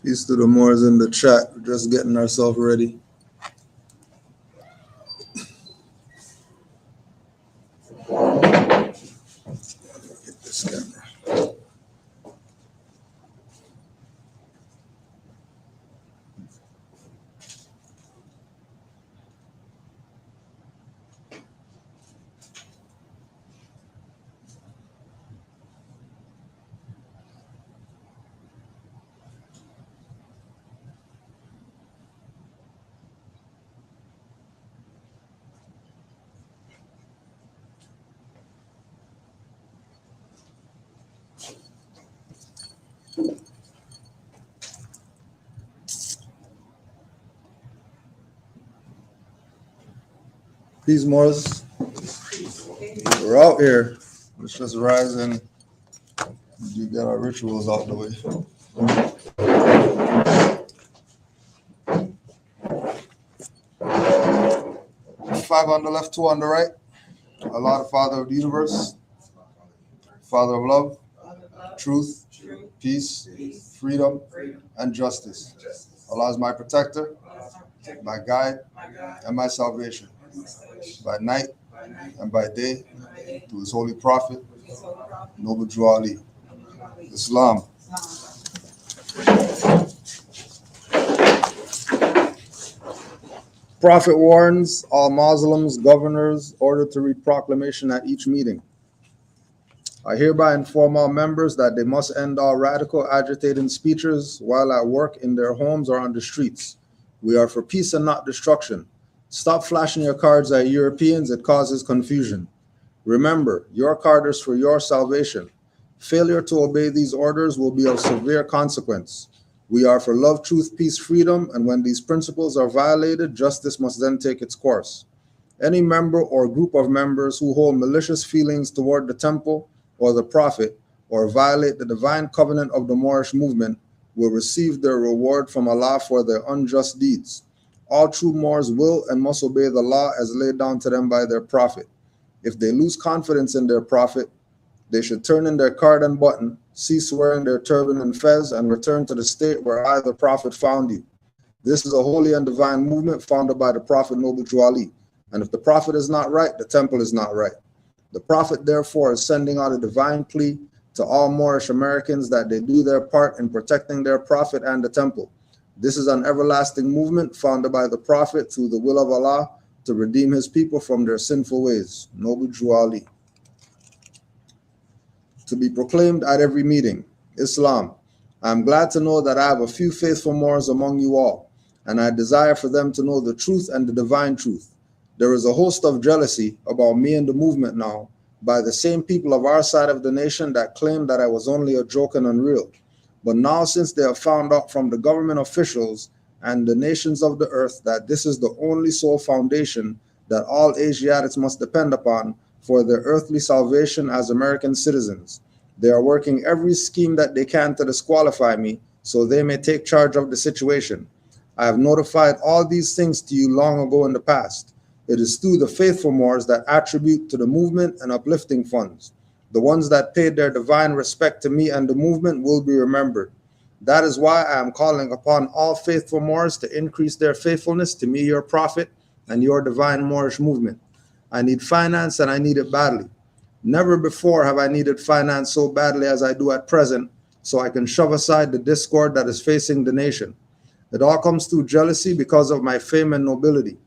Peace to the Moors in the chat. We're just getting ourselves ready. Get this camera. Peace, Moors. We're out here. Let's just rise and get our rituals out the way. Five on the left, two on the right. Allah, the Father of the universe, Father of love, truth, peace, freedom, and justice. Allah is my protector, my guide, and my salvation. By night and by day, through his holy prophet, Noble Drew Ali. Islam. Prophet warns all Muslims, governors, ordered to read proclamation at each meeting. I hereby inform all members that they must end all radical agitating speeches while at work, in their homes, or on the streets. We are for peace and not destruction. Stop flashing your cards at Europeans. It causes confusion. Remember, your card is for your salvation. Failure to obey these orders will be of severe consequence. We are for love, truth, peace, freedom, and when these principles are violated, justice must then take its course. Any member or group of members who hold malicious feelings toward the temple or the prophet, or violate the divine covenant of the Moorish movement, will receive their reward from Allah for their unjust deeds. All true Moors will and must obey the law as laid down to them by their prophet. If they lose confidence in their prophet, they should turn in their card and button, cease wearing their turban and fez, and return to the state where I, the prophet, found you. This is a holy and divine movement founded by the Prophet Noble Drew Ali. And if the prophet is not right, the temple is not right. The prophet, therefore, is sending out a divine plea to all Moorish Americans that they do their part in protecting their prophet and the temple. This is an everlasting movement founded by the prophet through the will of Allah to redeem his people from their sinful ways. Noble Drew Ali. To be proclaimed at every meeting. Islam. I am glad to know that I have a few faithful Moors among you all, and I desire for them to know the truth and the divine truth. There is a host of jealousy about me and the movement now by the same people of our side of the nation that claim that I was only a joke and unreal. But now, since they have found out from the government officials and the nations of the earth that this is the only sole foundation that all Asiatics must depend upon for their earthly salvation as American citizens, they are working every scheme that they can to disqualify me so they may take charge of the situation. I have notified all these things to you long ago in the past. It is through the faithful Moors that attribute to the movement and uplifting funds. The ones that paid their divine respect to me and the movement will be remembered. That is why I am calling upon all faithful Moors to increase their faithfulness to me, your prophet, and your divine Moorish movement. I need finance, and I need it badly. Never before have I needed finance so badly as I do at present, so I can shove aside the discord that is facing the nation. It all comes through jealousy because of my fame and nobility.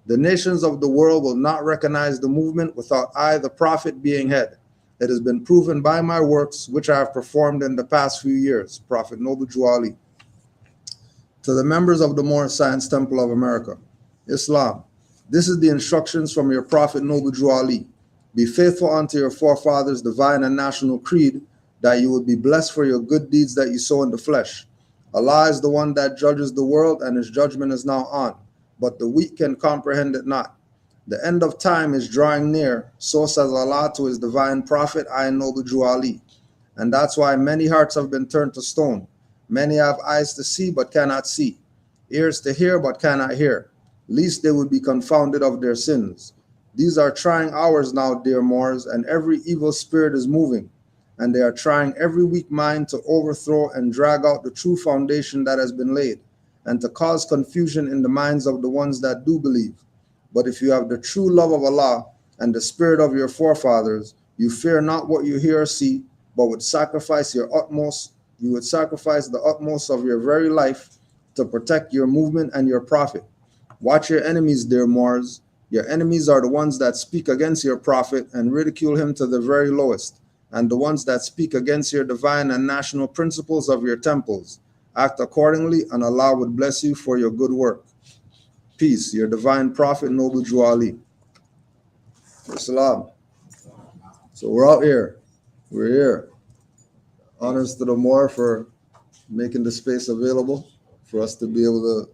The nations of the world will not recognize the movement without I, the prophet, being head. It has been proven by my works, which I have performed in the past few years. Prophet Noble Drew Ali. To the members of the Moorish Science Temple of America. Islam. This is the instructions from your Prophet Noble Drew Ali. Be faithful unto your forefathers' divine and national creed, that you will be blessed for your good deeds that you sow in the flesh. Allah is the one that judges the world, and his judgment is now on, but the weak can comprehend it not. The end of time is drawing near, so says Allah to his divine prophet, I, Noble Drew Ali. And that's why many hearts have been turned to stone. Many have eyes to see but cannot see, ears to hear but cannot hear, lest they would be confounded of their sins. These are trying hours now, dear Moors, and every evil spirit is moving. and they are trying every weak mind to overthrow and drag out the true foundation that has been laid, and to cause confusion in the minds of the ones that do believe. But if you have the true love of Allah and the spirit of your forefathers, you fear not what you hear or see, but would sacrifice your utmost. You would sacrifice the utmost of your very life to protect your movement and your profit. Watch your enemies, dear Moors. Your enemies are the ones that speak against your prophet and ridicule him to the very lowest, and the ones that speak against your divine and national principles of your temples. Act accordingly, and Allah would bless you for your good work. Peace, your divine prophet, Noble Juali. Islam. So we're out here. We're here. Honors to the Moor for making the space available for us to be able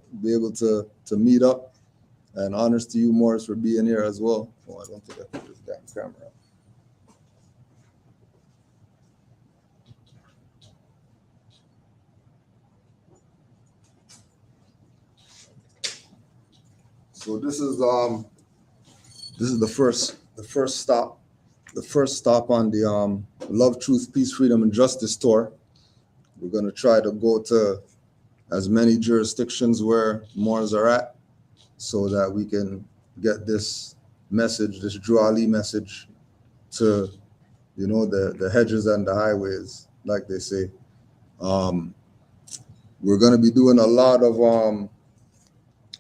to meet up. And honors to you, Morris, for being here as well. Oh, I don't think I put this damn camera up. So this is the first stop on the Love, Truth, Peace, Freedom, and Justice tour. We're gonna try to go to as many jurisdictions where Moors are at, so that we can get this message, this Juali message, to the hedges and the highways, like they say. We're gonna be doing a lot of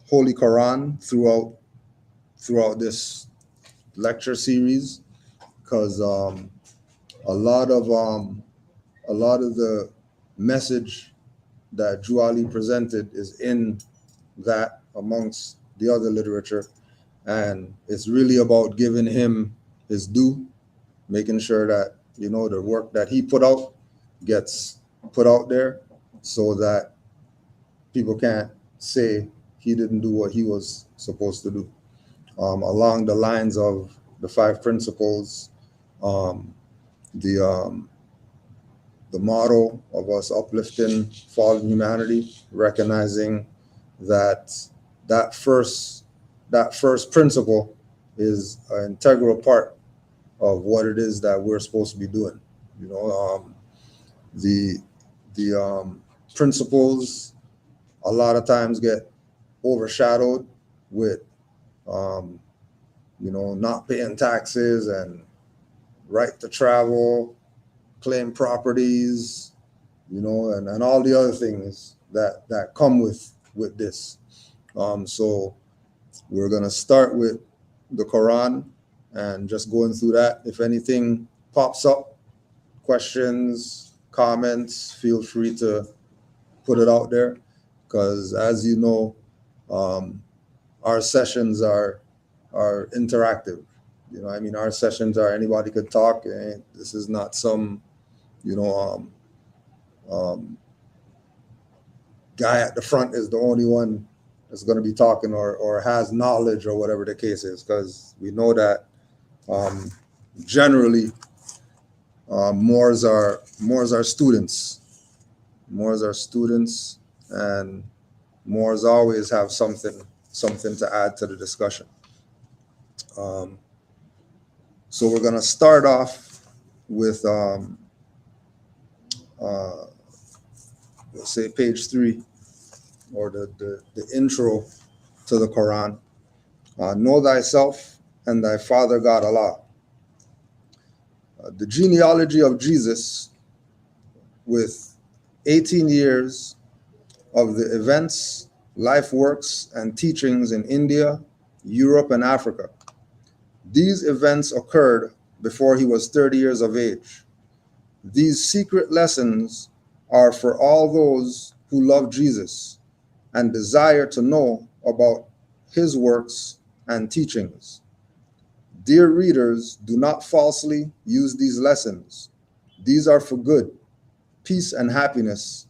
Holy Quran throughout this lecture series, because a lot of the message that Juali presented is in that amongst the other literature, and it's really about giving him his due, making sure that the work that he put out gets put out there, so that people can't say he didn't do what he was supposed to do, along the lines of the 5 principles, the motto of us uplifting fallen humanity, recognizing that first principle is an integral part of what it is that we're supposed to be doing. The principles a lot of times get overshadowed with not paying taxes and right to travel, claim properties, and all the other things that come with this. So we're gonna start with the Quran and just going through that. If anything pops up, questions, comments, feel free to put it out there, because as you know, our sessions are interactive. Our sessions are anybody could talk. This is not some guy at the front is the only one that's going to be talking or has knowledge or whatever the case is, because we know that generally Moors are students. Moors are students, and Moors always have something to add to the discussion. So we're going to start off with let's say page 3, or the intro to the Quran. Know thyself and thy father God Allah. The genealogy of Jesus, with 18 years of the events, life works, and teachings in India, Europe, and Africa. These events occurred before he was 30 years of age. These secret lessons are for all those who love Jesus and desire to know about his works and teachings. Dear readers, do not falsely use these lessons. These are for good, peace, and happiness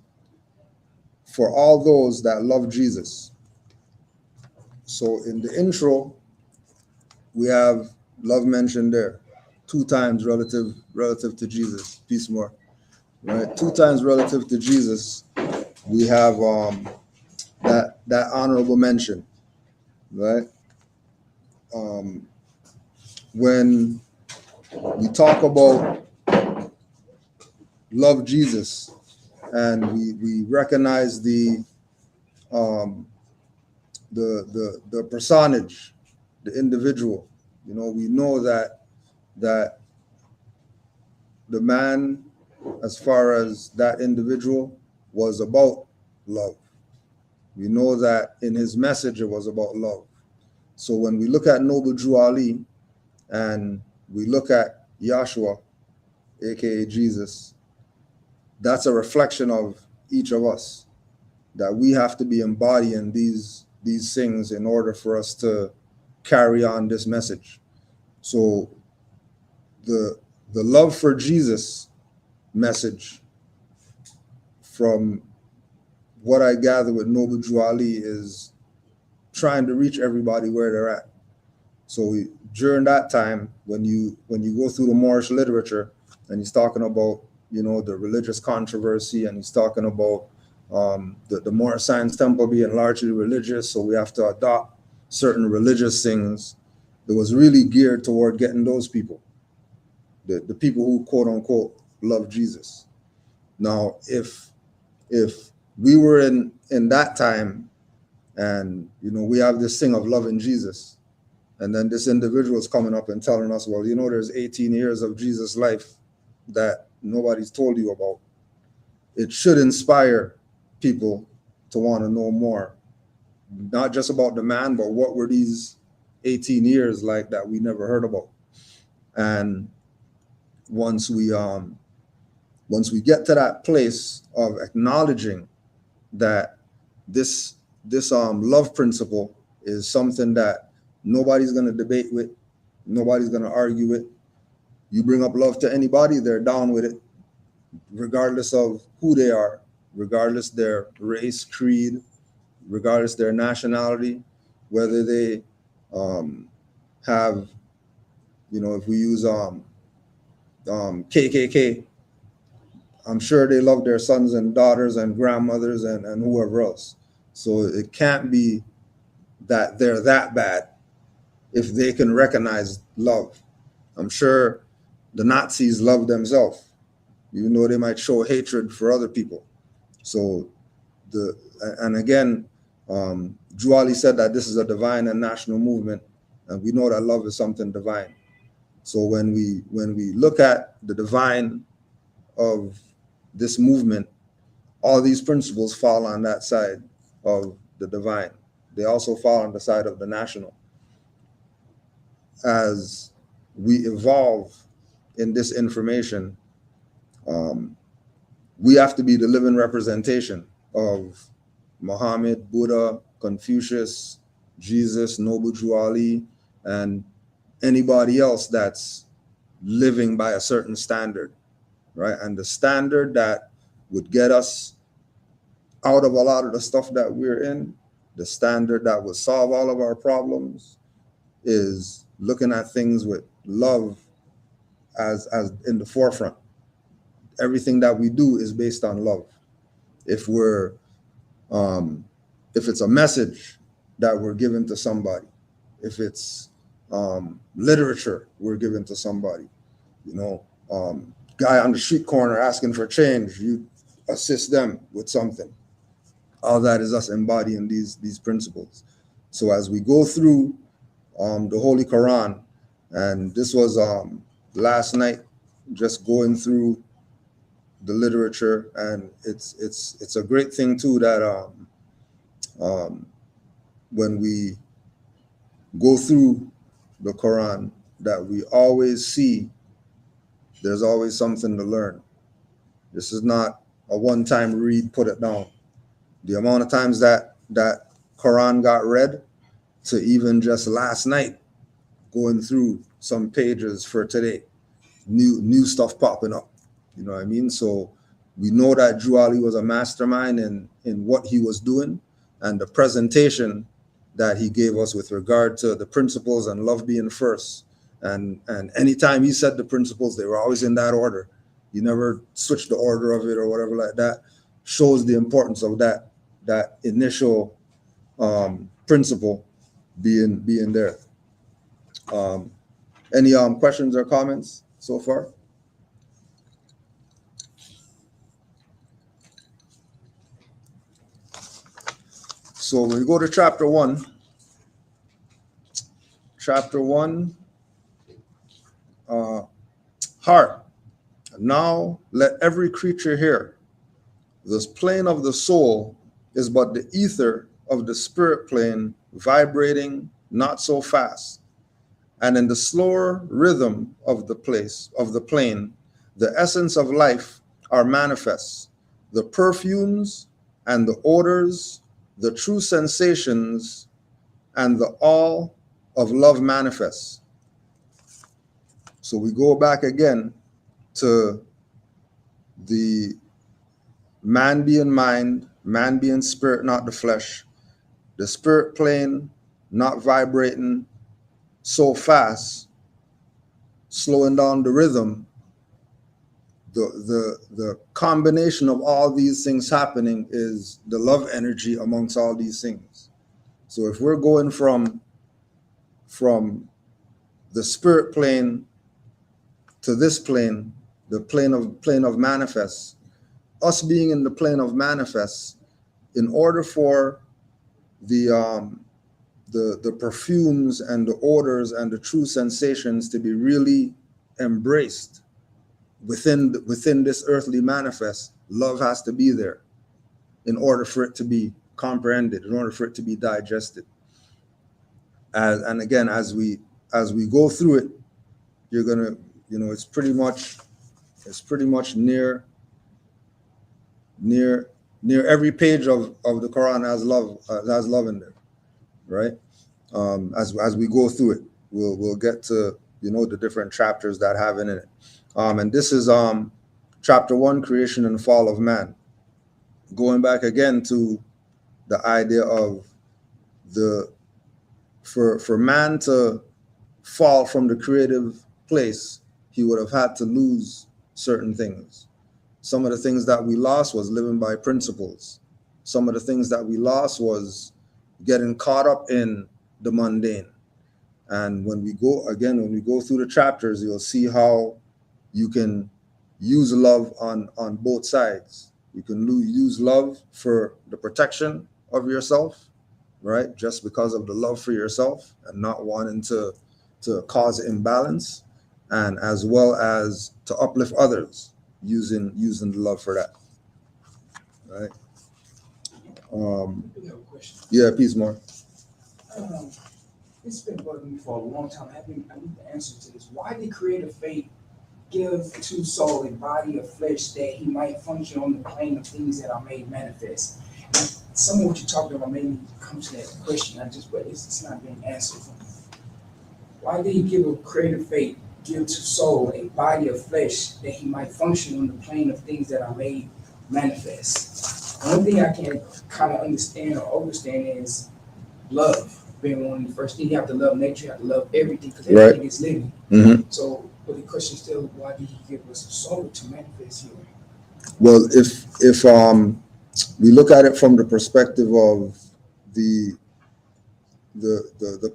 for all those that love Jesus. So in the intro, we have love mentioned there 2 times relative to Jesus. Peace more. Right? 2 times relative to Jesus, we have that honorable mention, right? When we talk about love Jesus, and we recognize the personage, the individual. You know, we know that the man, as far as that individual, was about love. We know that in his message it was about love. So when we look at Noble Drew Ali and we look at Yahshua, aka Jesus, that's a reflection of each of us, that we have to be embodying these things in order for us to carry on this message. So the love for Jesus message, from what I gather with Noble Drew Ali, is trying to reach everybody where they're at. So during that time, when you go through the Moorish literature, and he's talking about, you know, the religious controversy, and he's talking about the Moorish Science Temple being largely religious, so we have to adopt certain religious things. That was really geared toward getting those people, the people who quote unquote love Jesus. Now, if we were in that time, and you know, we have this thing of loving Jesus, and then this individual is coming up and telling us, well, you know, there's 18 years of Jesus' life that nobody's told you about. It should inspire people to want to know more, not just about the man, but what were these 18 years like that we never heard about. And once we get to that place of acknowledging that this love principle is something that nobody's going to debate with, nobody's going to argue with. You bring up love to anybody, they're down with it, regardless of who they are, regardless their race, creed, regardless their nationality, whether they have, you know, if we use KKK, I'm sure they love their sons and daughters and grandmothers and whoever else. So it can't be that they're that bad if they can recognize love. I'm sure the Nazis love themselves, even though they might show hatred for other people. So and again, Drew Ali said that this is a divine and national movement, and we know that love is something divine. So when we look at the divine of this movement, all these principles fall on that side of the divine. They also fall on the side of the national. As we evolve in this information, we have to be the living representation of Muhammad, Buddha, Confucius, Jesus, Noble Drew Ali, and anybody else that's living by a certain standard, right? And the standard that would get us out of a lot of the stuff that we're in, the standard that would solve all of our problems, is looking at things with love as in the forefront. Everything that we do is based on love. If it's a message that we're giving to somebody, if it's literature we're giving to somebody, you know, guy on the street corner asking for change, you assist them with something. All that is us embodying these principles. So as we go through the Holy Quran, and this was last night, just going through the literature, and it's a great thing too that when we go through the Quran, that we always see there's always something to learn. This is not a one-time read, put it down. The amount of times that Quran got read, to even just last night going through some pages for today, new stuff popping up. You know what I mean? So we know that Drew Ali was a mastermind in what he was doing, and the presentation that he gave us with regard to the principles and love being first. And anytime he said the principles, they were always in that order. He never switched the order of it or whatever like that. Shows the importance of that initial principle being there. Any questions or comments so far? So when we go to chapter 1, heart. Now let every creature hear. This plane of the soul is but the ether of the spirit plane vibrating not so fast. And in the slower rhythm of the plane, the essence of life are manifest. The perfumes and the odors, the true sensations, and the all of love manifests. So we go back again to the man being mind, man being spirit, not the flesh, the spirit plane not vibrating so fast, slowing down the rhythm. The combination of all these things happening is the love energy amongst all these things. So if we're going from the spirit plane to this plane, the plane of manifest, us being in the plane of manifest, in order for the perfumes and the odors and the true sensations to be really embraced within this earthly manifest, love has to be there in order for it to be comprehended, in order for it to be digested. And again, as we go through it, you're gonna, it's pretty much near every page of the Quran has love in there, right? As we go through it, we'll get to the different chapters that have in it. And this is chapter 1, creation and fall of man. Going back again to the idea of for man to fall from the creative place, he would have had to lose certain things. Some of the things that we lost was living by principles. Some of the things that we lost was getting caught up in the mundane. And when we go through the chapters, you'll see how you can use love on both sides. You can use love for the protection of yourself, right? Just because of the love for yourself and not wanting to cause imbalance, and as well as to uplift others using the love for that, right? Yeah, peace more. It's been bugging me for a long time. I need the answer to this. Why did creative fate give to soul a body of flesh that he might function on the plane of things that are made manifest? And some of what you're talking about made me come to that question. But it's not being answered for me. Why did he give a creative fate, give to soul a body of flesh that he might function on the plane of things that are made manifest? One thing I can kind of understand or understand is love. Being one of the first things, you have to love nature, you have to love everything, because everything is living. Mm-hmm. So, but the question is still, why did he give us a soul to manifest here? Well, if we look at it from the perspective of the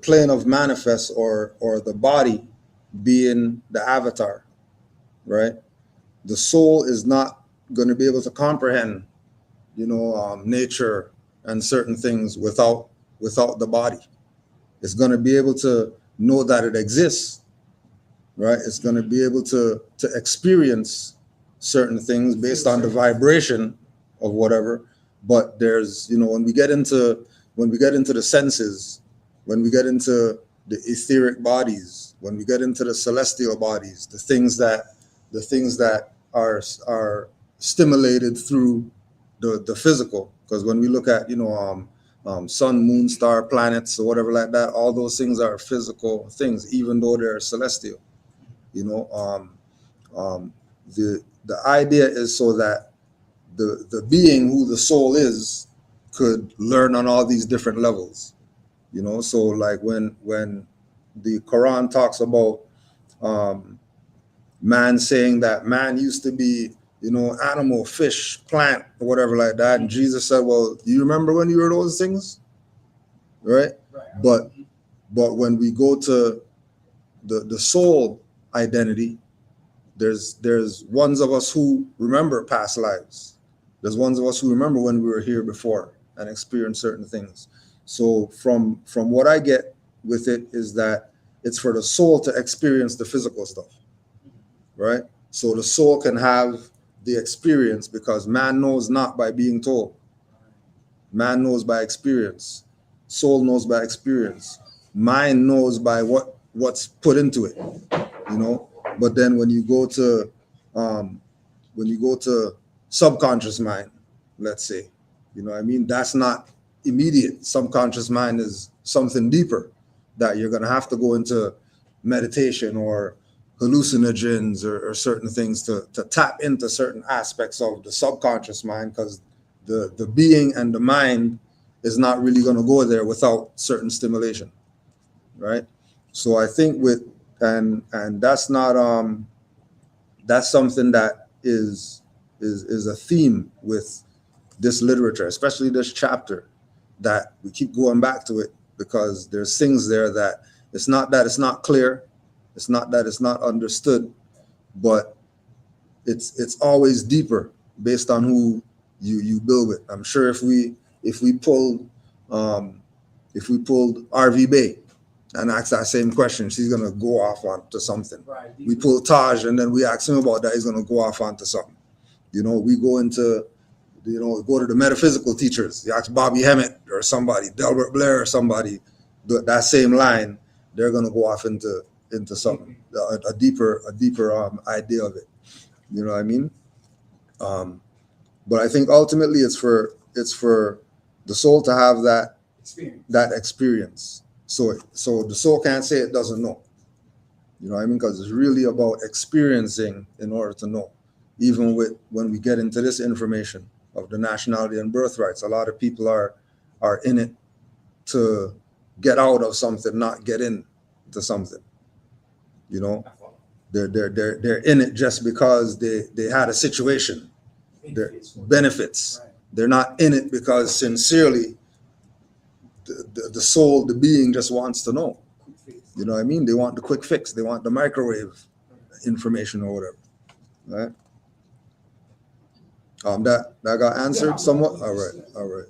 plane of manifest, or the body being the avatar, right? The soul is not going to be able to comprehend, nature and certain things without the body. It's going to be able to know that it exists, right? It's going to be able to experience certain things based on the vibration of whatever. But there's, when we get into the senses, when we get into the etheric bodies, when we get into the celestial bodies, the things that are stimulated through the physical. Because when we look at, sun, moon, star, planets, or whatever like that, all those things are physical things, even though they're celestial. The idea is so that the being who the soul is could learn on all these different levels. So like when the Quran talks about man saying that man used to be, animal, fish, plant, or whatever like that. And Jesus said, well, do you remember when you were those things? Right? But when we go to the soul identity, there's ones of us who remember past lives. There's ones of us who remember when we were here before. and experience certain things. So from what I get with it is that it's for the soul to experience the physical stuff, right? So the soul can have the experience, because man knows not by being told. Man knows by experience. Soul knows by experience. Mind knows by what's put into it, you know. But then when you go to subconscious mind, let's say, you know what I mean, that's not immediate. Subconscious mind is something deeper that you're going to have to go into meditation or hallucinogens or certain things to tap into certain aspects of the subconscious mind, because the being and the mind is not really going to go there without certain stimulation, right? So I think with and that's not that's something that is a theme with this literature, especially this chapter, that we keep going back to it, because there's things there that it's not that it's not clear, it's not that it's not understood, but it's always deeper based on who you build with. I'm sure if we pulled RV Bay and asked that same question, she's gonna go off onto something. Right. We pull Taj and then we ask him about that, he's gonna go off onto something. You know, we go into, you know, go to the metaphysical teachers. You ask Bobby Hemmett or somebody, Delbert Blair or somebody, that same line, they're gonna go off into something, a deeper idea of it. You know what I mean? But I think ultimately it's for the soul to have that experience. So the soul can't say it doesn't know. You know what I mean? Because it's really about experiencing in order to know. Even when we get into this information of the nationality and birthrights, a lot of people are in it to get out of something, not get into something. You know, they're in it just because they had a situation. Benefits. Right. They're not in it because sincerely the soul, the being, just wants to know. You know what I mean? They want the quick fix. They want the microwave information or whatever. Right? That got answered somewhat. All right.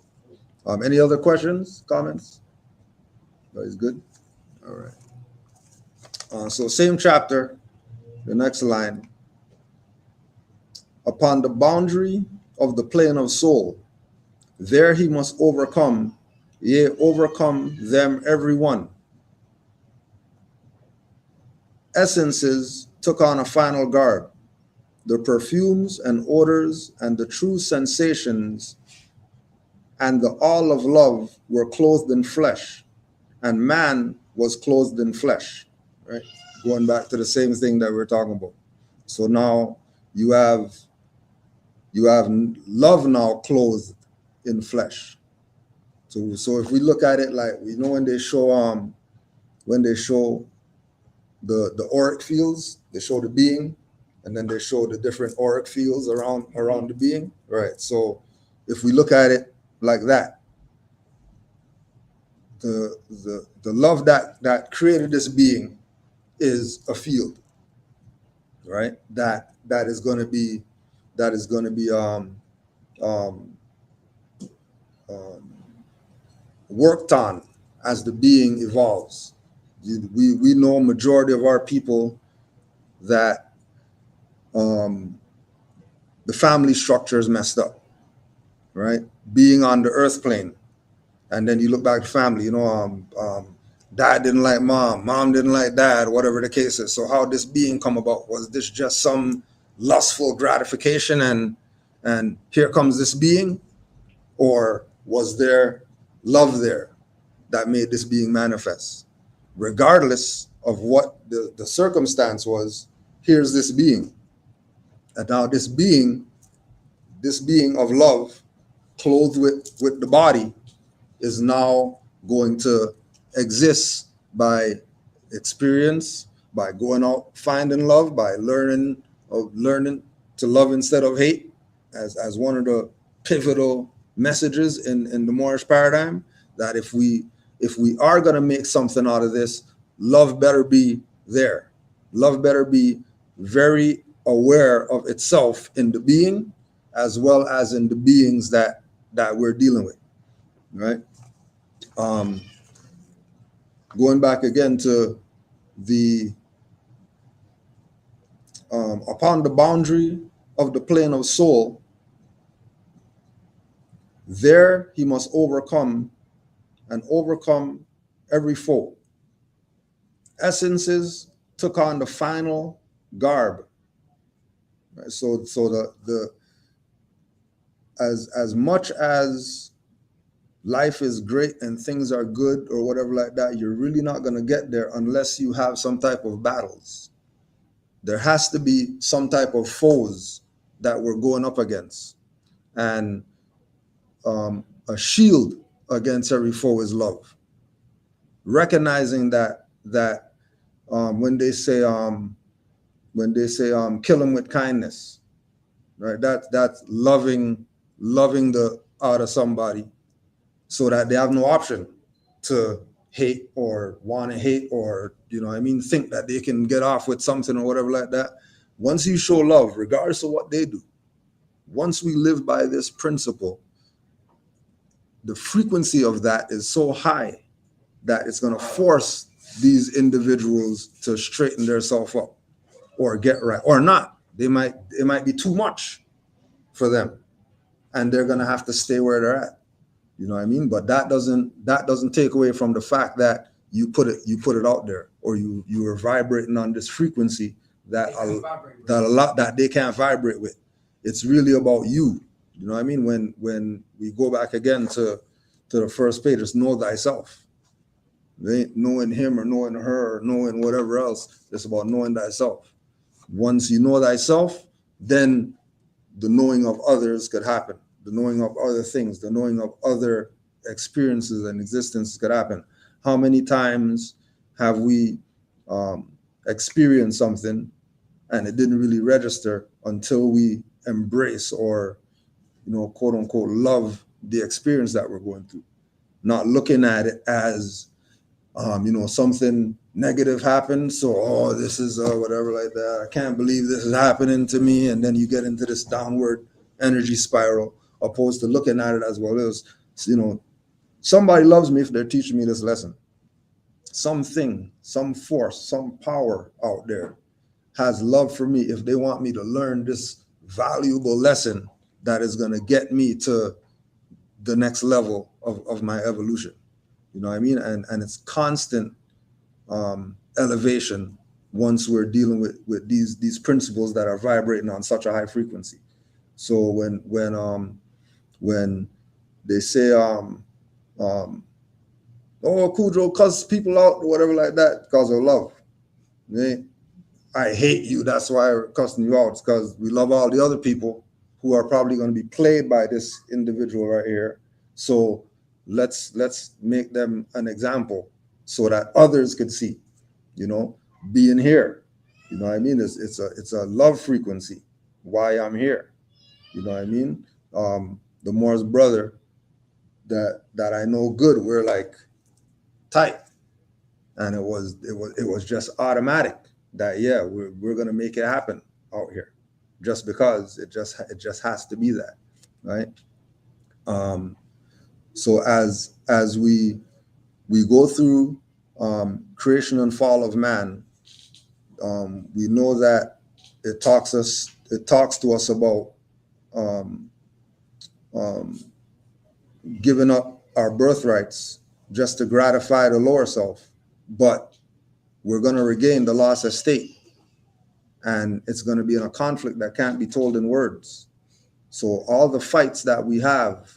Any other questions, comments? Everybody's good. All right. So same chapter, the next line. Upon the boundary of the plane of soul, there he must overcome, yea, overcome them every one. Essences took on a final garb. The perfumes and odors and the true sensations and the all of love were clothed in flesh, and man was clothed in flesh. Right? Going back to the same thing that we're talking about. So now you have love now clothed in flesh. So if we look at it, like, we know when they show the auric fields, they show the being, and then they show the different auric fields around the being, right? So if we look at it like that, the love that created this being is a field, right? That is going to be worked on as the being evolves. We know majority of our people that the family structure is messed up, right? Being on the earth plane, and then you look back at family, dad didn't like mom didn't like dad, whatever the case is. So how this being come about? Was this just some lustful gratification and here comes this being? Or was there love there that made this being manifest? Regardless of what the circumstance was, here's this being. And now this being of love, clothed with the body, is now going to exist by experience, by going out finding love, by learning to love instead of hate, as one of the pivotal messages in the Moorish paradigm, that if we are going to make something out of this, love better be there. Love better be very aware of itself in the being, as well as in the beings that we're dealing with. right? Going back again to the upon the boundary of the plane of soul, there he must overcome every foe. Essences took on the final garb. Right? So the as much as life is great and things are good or whatever like that, you're really not going to get there unless you have some type of battles. There has to be some type of foes that we're going up against. And a shield against every foe is love. Recognizing that when they say kill them with kindness, right? That's loving the out of somebody so that they have no option to hate or want to hate or, think that they can get off with something or whatever like that. Once you show love, regardless of what they do, once we live by this principle, the frequency of that is so high that it's going to force these individuals to straighten themselves up or get right or not. It might be too much for them and they're going to have to stay where they're at. You know what I mean? But that doesn't take away from the fact that you put it out there, or you are vibrating on this frequency that they can't vibrate with. It's really about you. You know what I mean? When we go back again to the first page, it's know thyself. They ain't knowing him or knowing her or knowing whatever else. It's about knowing thyself. Once you know thyself, then the knowing of others could happen. The knowing of other things, the knowing of other experiences and existences could happen. How many times have we experienced something and it didn't really register until we embrace or, quote unquote, love the experience that we're going through? Not looking at it as, something negative happened. So, this is whatever like that. I can't believe this is happening to me. And then you get into this downward energy spiral, opposed to looking at it as well as, somebody loves me if they're teaching me this lesson. Something, some force, some power out there has love for me if they want me to learn this valuable lesson that is going to get me to the next level of my evolution. You know what I mean? And it's constant elevation once we're dealing with these principles that are vibrating on such a high frequency. So when they say Kudro cuss people out or whatever like that because of love, I hate you, that's why I'm cussing you out. It's because we love all the other people who are probably going to be played by this individual right here. So let's make them an example so that others could see, being here. You know what I mean? It's a love frequency. Why I'm here. You know what I mean? The Morris brother that I know good, we're like tight, and it was just automatic that we're gonna make it happen out here, just because it just has to be that, right? So as we go through creation and fall of man, we know that it talks to us about giving up our birthrights just to gratify the lower self, but we're going to regain the lost estate, and it's going to be in a conflict that can't be told in words. So all the fights that we have,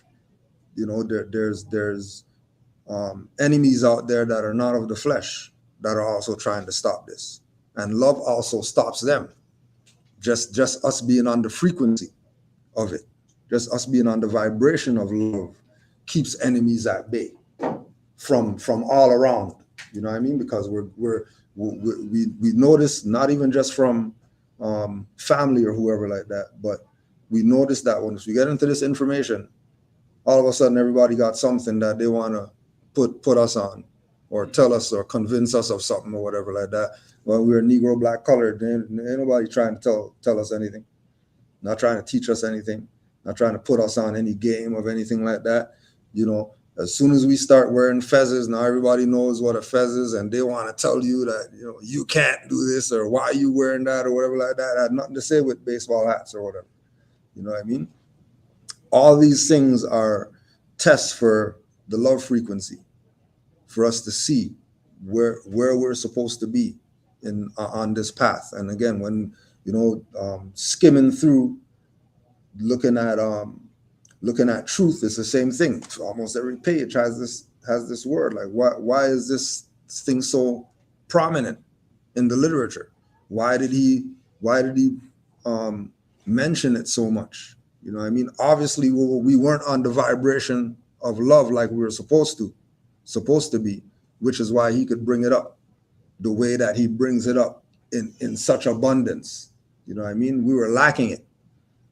there's enemies out there that are not of the flesh that are also trying to stop this, and love also stops them. Just us being on the frequency of it, just us being on the vibration of love keeps enemies at bay from all around. You know what I mean? Because we notice, not even just from family or whoever like that, but we notice that once we get into this information, all of a sudden everybody got something that they want to put us on, or tell us or convince us of something or whatever like that. Well, we're Negro, black, colored. Ain't nobody trying to tell us anything, not trying to teach us anything, not trying to put us on any game of anything like that. As soon as we start wearing fezzes, now everybody knows what a fez is, and they want to tell you that, you know, you can't do this, or why are you wearing that, or whatever like that. It had nothing to say with baseball hats or whatever. You know what I mean? All these things are tests for the love frequency, for us to see where we're supposed to be in on this path. And again, when, you know, skimming through, looking at truth, it's the same thing. Almost every page has this word. Like, why is this thing so prominent in the literature? Why did he mention it so much? You know what I mean? Obviously, we weren't on the vibration of love like we were supposed to be, which is why he could bring it up the way that he brings it up in such abundance. You know what I mean? We were lacking it.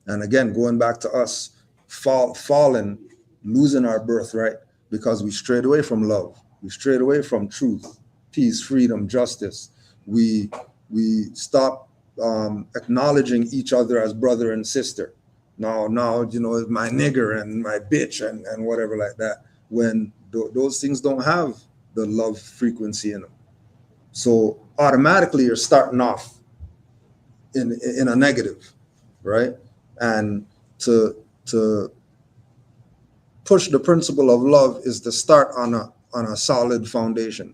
And again, going back to us falling, losing our birthright because we strayed away from love. We strayed away from truth, peace, freedom, justice. We stopped acknowledging each other as brother and sister. Now, you know, my nigger and my bitch and whatever like that, when those things don't have the love frequency in them. So automatically you're starting off in a negative, right? And to push the principle of love is to start on a solid foundation.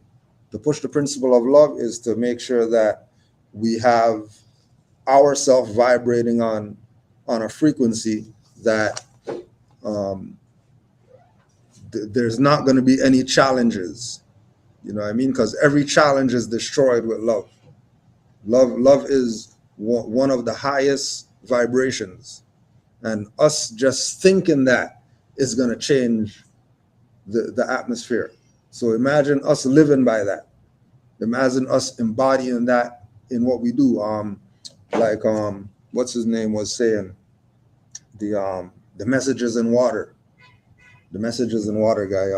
To push the principle of love is to make sure that we have ourselves vibrating on a frequency that there's not going to be any challenges. You know what I mean? Because every challenge is destroyed with love. Love is one of the highest vibrations, and us just thinking that is going to change the atmosphere. So imagine us living by that. Imagine us embodying that in what we do. Like what's his name was saying, the messages in water, guy,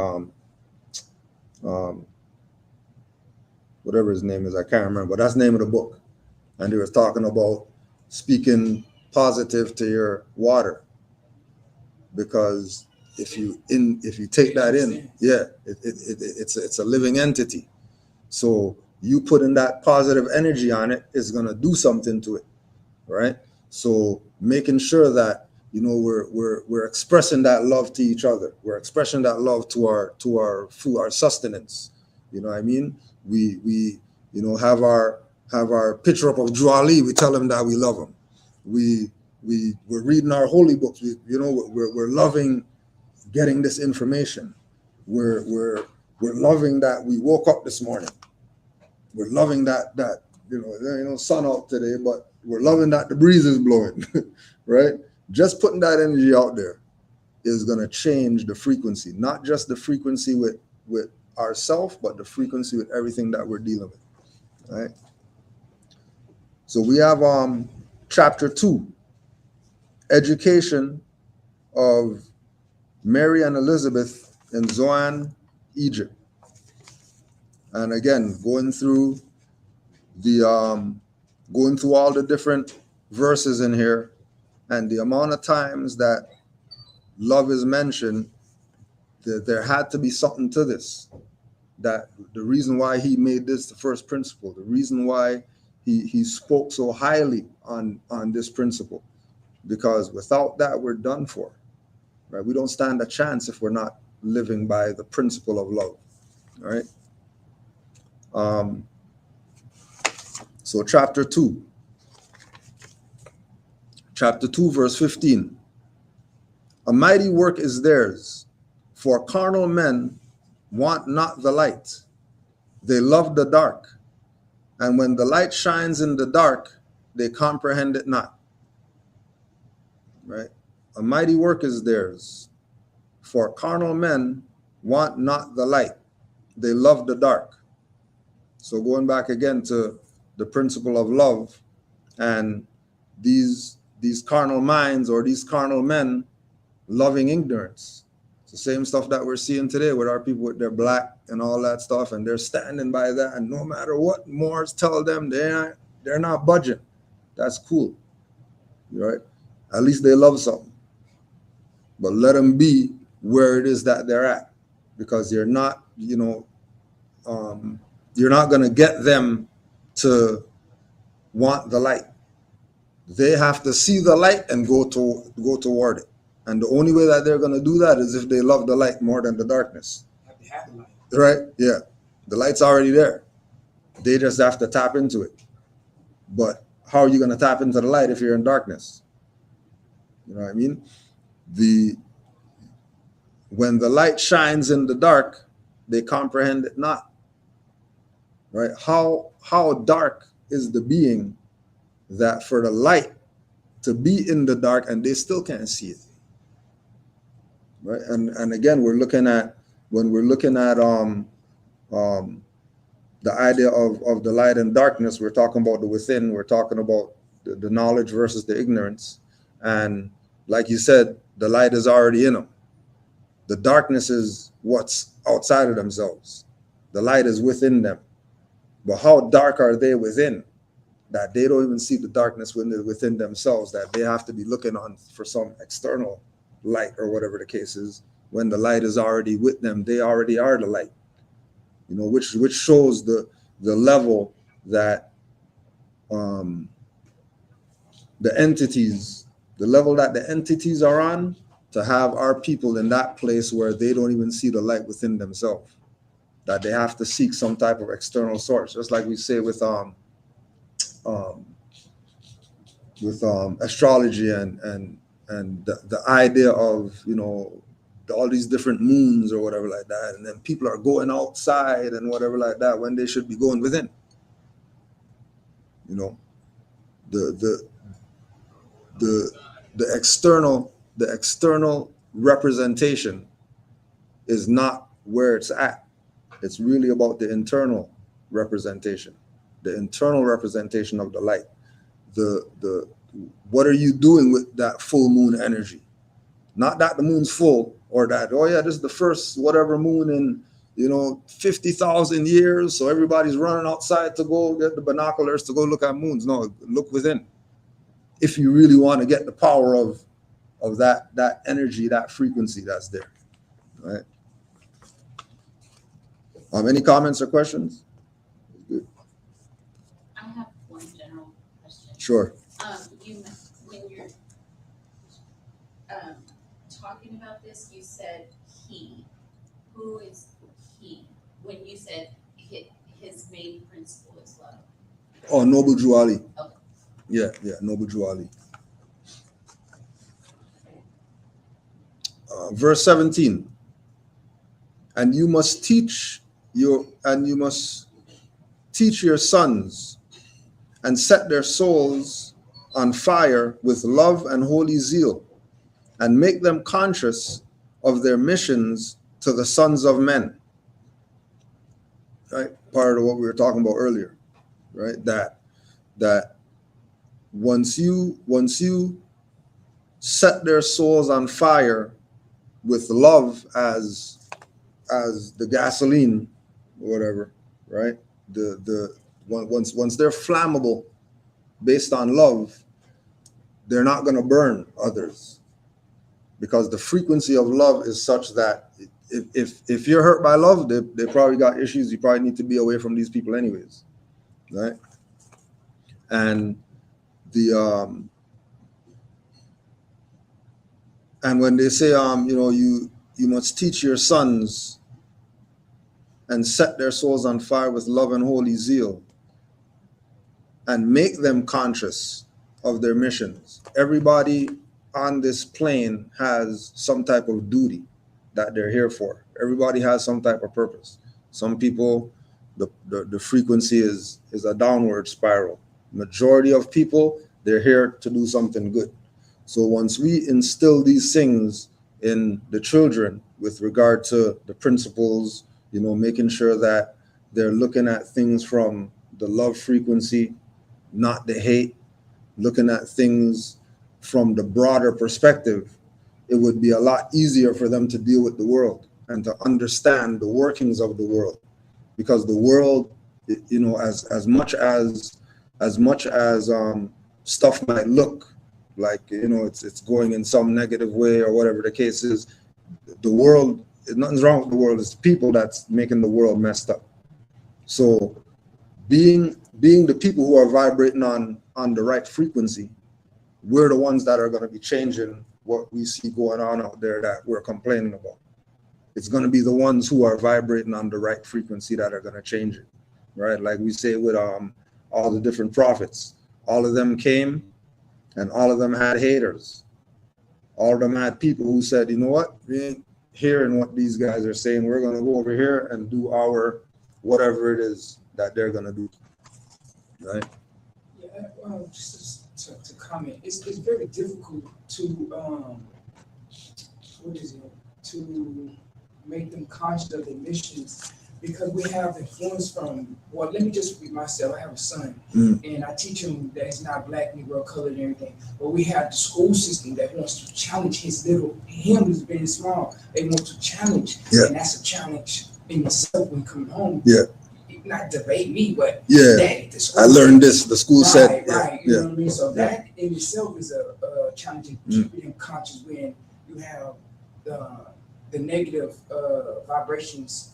whatever his name is, I can't remember, but that's the name of the book. And he was talking about speaking positive to your water, because if you take that in, yeah, it's a living entity. So you putting that positive energy on it is gonna do something to it, right? So making sure that, you know, we're expressing that love to each other. We're expressing that love to our food, our sustenance. You know what I mean? We you know, have our picture up of Drew Ali. We tell him that we love him. We're reading our holy books. We're loving getting this information. We're loving that we woke up this morning. We're loving that you know, there ain't no sun out today, but we're loving that the breeze is blowing, right? Just putting that energy out there is gonna change the frequency, not just the frequency with ourselves, but the frequency with everything that we're dealing with, right? So we have chapter 2, education of Mary and Elizabeth in Zoan, Egypt. And again, going through all the different verses in here, and the amount of times that love is mentioned, that there had to be something to this. That the reason why he made this the first principle, the reason why he spoke so highly on this principle, because without that, we're done for, right? We don't stand a chance if we're not living by the principle of love, right? So chapter 2, verse 15. A mighty work is theirs, for carnal men want not the light. They love the dark. And when the light shines in the dark, they comprehend it not. Right? A mighty work is theirs, for carnal men want not the light. They love the dark. So going back again to the principle of love, and these carnal minds or these carnal men loving ignorance. It's the same stuff that we're seeing today with our people with their black and all that stuff, and they're standing by that, and no matter what Moors tell them, they're not budging. That's cool, right? At least they love something. But let them be where it is that they're at. because you're not, you're not going to get them to want the light. They have to see the light and go toward it. And the only way that they're going to do that is if they love the light more than the darkness. Have to have the light. Right? Yeah. The light's already there. They just have to tap into it. But how are you going to tap into the light if you're in darkness? You know what I mean? When the light shines in the dark, they comprehend it not. Right? How dark is the being that for the light to be in the dark and they still can't see it? Right? And again, when we're looking at the idea of the light and darkness, we're talking about the within, we're talking about the knowledge versus the ignorance. And like you said, the light is already in them. The darkness is what's outside of themselves. The light is within them. But how dark are they within that they don't even see the darkness within themselves, that they have to be looking on for some external light or whatever the case is, when the light is already with them? They already are the light. Which shows the level that the level that the entities are on, to have our people in that place where they don't even see the light within themselves, that they have to seek some type of external source, just like we say with astrology and the idea of all these different moons or whatever like that, and then people are going outside and whatever like that when they should be going within. The external representation is not where it's at. It's really about the internal representation, the internal representation of the light. The what are you doing with that full moon energy? Not that the moon's full, or that, oh yeah, this is the first whatever moon in 50,000 years, so everybody's running outside to go get the binoculars to go look at moons. No, look within. If you really want to get the power of that energy, that frequency that's there, right? Any comments or questions? Good. I have one general question. Sure. When you're talking about this, you said he. Who is he? When you said his main principle is love. Oh, Noble Drew Ali. Okay. Yeah, Noble Drew Ali. Verse 17. And you must teach your sons and set their souls on fire with love and holy zeal, and make them conscious of their missions to the sons of men. Right? Part of what we were talking about earlier, right? That once you set their souls on fire with love as the gasoline or whatever, right? Once they're flammable based on love, they're not going to burn others, because the frequency of love is such that if you're hurt by love, they probably got issues. You probably need to be away from these people anyways, right? And and when they say you must teach your sons and set their souls on fire with love and holy zeal, and make them conscious of their missions. Everybody on this plane has some type of duty that they're here for. Everybody has some type of purpose. Some people, the frequency is a downward spiral. Majority of people, they're here to do something good. So once we instill these things in the children with regard to the principles, making sure that they're looking at things from the love frequency, not the hate, looking at things from the broader perspective, it would be a lot easier for them to deal with the world and to understand the workings of the world. Because the world, as much as stuff might look like it's going in some negative way or whatever the case is, the world nothing's wrong with the world. It's the people that's making the world messed up. So being the people who are vibrating on the right frequency, we're the ones that are going to be changing what we see going on out there that we're complaining about. It's going to be the ones who are vibrating on the right frequency that are going to change it, right? Like we say with all the different prophets, all of them came and all of them had haters. All of them had people who said, you know what, we ain't hearing what these guys are saying. We're going to go over here and do our whatever it is that they're going to do, right? Yeah, well, just to comment, it's very difficult to to make them conscious of their missions, because we have influence from, well, let me just speak myself. I have a son, and I teach him that he's not black, Negro, colored, and everything. But we have the school system that wants to challenge him who's being small. They want to challenge, and that's a challenge in itself when coming home. Yeah. Not debate me, but yeah, the school I learned this. The school said, right. You know what I mean? So that in itself is a challenge, keeping him conscious when you have the negative vibrations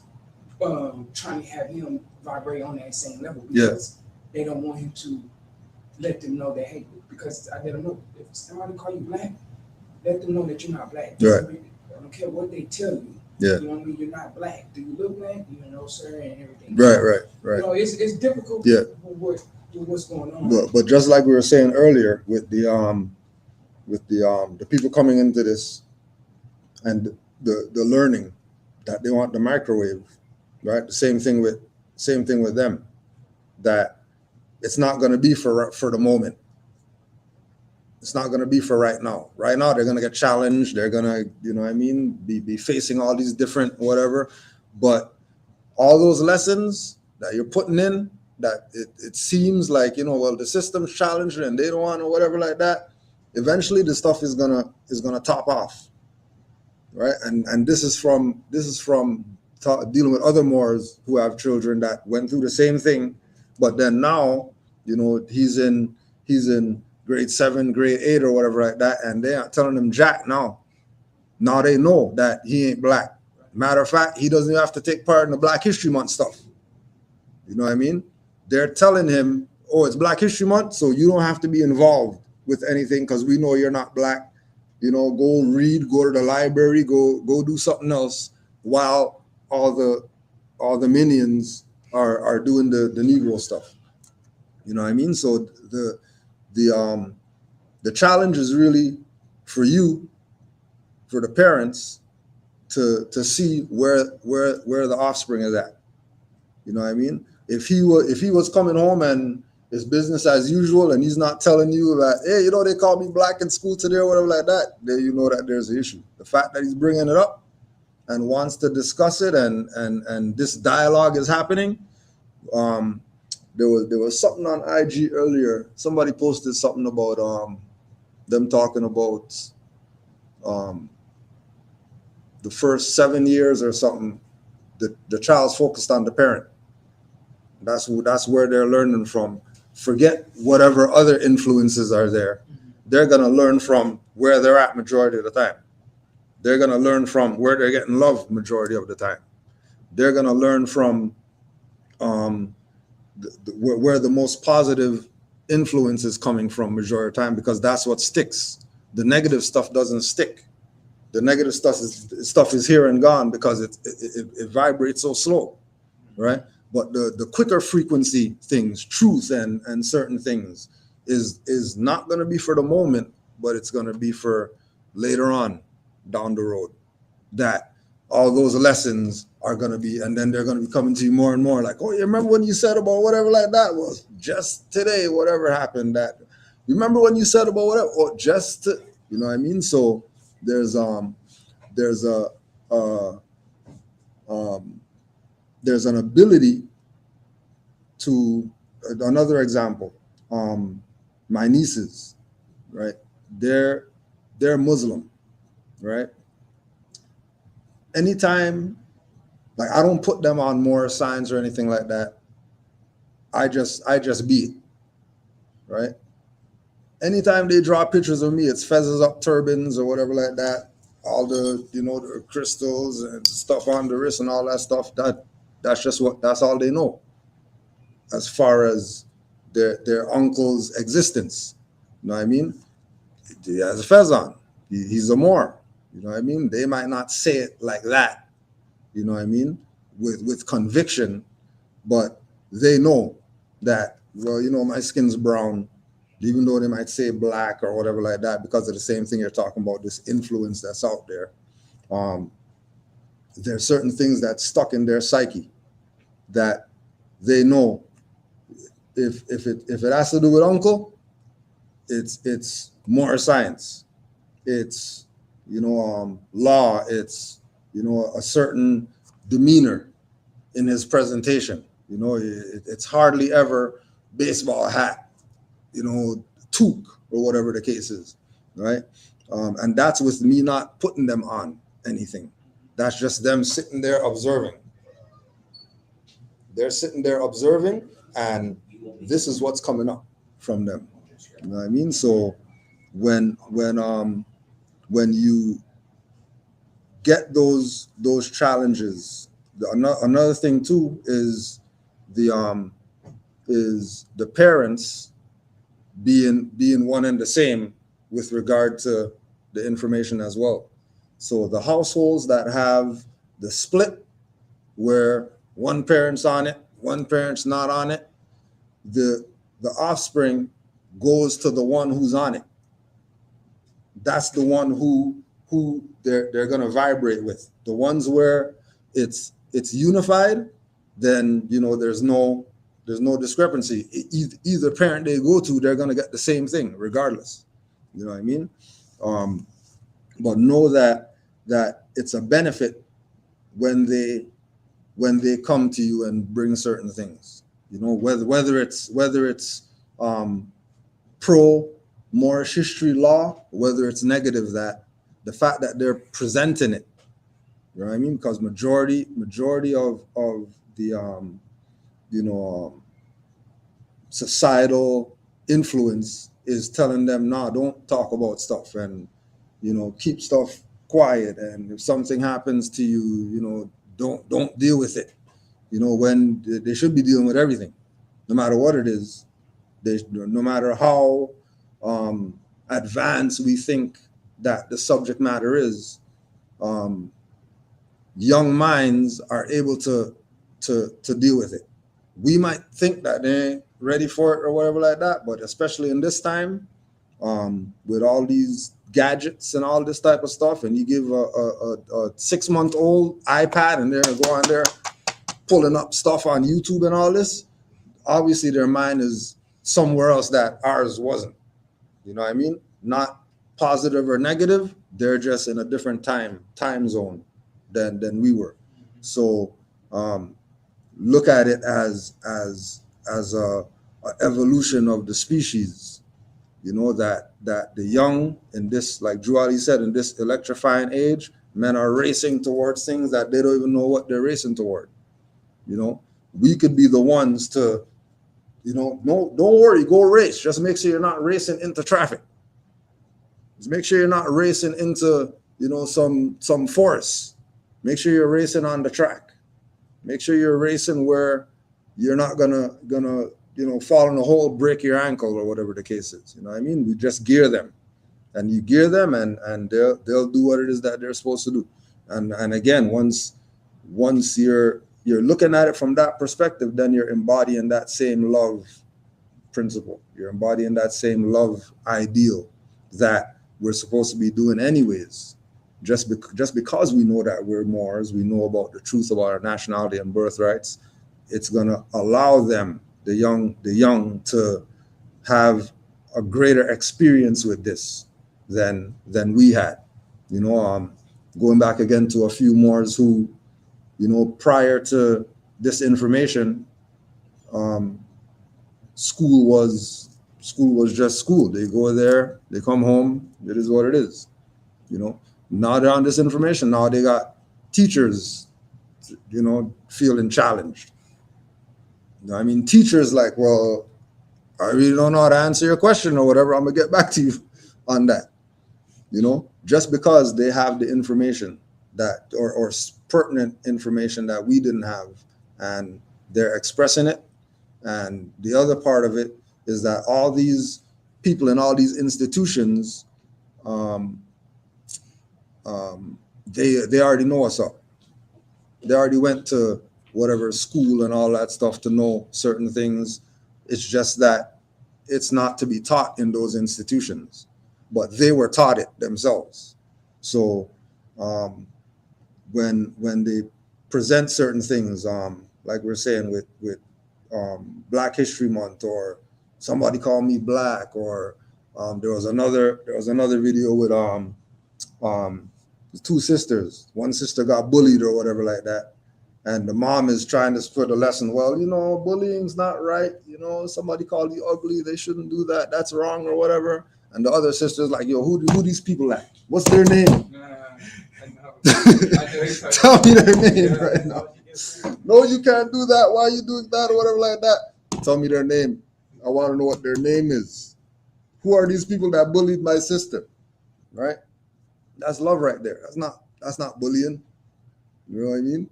trying to have him vibrate on that same level, because they don't want him to let them know that, hey, because I let them know, if somebody call you black, let them know that you're not black. Right. I don't care what they tell you. Yeah. You know what I mean? You're not black. Do you look black? You know, sir, and everything. Right. You know, it's difficult. Yeah. With what's going on. But just like we were saying earlier, with the people coming into this and the learning that they want the microwave, right? The same thing with them, that it's not going to be for the moment. It's not going to be for right now. Right now, they're going to get challenged. They're going to, you know what I mean, be facing all these different whatever. But all those lessons that you're putting in, that it seems like, you know, well, the system's challenged and they don't want or whatever like that. Eventually, the stuff is gonna top off, right? And this is from dealing with other Moors who have children that went through the same thing, but then now, you know, he's in grade 7, grade 8 or whatever like that, and they are telling him Jack now. Now they know that he ain't black. Matter of fact, he doesn't even have to take part in the Black History Month stuff. You know what I mean? They're telling him, oh, it's Black History Month, so you don't have to be involved with anything because we know you're not black. You know, go read, go to the library, go do something else, while all the minions are doing the Negro stuff. You know what I mean? So the challenge is really for you, for the parents, to see where the offspring is at. You know what I mean? If he was coming home and it's business as usual, and he's not telling you that, hey, you know, they called me black in school today or whatever like that, then you know that there's an issue. The fact that he's bringing it up and wants to discuss it, and this dialogue is happening. There was something on IG earlier. Somebody posted something about them talking about the first 7 years or something. The child's focused on the parent. That's where they're learning from. Forget whatever other influences are there. They're gonna learn from where they're at majority of the time. They're gonna learn from where they're getting love majority of the time. They're gonna learn from where the most positive influence is coming from majority of the time, because that's what sticks. The negative stuff doesn't stick. The negative stuff is here and gone because it vibrates so slow, right? But the quicker frequency things, truth and certain things is not going to be for the moment, but it's going to be for later on down the road. That all those lessons are going to be, and then they're going to be coming to you more and more like, oh, you remember when you said about whatever like that? Well, just today, whatever happened that, you remember when you said about whatever? Oh, you know what I mean? So there's an ability to, another example, my nieces, right? They're Muslim, right? Anytime, like, I don't put them on more signs or anything like that. I just be it, right? Anytime they draw pictures of me, it's feathers up turbans or whatever like that. all the, the crystals and stuff on the wrist and all that stuff, that's all they know as far as their uncle's existence. You know what I mean? He has a fez on. He's a Moor. You know what I mean? They might not say it like that, you know what I mean, with conviction, but they know that, well, my skin's brown, even though they might say black or whatever like that, because of the same thing you're talking about, this influence that's out there. There's certain things that's stuck in their psyche that they know if it has to do with uncle, it's more science. It's, law. It's, a certain demeanor in his presentation. It's hardly ever baseball hat, toque or whatever the case is, right? And that's with me not putting them on anything. That's just them sitting there observing. They're sitting there observing, and this is what's coming up from them. You know what I mean? So when you get those challenges, another thing too is the parents being one and the same with regard to the information as well. So the households that have the split where one parent's on it, one parent's not on it, the offspring goes to the one who's on it. That's the one who they're gonna vibrate with. The ones where it's unified, then there's no discrepancy. Either parent they go to, they're gonna get the same thing regardless. You know what I mean? But know that it's a benefit when they come to you and bring certain things. Whether it's pro Moorish history law, whether it's negative, that the fact that they're presenting it, you know what I mean? Because majority of the societal influence is telling them, nah, don't talk about stuff, and keep stuff quiet, and if something happens to you, don't deal with it. When they should be dealing with everything, no matter what it is. No matter how advanced we think that the subject matter is, young minds are able to deal with it. We might think that they ain't ready for it or whatever like that, but especially in this time, with all these gadgets and all this type of stuff, and you give a 6-month-old iPad and they're gonna go on there pulling up stuff on YouTube and all this, obviously their mind is somewhere else that ours wasn't. You know what I mean? Not positive or negative. They're just in a different time zone than we were. So look at it as a evolution of the species. That the young in this, like Drew Ali said, in this electrifying age, men are racing towards things that they don't even know what they're racing toward. We could be the ones to, no, don't worry, go race. Just make sure you're not racing into traffic. Just make sure you're not racing into, some forest. Make sure you're racing on the track. Make sure you're racing where you're not gonna fall in a hole, break your ankle or whatever the case is. You know what I mean? We just gear them, and you gear them, and they'll do what it is that they're supposed to do. And again, once you're looking at it from that perspective, then you're embodying that same love principle. You're embodying that same love ideal that we're supposed to be doing anyways. Just because we know that we're Moors, we know about the truth about our nationality and birthrights, it's gonna allow them, the young, to have a greater experience with this than we had. Going back again to a few Moors who, prior to this information, school was just school. They go there, they come home, it is what it is. Now they're on this information. Now they got teachers, feeling challenged. Teachers like, well, I really don't know how to answer your question or whatever. I'm gonna get back to you on that. You know, just because they have the information that or pertinent information that we didn't have, and they're expressing it. And the other part of it is that all these people in all these institutions, they already know what's up. They already went to whatever school and all that stuff to know certain things. It's just that it's not to be taught in those institutions, but they were taught it themselves. So when they present certain things, like we're saying with Black History Month, or somebody called me black, or there was another video with two sisters. One sister got bullied or whatever like that, and the mom is trying to spread a lesson. Well, you know, bullying's not right. You know, somebody called you ugly, they shouldn't do that. That's wrong or whatever. And the other sister's like, yo, who these people at? What's their name? Tell me their name right now. No, you can't do that. Why are you doing that or whatever like that? Tell me their name. I want to know what their name is. Who are these people that bullied my sister? Right? That's love right there. That's not bullying. You know what I mean?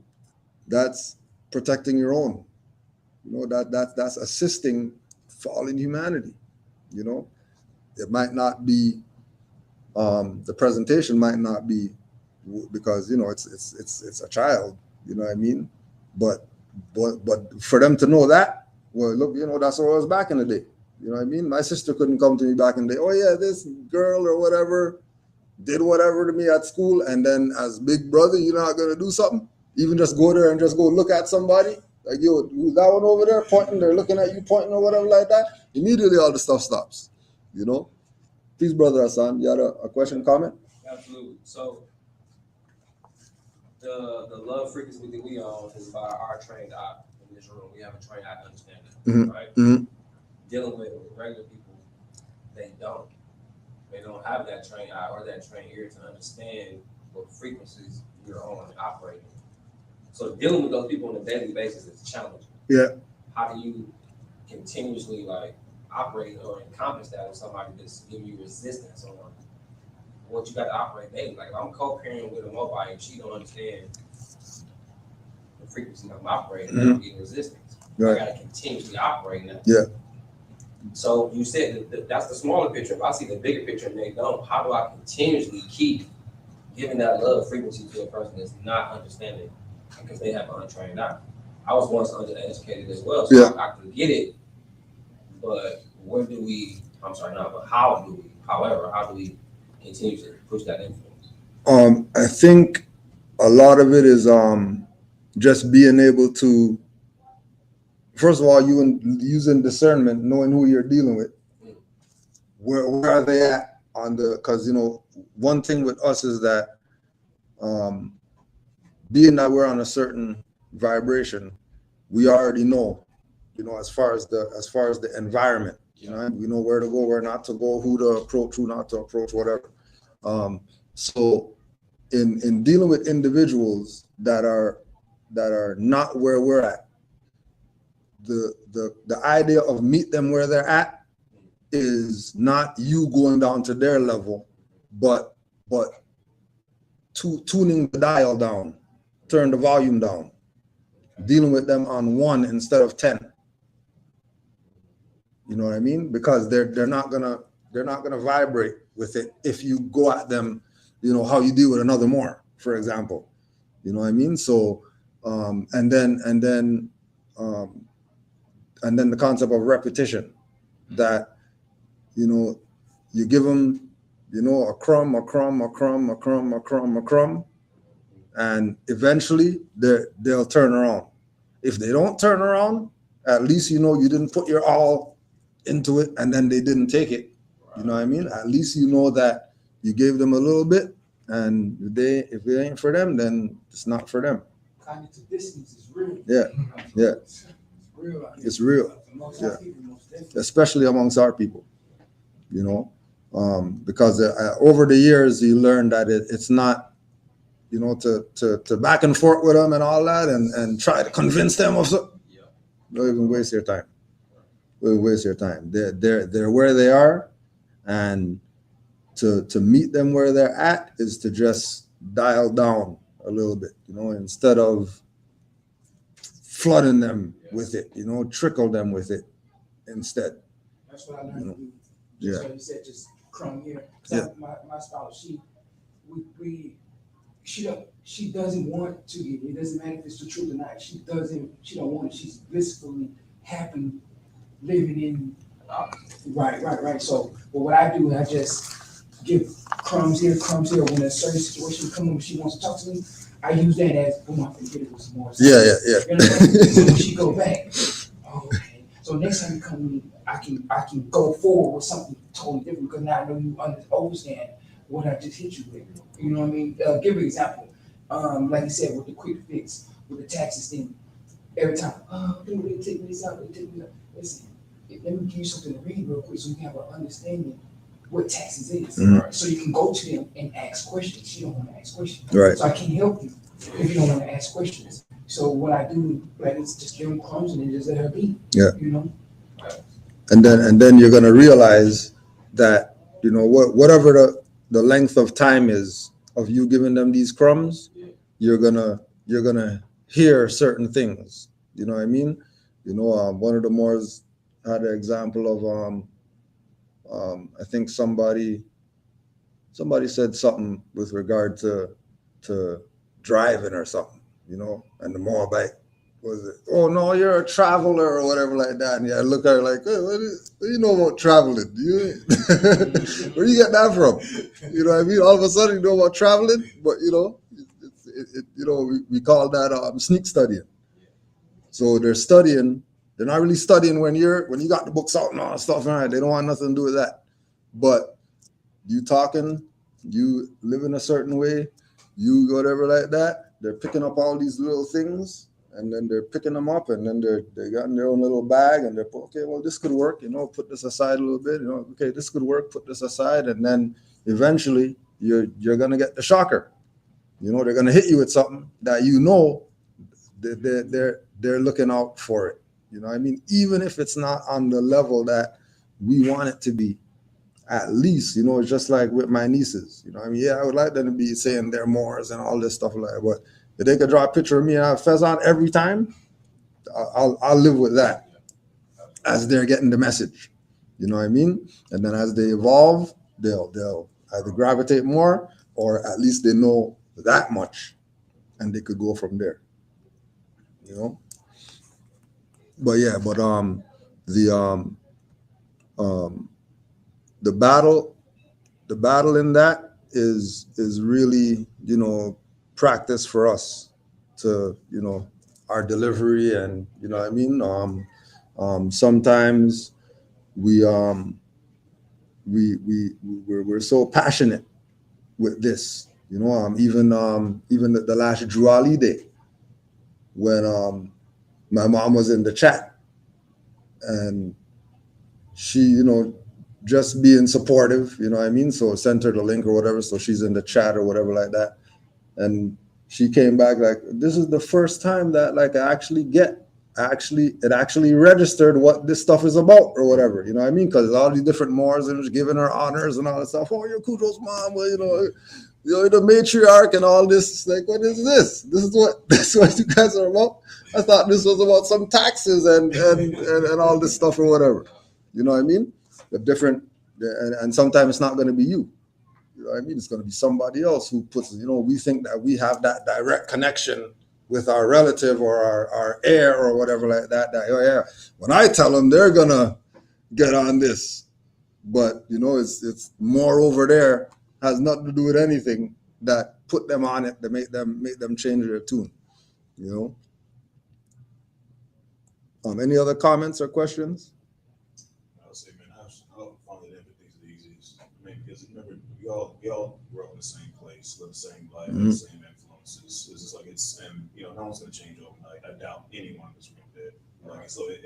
That's protecting your own. You know, that's assisting fallen humanity. You know, it might not be the presentation might not be, because you know it's a child. You know what I mean? But for them to know that, well, look, you know, that's what I was back in the day. You know what I mean? My sister couldn't come to me back in the day. Oh yeah, this girl or whatever did whatever to me at school, and then as big brother, you're not gonna do something? Even just go there and just go look at somebody, like, yo, who's that one over there pointing? They're looking at you pointing or whatever like that. Immediately all the stuff stops. You know? Peace, brother Hassan. You had a question, comment? Absolutely. So the love frequency that we own is by our trained eye in this room. We have a trained eye to understand it, Mm-hmm. right? Mm-hmm. Dealing with regular people, they don't. They don't have that trained eye or that trained ear to understand what frequencies you're on and operating. So dealing with those people on a daily basis is challenging. Yeah. How do you continuously like operate or encompass that with somebody that's giving you resistance on what you got to operate daily? Like if I'm co-parenting with a mobile, if she don't understand the frequency I'm operating, I'm getting resistance. Right. I got to continuously operate in that. Yeah. So you said that's the smaller picture. If I see the bigger picture and they don't, how do I continuously keep giving that love frequency to a person that's not understanding because they have an untrained eye? I was once undereducated as well, so yeah. I could get it, but how do we continue to push that influence? I think a lot of it is just being able to, first of all, using discernment, knowing who you're dealing with. Where are they at on the? Because you know, one thing with us is that, being that we're on a certain vibration, we already know, you know, as far as the environment, you know, we know where to go, where not to go, who to approach, who not to approach, whatever. So in dealing with individuals that are not where we're at, the idea of meet them where they're at is not you going down to their level, but tuning the dial down, turn the volume down, dealing with them on 1 instead of 10. You know what I mean? Because they're not gonna vibrate with it if you go at them, you know, how you deal with another more, for example. You know what I mean? So and then the concept of repetition, that, you know, you give them, you know, a crumb, and eventually they'll turn around. If they don't turn around, at least you know you didn't put your all into it and then they didn't take it. You know what I mean? At least you know that you gave them a little bit, and if it ain't for them, then it's not for them. Cognitive dissonance is real. Yeah, yeah. It's real. Yeah. Especially amongst our people, you know, because over the years you learn that it's not, you know, to back and forth with them and all that, and try to convince them of something. Don't even waste your time. Don't waste your time. They're where they are, and to meet them where they're at is to just dial down a little bit, instead of flooding them with it, trickle them with it instead. That's what I learned to do. Yeah. Just like you said, just crumb here. Yeah. My spouse, she doesn't want to give. It doesn't matter if it's the truth or not. She don't want it. She's blissfully happy living in right. So, but what I do, I just give crumbs here. When a certain situation comes when she wants to talk to me, I use that as boom, I can hit it with some more. Yeah. You know, so when she go back, okay. So next time you come to me, I can go forward with something totally different because now I know you understand what I just hit you with. You know what I mean? Give an example. Like you said, with the quick fix, with the taxes thing. Every time, they take this out, Listen, let me give you something to read real quick so you can have an understanding what taxes is. Mhm. So you can go to them and ask questions. She don't want to ask questions. Right. So I can't help you if you don't want to ask questions. So what I do, like, is just give them crumbs and then just let her be. Yeah. You know? And then you're gonna realize that, whatever the length of time is of you giving them these crumbs, you're gonna hear certain things. You know what I mean? One of the Moors had an example of I think somebody said something with regard to driving or something, and the Moabite was it, oh no, you're a traveler or whatever like that. And I look at her like, hey, what do you know about traveling? Where you get that from? You know what I mean? All of a sudden you know about traveling, but we call that sneak studying. So they're studying. They're not really studying when you got the books out and all that stuff. Right? They don't want nothing to do with that. But you talking, you live in a certain way, you whatever like that. They're picking up all these little things, and then they're picking them up, and then they got in their own little bag, and they're okay. Well, this could work. Put this aside a little bit. Okay, this could work. Put this aside, and then eventually you're gonna get the shocker. They're gonna hit you with something that they're looking out for it. I mean, even if it's not on the level that we want it to be, at least, it's just like with my nieces. I mean, I would like them to be saying they're Moors and all this stuff like that, but if they could draw a picture of me and have fez on every time, I'll live with that as they're getting the message. You know what I mean? And then as they evolve, they'll either gravitate more, or at least they know that much, and they could go from there. But the battle in that is really, practice for us to, our delivery, and what I mean. Sometimes we're so passionate with this, even the last Juali day when my mom was in the chat, and she, just being supportive, you know what I mean? So sent her the link or whatever, so she's in the chat or whatever like that. And she came back like, this is the first time that like it actually registered what this stuff is about or whatever, you know what I mean? Because all these different Moors and giving her honors and all that stuff. Oh, you're Kudro's mom, well, you're the matriarch and all this. Like, what is this? This is what you guys are about? I thought this was about some taxes and all this stuff or whatever. You know what I mean? The different, and sometimes it's not going to be you. You know what I mean? It's going to be somebody else who puts, we think that we have that direct connection with our relative or our heir or whatever like that. Oh yeah, when I tell them, they're going to get on this. But, it's more over there, has nothing to do with anything that put them on it, to make them change their tune, Any other comments or questions? I would say, man, how fun it empathy is the easiest. I mean, because remember, we all grew up in the same place, live the same life, the same influences. It's just like and no one's gonna change overnight. I doubt anyone in this room did. Like, so it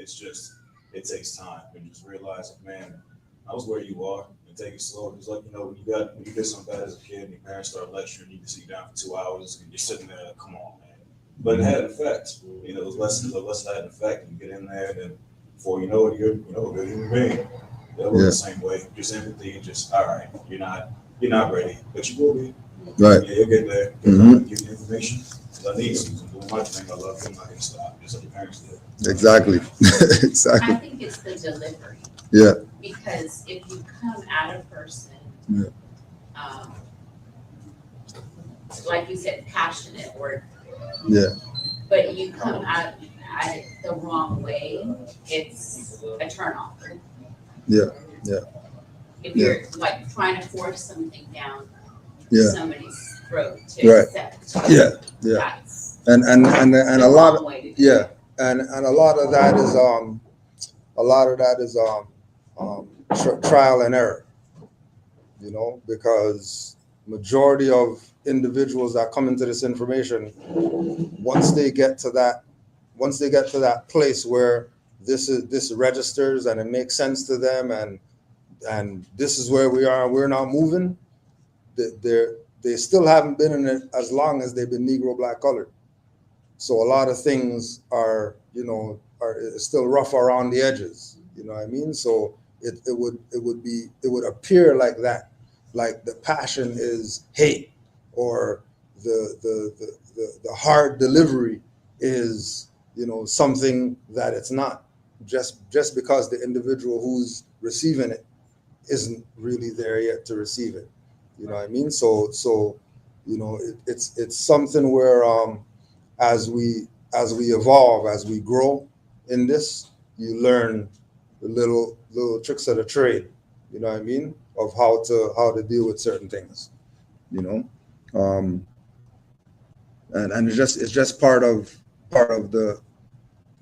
takes time. And just realize, man, I was where you are, and take it slow. Because like when you did something bad as a kid, and your parents start lecturing, you can sit down for 2 hours, and you're sitting there, like, come on, man. But it had an effect. Those lessons had an effect. You get in there, and then before you know it, you're a good human being. They'll look the same way. Just empathy and just, all right, you're not ready, but you will be. Right. Yeah, you'll get there. Mhm. Give you information. I need you. I'm doing my thing. I love you. I'm not going to stop. Just like your parents did. Exactly. I Exactly. think it's the delivery. Yeah. Because if you come at a person, Yeah. like you said, passionate or, Yeah. but you come at it the wrong way, it's a turnoff. Yeah. Yeah. If you're like trying to force something down Yeah. somebody's throat to Right. accept. Yeah. Yeah. That's And the a lot of wrong way to do it. yeah, and a lot of that is trial and error, you know, because majority of individuals that come into this information, once they get to that place where this registers and it makes sense to them, and this is where we are, we're not moving, they still haven't been in it as long as they've been Negro, Black, colored. So a lot of things are still rough around the edges. You know what I mean? So it would appear like that, like the passion is hate, or the hard delivery is something that it's not. Just because the individual who's receiving it isn't really there yet to receive it. You know what I mean? So it's something where as we evolve, as we grow in this, you learn the little tricks of the trade, you know what I mean, of how to deal with certain things, and it's just part of the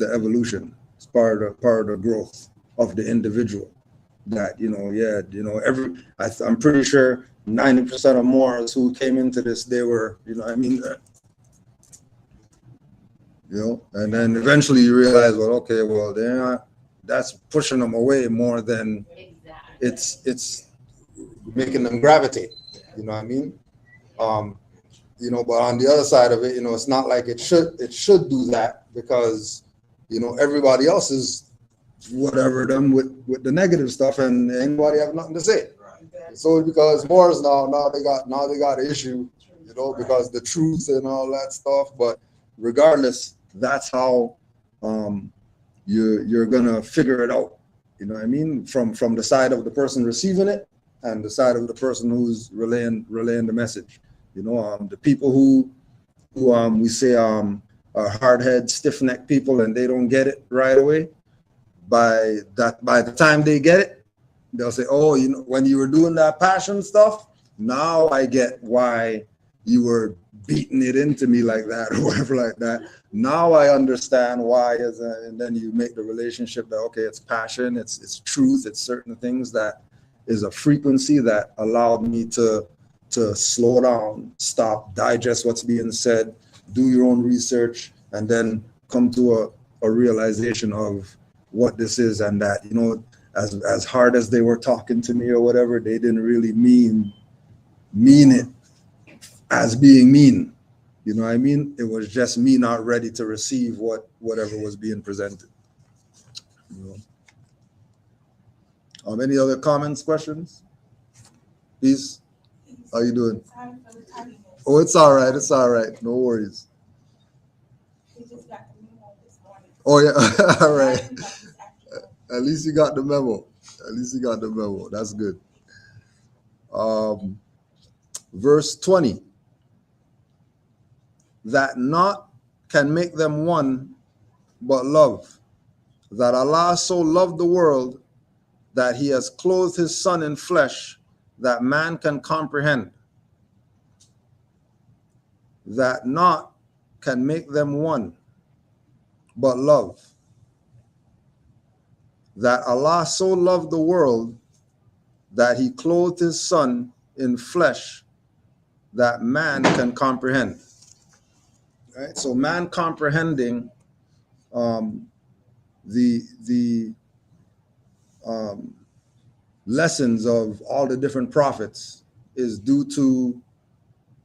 evolution. It's part of the growth of the individual. That I'm pretty sure 90% of Moors who came into this, they were, and then eventually you realize, well, okay, well, they're not, that's pushing them away more than it's making them gravitate, you know what I mean? But on the other side of it, it's not like it should do that, because, everybody else is whatever them with the negative stuff, and anybody have nothing to say. So because Moors now they got an issue, because the truth and all that stuff. But regardless, that's how you're gonna figure it out. You know what I mean? From the side of the person receiving it and the side of the person who's relaying the message. The people who we say are hard-head, stiff-necked people, and they don't get it right away. By the time they get it, they'll say, oh, when you were doing that passion stuff, now I get why you were beating it into me like that, or whatever like that. Now I understand why, and then you make the relationship that, okay, it's passion, it's truth, it's certain things that is a frequency that allowed me to slow down, stop, digest what's being said, do your own research, and then come to a realization of what this is, and that, as hard as they were talking to me or whatever, they didn't really mean it as being mean. You know what I mean? It was just me not ready to receive whatever was being presented. Any other comments, questions? Please. How you doing? Oh, it's all right. It's all right. No worries. Oh yeah. All right. At least you got the memo. That's good. Verse 20. That naught can make them one but love. That Allah so loved the world that he has clothed his son in flesh, that man can comprehend. That naught can make them one but love. That Allah so loved the world that he clothed his son in flesh, that man can comprehend. Right? So man comprehending the lessons of all the different prophets is due to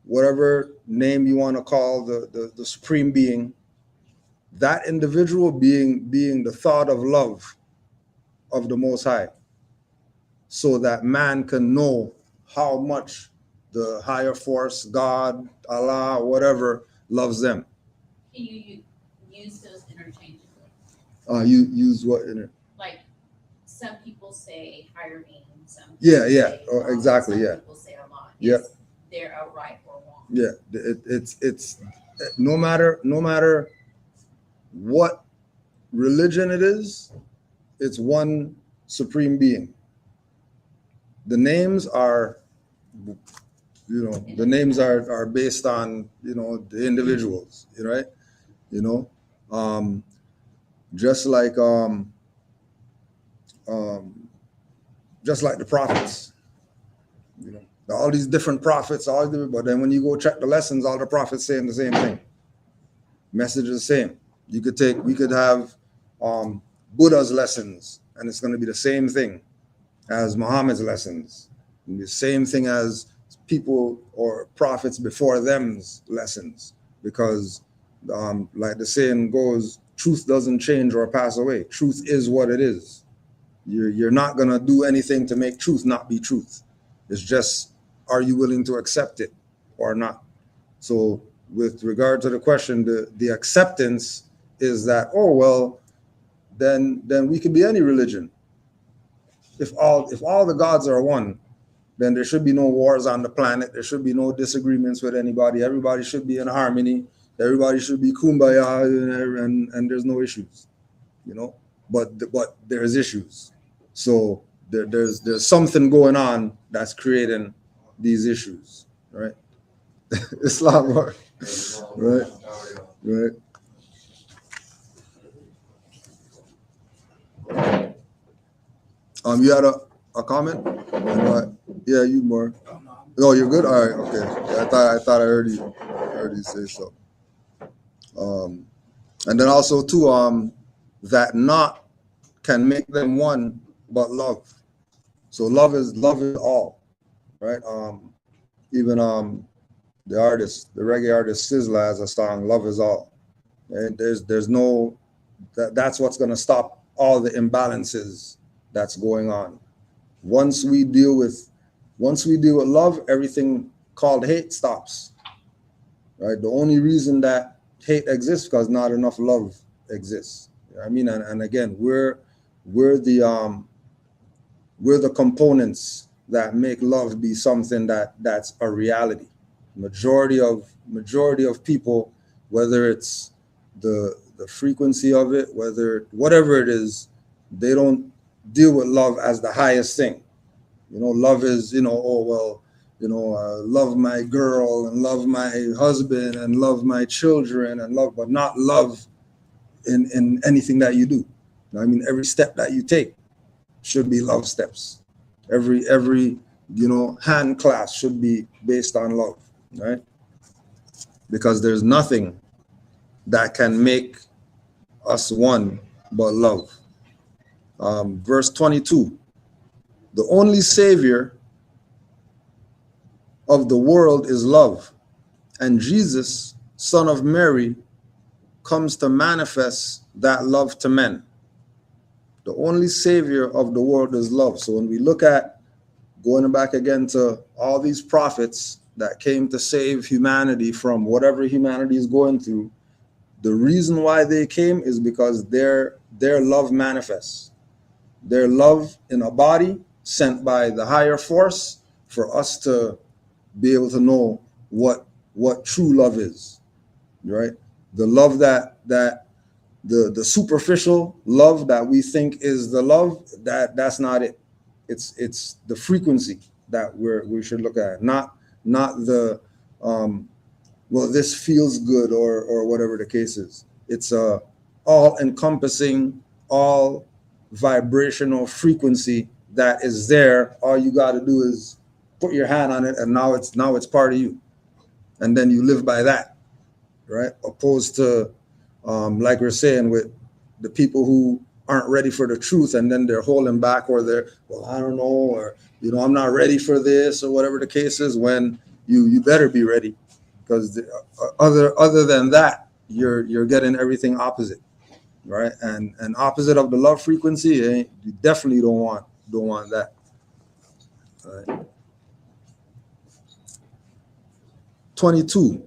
whatever name you want to call the supreme being, that individual being the thought of love of the Most High. so that man can know how much the higher force, God, Allah, whatever, loves them. Can you use those interchangeably? You use what in it? Like, some people say higher being, some people Yeah, say oh, God, exactly, some yeah. people say Allah. Yeah. Is they're right or wrong? Yeah, it's no matter what religion it is, it's one supreme being. The names are, the names are based on, the individuals, right? Just like just like the prophets, all these different prophets, but then when you go check the lessons, all the prophets saying the same thing. Message is the same. We could have Buddha's lessons, and it's going to be the same thing as Muhammad's lessons, and the same thing as people or prophets before them's lessons, because like the saying goes, truth doesn't change or pass away. Truth is what it is. You're not going to do anything to make truth not be truth. It's just, are you willing to accept it or not? So with regard to the question, the acceptance is that, oh, well, then we could be any religion. If all the gods are one, then there should be no wars on the planet. There should be no disagreements with anybody. Everybody should be in harmony. Everybody should be kumbaya, and there's no issues, But there's issues. So there's something going on that's creating these issues, right? Islam, right? You had a comment? Yeah, you more. No, you're good. All right, okay. I thought I heard you say so. And then also too, that not can make them one, but love. So love is all, right? Even the reggae artist Sizzla has a song, "Love Is All." And there's no that's what's going to stop all the imbalances that's going on. Once we deal with love, everything called hate stops. Right? The only reason that hate exists because not enough love exists. I mean, and again, we're the components that make love be something that's a reality. Majority of people, whether it's the frequency of it, whatever it is, they don't deal with love as the highest thing. Love is, love my girl and love my husband and love my children and love, but not love in anything that you do. I mean, every step that you take should be love steps. Every hand clasp should be based on love, right? Because there's nothing that can make us one but love. Verse 22, the only savior of the world is love, and Jesus, son of Mary, comes to manifest that love to men. The only savior of the world is love. So when we look at, going back again to all these prophets that came to save humanity from whatever humanity is going through, the reason why they came is because their love manifests. Their love in a body sent by the higher force for us to be able to know what true love is, right? The love that the superficial love that we think is the love, that's not it. It's the frequency that we should look at, not the well, this feels good or whatever the case is. It's a all encompassing, all vibrational frequency that is there. All you got to do is put your hand on it, and now it's part of you, and then you live by that, right? Opposed to like we're saying, with the people who aren't ready for the truth, and then they're holding back, or they're, well, I don't know, or I'm not ready for this, or whatever the case is. When you better be ready, because other than that, you're getting everything opposite, right? And opposite of the love frequency, you definitely don't want that. Right. 22.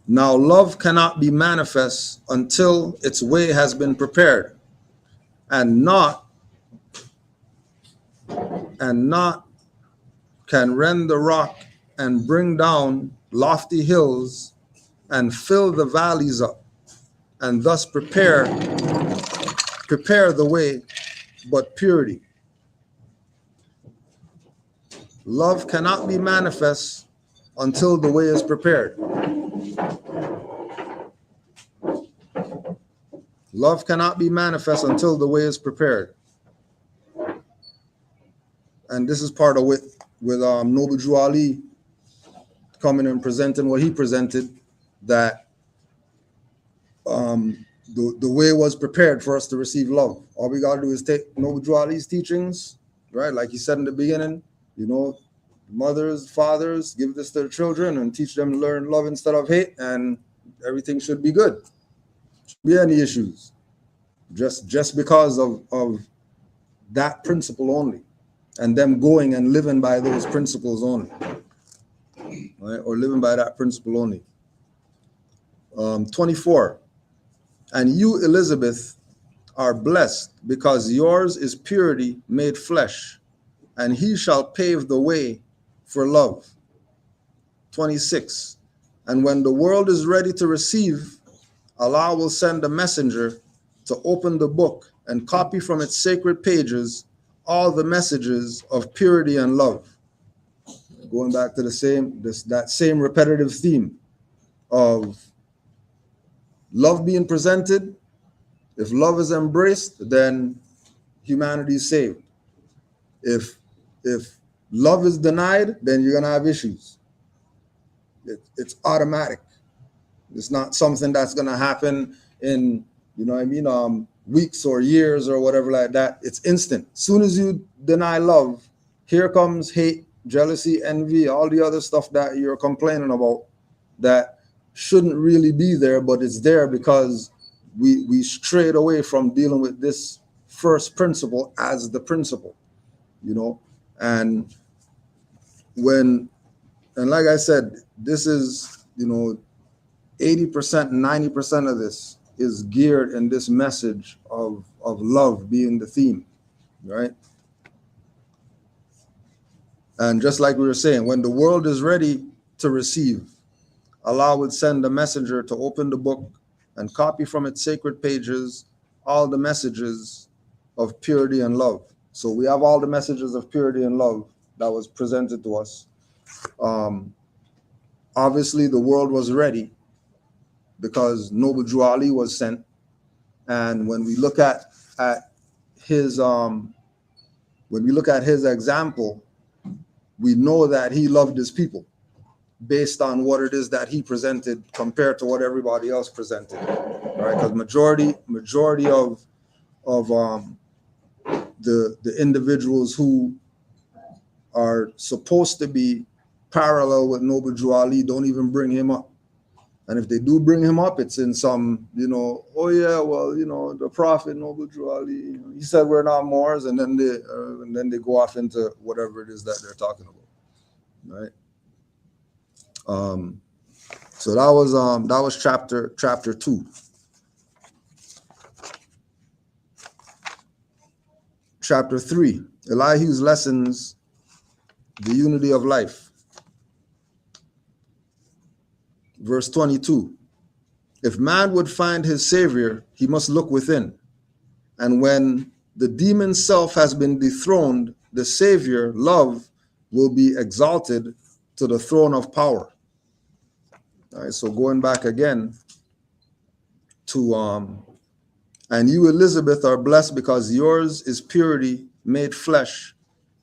Now love cannot be manifest until its way has been prepared, and not can rend the rock and bring down lofty hills and fill the valleys up, and thus prepare the way, but purity. Love cannot be manifest until the way is prepared. Love cannot be manifest until the way is prepared. And this is part of with Noble Drew Ali coming and presenting what he presented, that the way was prepared for us to receive love. All we got to do is take Noble Drew Ali's teachings, right? Like he said in the beginning, mothers, fathers, give this to their children and teach them to learn love instead of hate, and everything should be good. Shouldn't be any issues. Just because of that principle only, and them going and living by those principles only, right? Or living by that principle only. 24. And you, Elizabeth, are blessed, because yours is purity made flesh, and he shall pave the way for love. 26. And when the world is ready to receive, Allah will send a messenger to open the book and copy from its sacred pages all the messages of purity and love. Going back to that same repetitive theme of love being presented. If love is embraced, then humanity is saved. If love is denied, then you're gonna have issues. It's automatic. It's not something that's gonna happen in weeks or years or whatever like that. It's instant. Soon as you deny love, here comes hate, jealousy, envy, all the other stuff that you're complaining about that shouldn't really be there, but it's there because we strayed away from dealing with this first principle as the principle, and like I said, this is 80%, 90% of this is geared in this message of love being the theme, right? And just like we were saying, when the world is ready to receive, Allah would send a messenger to open the book and copy from its sacred pages all the messages of purity and love. So we have all the messages of purity and love that was presented to us. Obviously, the world was ready because Noble Drew Ali was sent. And when we look at his example, we know that he loved his people based on what it is that he presented compared to what everybody else presented, right? Because majority of the individuals who are supposed to be parallel with Noble Drew Ali don't even bring him up. And if they do bring him up, it's in some, the Prophet Noble Drew Ali, he said we're not Moors, and then they go off into whatever it is that they're talking about, right? So that was chapter 2. Chapter 3, Elihu's lessons, the unity of life. Verse 22, if man would find his savior, he must look within. And when the demon self has been dethroned, the savior, love, will be exalted to the throne of power. All right, so going back again to, and you, Elizabeth, are blessed because yours is purity made flesh,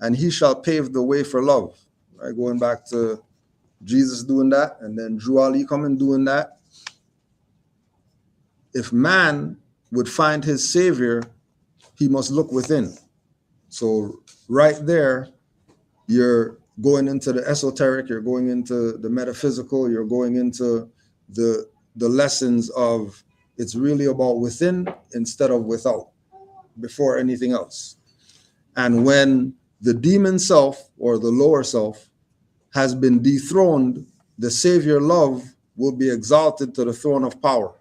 and he shall pave the way for love. All right, going back to Jesus doing that, and then Drew Ali coming doing that. If man would find his savior, he must look within. So right there, you're going into the esoteric, you're going into the metaphysical, you're going into the lessons of it's really about within instead of without, before anything else. And when the demon self or the lower self has been dethroned, the Savior love will be exalted to the throne of power.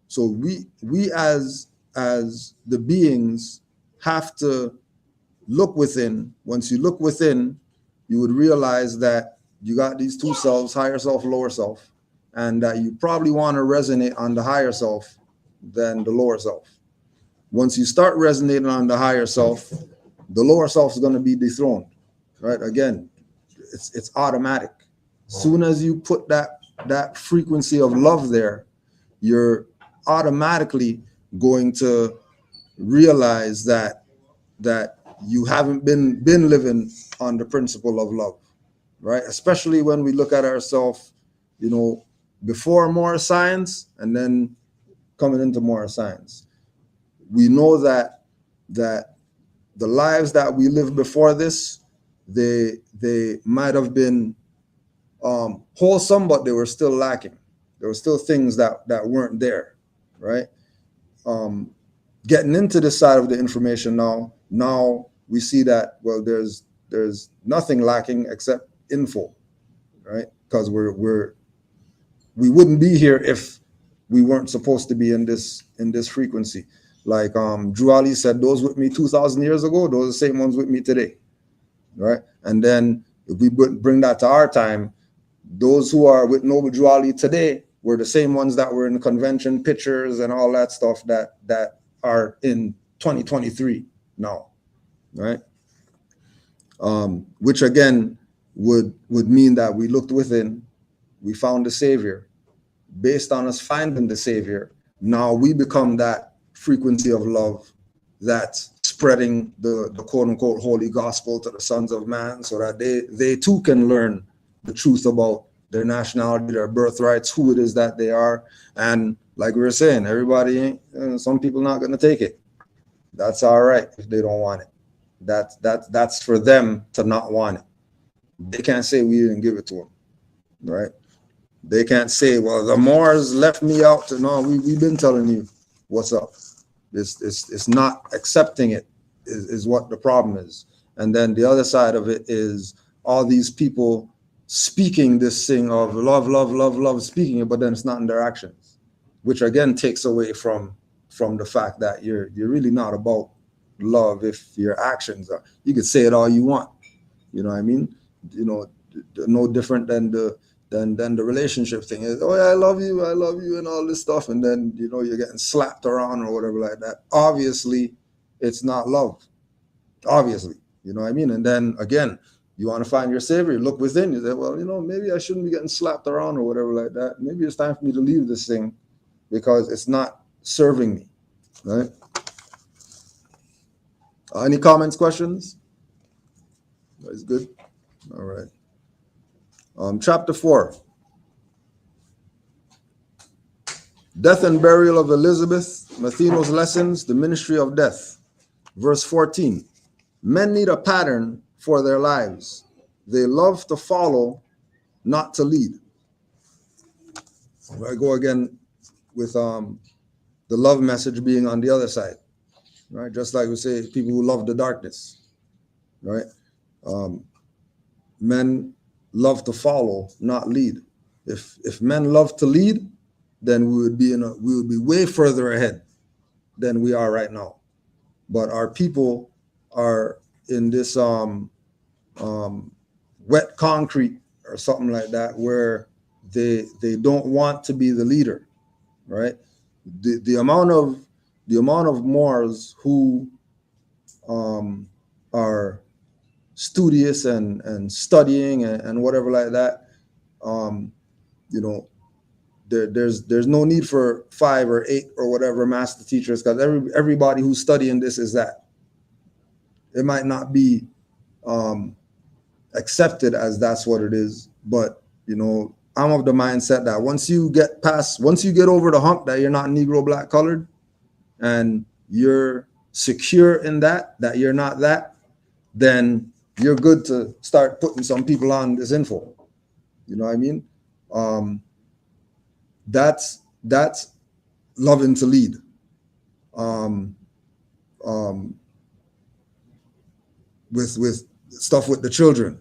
So we as the beings have to look within. Once you look within, you would realize that you got these two selves, higher self, lower self, and that you probably want to resonate on the higher self than the lower self. Once you start resonating on the higher self, the lower self is going to be dethroned, right? Again, it's automatic. Soon as you put that frequency of love there, you're automatically going to realize that you haven't been living on the principle of love, right? Especially when we look at ourselves, before more science and then coming into more science. We know that the lives that we lived before this, they might have been wholesome, but they were still lacking. There were still things that weren't there, right? Getting into this side of the information now we see that, well, there's nothing lacking except info, right? Because we wouldn't be here if we weren't supposed to be in this frequency. Like Drew Ali said, those with me 2,000 years ago, those are the same ones with me today, right? And then if we bring that to our time, those who are with Noble Drew Ali today were the same ones that were in the convention pictures and all that stuff that are in 2023 now, right? Which again would mean that we looked within, we found the Savior. Based on us finding the Savior, now we become that frequency of love that's spreading the quote unquote holy gospel to the sons of man, so that they too can learn the truth about their nationality, their birthrights, who it is that they are. And like we were saying, everybody, some people not going to take it. That's all right if they don't want it. That's for them to not want it. They can't say we didn't give it to them, right? They can't say, well, the Moors left me out. No, we've been telling you what's up. It's not accepting it is what the problem is. And then the other side of it is all these people speaking this thing of love, love, love, love, speaking it, but then it's not in their actions, which again takes away from the fact that you're really not about love if your actions are. You could say it all you want, you know what I mean? No different than the relationship thing is, oh yeah, I love you and all this stuff, and then you're getting slapped around or whatever like that. Obviously it's not love, obviously, you know what I mean? And then again, you want to find your Savior, look within, you say, well, maybe I shouldn't be getting slapped around or whatever like that. Maybe it's time for me to leave this thing because it's not serving me, right? Any comments, questions? That's good. All right. Chapter 4. Death and burial of Elizabeth, Matheno's lessons, the ministry of death. Verse 14. Men need a pattern for their lives. They love to follow, not to lead. I go again with the love message being on the other side, right? Just like we say, people who love the darkness, right? Men love to follow, not lead. If men love to lead, then we would be way further ahead than we are right now. But our people are in this wet concrete or something like that, where they don't want to be the leader, right? The amount of Moors who are studious and studying and whatever like that, there's no need for 5 or 8 or whatever master teachers, because everybody who's studying this is that. It might not be accepted as that's what it is, but I'm of the mindset that once you get over the hump that you're not Negro, black, colored, and you're secure in that you're not that, then you're good to start putting some people on this info. You know what I mean? That's loving to lead. with stuff with the children,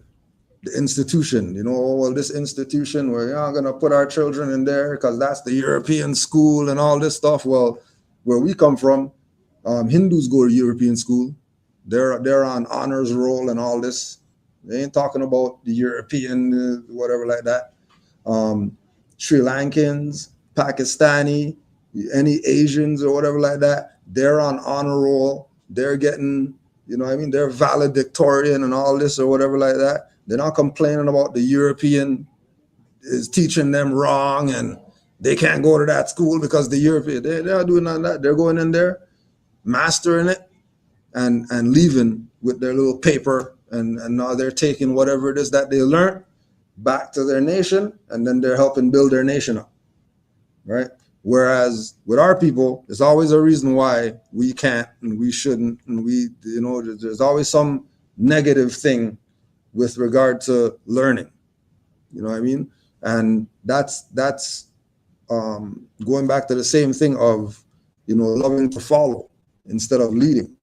the institution, well, this institution, we're not going to put our children in there because that's the European school and all this stuff. Well, where we come from, Hindus go to European school. They're on honors roll and all this. They ain't talking about the European, whatever like that. Sri Lankans, Pakistani, any Asians or whatever like that, they're on honor roll. They're getting, they're valedictorian and all this or whatever like that. They're not complaining about the European is teaching them wrong and they can't go to that school because the European, they're not doing none of that. They're going in there, mastering it, and leaving with their little paper, and now they're taking whatever it is that they learned back to their nation, and then they're helping build their nation up, right? Whereas with our people, there's always a reason why we can't and we shouldn't, and there's always some negative thing with regard to learning, and that's going back to the same thing of loving to follow instead of leading.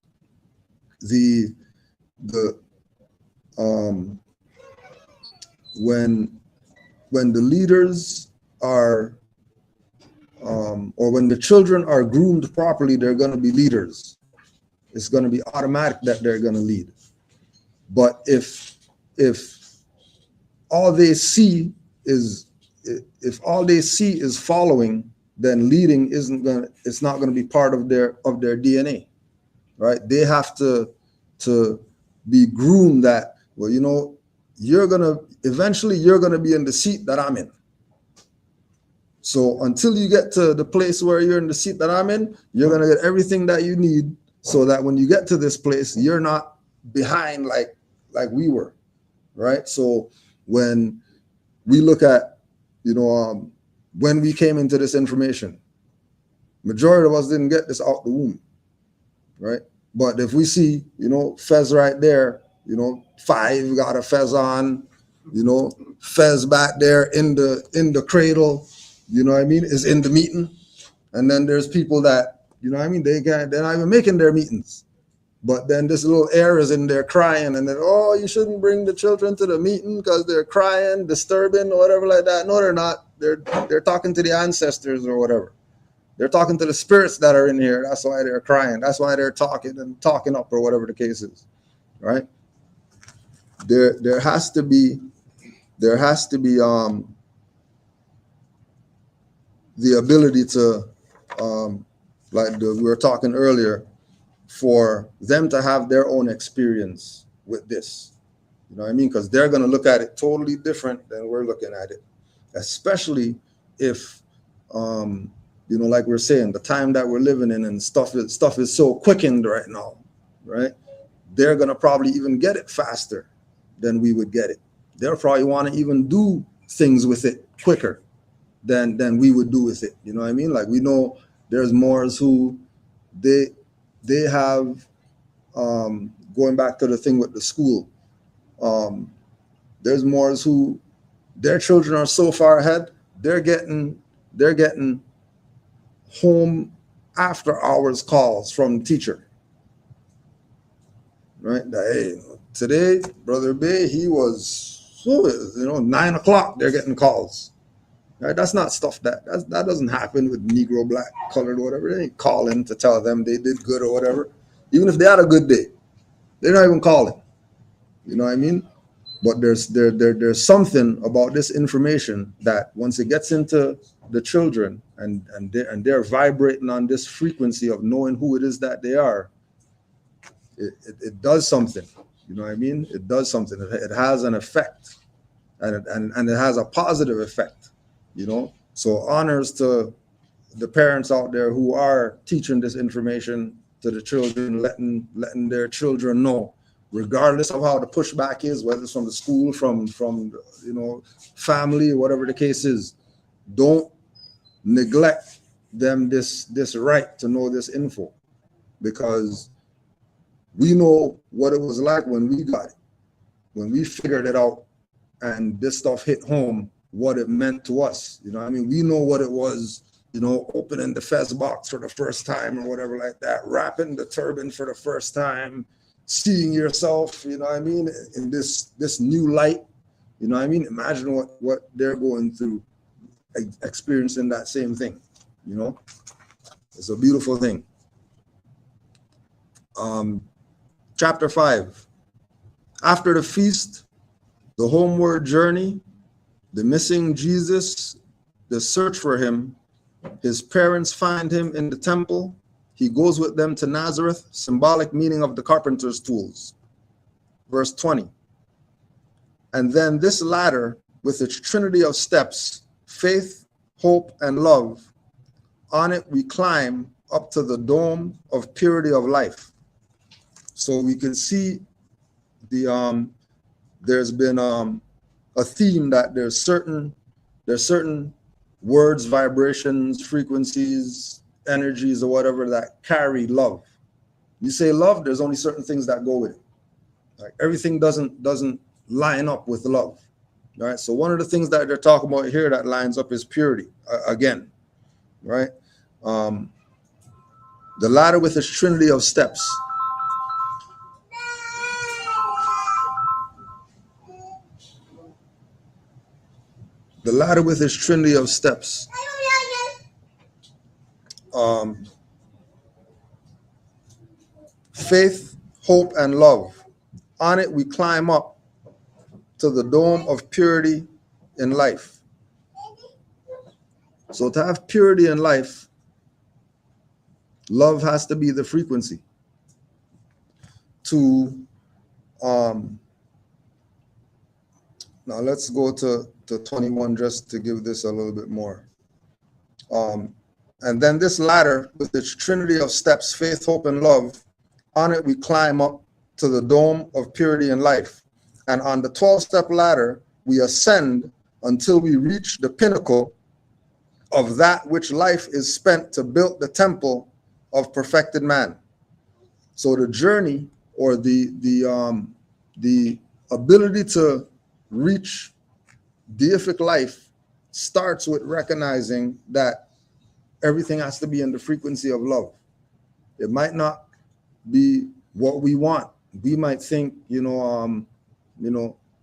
When the leaders are or when the children are groomed properly, they're going to be leaders. It's going to be automatic that they're going to lead. But if all they see is following, then leading it's not going to be part of their DNA, right? They have to be groomed that, well, eventually you're going to be in the seat that I'm in. So until you get to the place where you're in the seat that I'm in, you're going to get everything that you need so that when you get to this place, you're not behind like we were, right? So when we look at, when we came into this information, majority of us didn't get this out the womb, right? But if we see, Fez right there, 5 got a Fez on, Fez back there in the cradle, is in the meeting. And then there's people that, they're not even making their meetings. But then this little air is in there crying, and then, oh, you shouldn't bring the children to the meeting because they're crying, disturbing, or whatever like that. No, they're not. They're talking to the ancestors or whatever. They're talking to the spirits that are in here. That's why they're crying. That's why they're talking up or whatever the case is, right? There has to be the ability to, we were talking earlier, for them to have their own experience with this, because they're going to look at it totally different than we're looking at it, especially if, like we're saying, the time that we're living in and stuff is so quickened right now, right? They're going to probably even get it faster than we would get it. They'll probably want to even do things with it quicker than we would do with it. Like, we know there's Moors who they have, going back to the thing with the school, there's Moors who their children are so far ahead, they're getting home after hours calls from the teacher, right? Hey, today, Brother Bay, he was, 9 o'clock, they're getting calls. Right? That's not stuff that doesn't happen with Negro, black, colored, whatever. They ain't calling to tell them they did good or whatever. Even if they had a good day, they're not even calling. But there's something about this information that once it gets into the children and they're vibrating on this frequency of knowing who it is that they are, it does something. It does something. It has an effect, and it has a positive effect. So honors to the parents out there who are teaching this information to the children, letting their children know, regardless of how the pushback is, whether it's from the school, from family, whatever the case is. Don't neglect them this right to know this info, because we know what it was like when we got it, when we figured it out, and this stuff hit home, what it meant to us. We know what it was, opening the Fez box for the first time or whatever like that, wrapping the turban for the first time, seeing yourself, you know what I mean, in this new light, you know what I mean? Imagine what they're going through, experiencing that same thing, you know? It's a beautiful thing. Chapter 5. After the feast, the homeward journey, the missing Jesus, the search for him, his parents find him in the temple. He goes with them to Nazareth, symbolic meaning of the carpenter's tools. Verse 20. And then this ladder with its trinity of steps, faith, hope, and love, on it we climb up to the dome of purity of life. So we can see there's been a theme that there's certain words, vibrations, frequencies, energies, or whatever that carry love. You say love, there's only certain things that go with it. Like everything doesn't line up with love. All right. So one of the things that they're talking about here that lines up is purity. Again, right? The ladder with its trinity of steps. The ladder with its trinity of steps. Faith, hope, and love. On it we climb up to the dome of purity in life. So to have purity in life, love has to be the frequency. Now let's go to 21 just to give this a little bit more. And then this ladder with its trinity of steps, faith, hope, and love, on it we climb up to the dome of purity and life. And on the 12-step ladder, we ascend until we reach the pinnacle of that which life is spent to build the temple of perfected man. So the journey, or the ability to reach deific life, starts with recognizing that everything has to be in the frequency of love. It might not be what we want. We might think,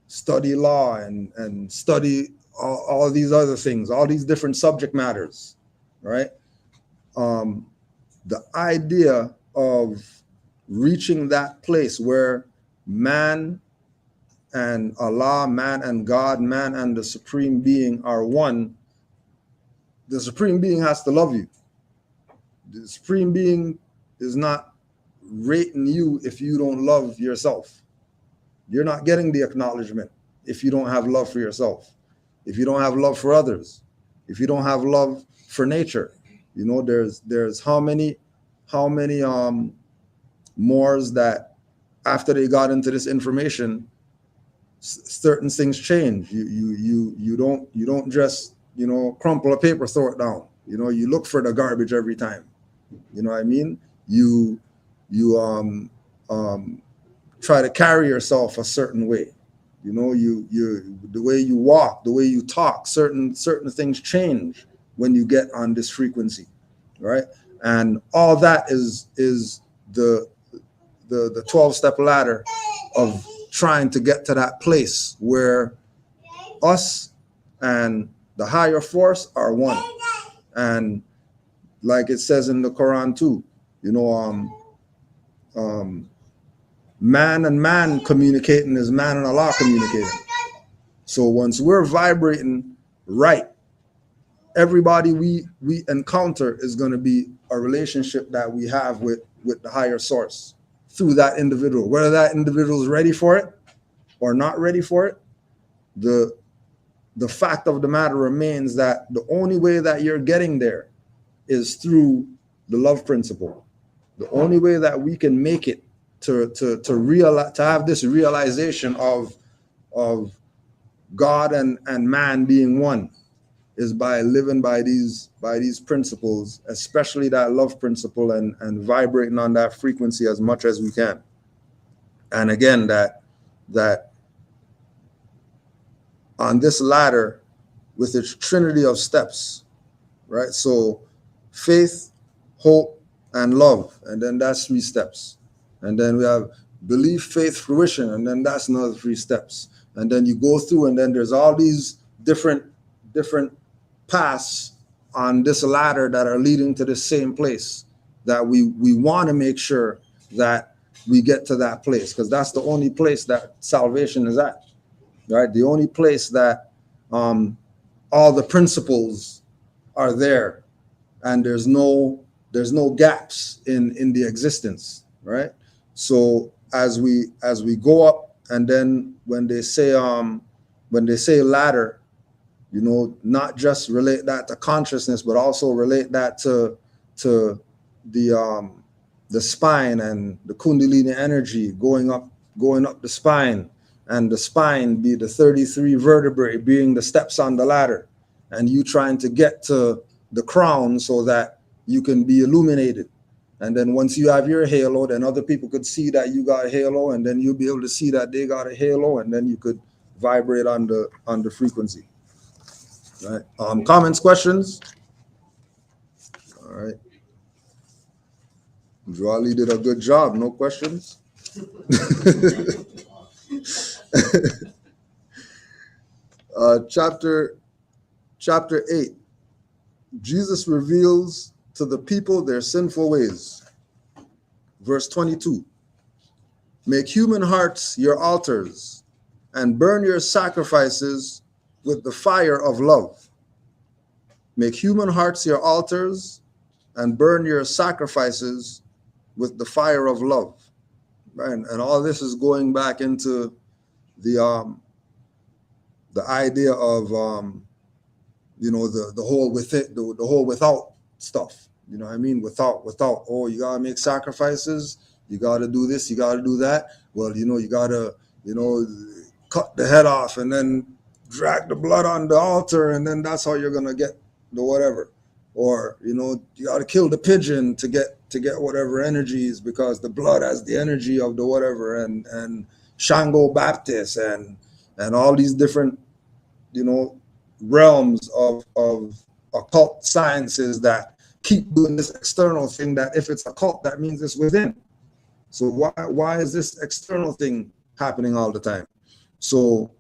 study law and study all these other things, all these different subject matters, right? The idea of reaching that place where man and Allah, man and God, man and the Supreme Being are one. The Supreme Being has to love you. The Supreme Being is not rating you if you don't love yourself. You're not getting the acknowledgement if you don't have love for yourself, if you don't have love for others, if you don't have love for nature. You know, there's how many Moors that after they got into this information, certain things change. You don't just crumple a paper, throw it down. You look for the garbage every time. You know what I mean? You try to carry yourself a certain way. The way you walk, the way you talk, certain things change when you get on this frequency, right? And all that is the 12-step ladder of trying to get to that place where us and the higher force are one. And like it says in the Quran too, man and man communicating is man and Allah communicating. So once we're vibrating right, everybody we encounter is going to be a relationship that we have with the higher source through that individual. Whether that individual is ready for it or not ready for it, the fact of the matter remains that the only way that you're getting there is through the love principle. The only way that we can make it to realize, to have this realization of God and man being one, is by living by these principles, especially that love principle, and vibrating on that frequency as much as we can. And again, that on this ladder with its trinity of steps, right? So faith, hope, and love, and then that's 3 steps. And then we have belief, faith, fruition, and then that's another 3 steps. And then you go through, and then there's all these different paths on this ladder that are leading to the same place that we want to make sure that we get to that place, because that's the only place that salvation is at, right? The only place that all the principles are there, and there's no gaps in the existence, right? So as we go up, and then when they say ladder, you know, not just relate that to consciousness, but also relate that to the spine and the kundalini energy going up the spine, and the spine be the 33 vertebrae being the steps on the ladder, and you trying to get to the crown so that you can be illuminated. And then once you have your halo, then other people could see that you got a halo, and then you'll be able to see that they got a halo, and then you could vibrate on the frequency. Right. Comments, questions? All right. Joali did a good job. No questions? Chapter 8. Jesus reveals to the people their sinful ways. Verse 22. Make human hearts your altars, and burn your sacrifices with the fire of love. Make human hearts your altars, and burn your sacrifices with the fire of love. Right? And all this is going back into the idea of you know, the whole with it, the whole without stuff. You know what I mean? Without, oh, you gotta make sacrifices, you gotta do this, you gotta do that. Well, you know, you gotta, you know, cut the head off and then drag the blood on the altar, and then that's how you're gonna get the whatever. Or, you know, you gotta kill the pigeon to get whatever energies, because the blood has the energy of the whatever, and Shango Baptist and all these different, you know, realms of occult sciences that keep doing this external thing, that if it's occult, that means it's within. So why is this external thing happening all the time? So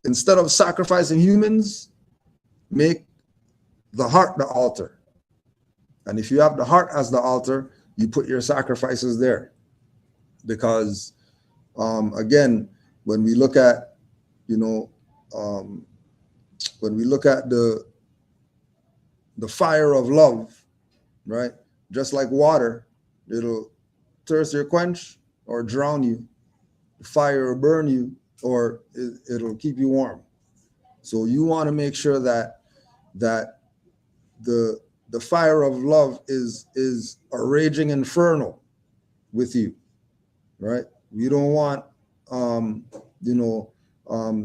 instead of sacrificing humans, make the heart the altar. And if you have the heart as the altar, you put your sacrifices there. Because again, when we look at, you know, when we look at the fire of love, right? Just like water, it'll thirst or quench or drown you. The fire will burn you, or it'll keep you warm. So you want to make sure that the fire of love is a raging inferno with you, right? You don't want you know,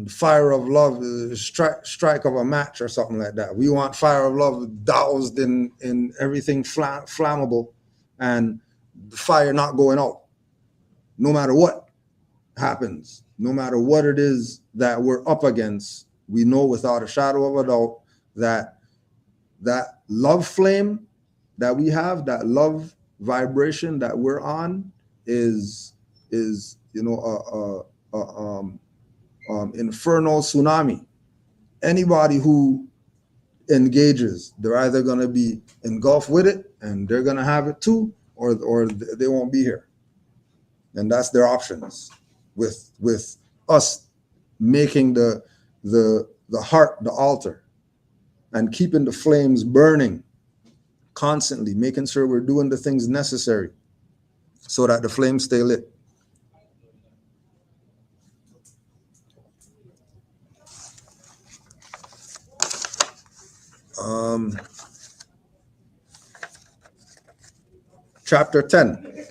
fire of love is strike of a match or something like that. We want fire of love doused in everything flammable, and the fire not going out, no matter what happens, no matter what it is that we're up against. We know without a shadow of a doubt that love flame that we have, that love vibration that we're on, is you know infernal tsunami. Anybody who engages, they're either going to be engulfed with it and they're going to have it too, or they won't be here. And that's their options. With us making the heart the altar, and keeping the flames burning constantly, making sure we're doing the things necessary so that the flames stay lit. Chapter 10.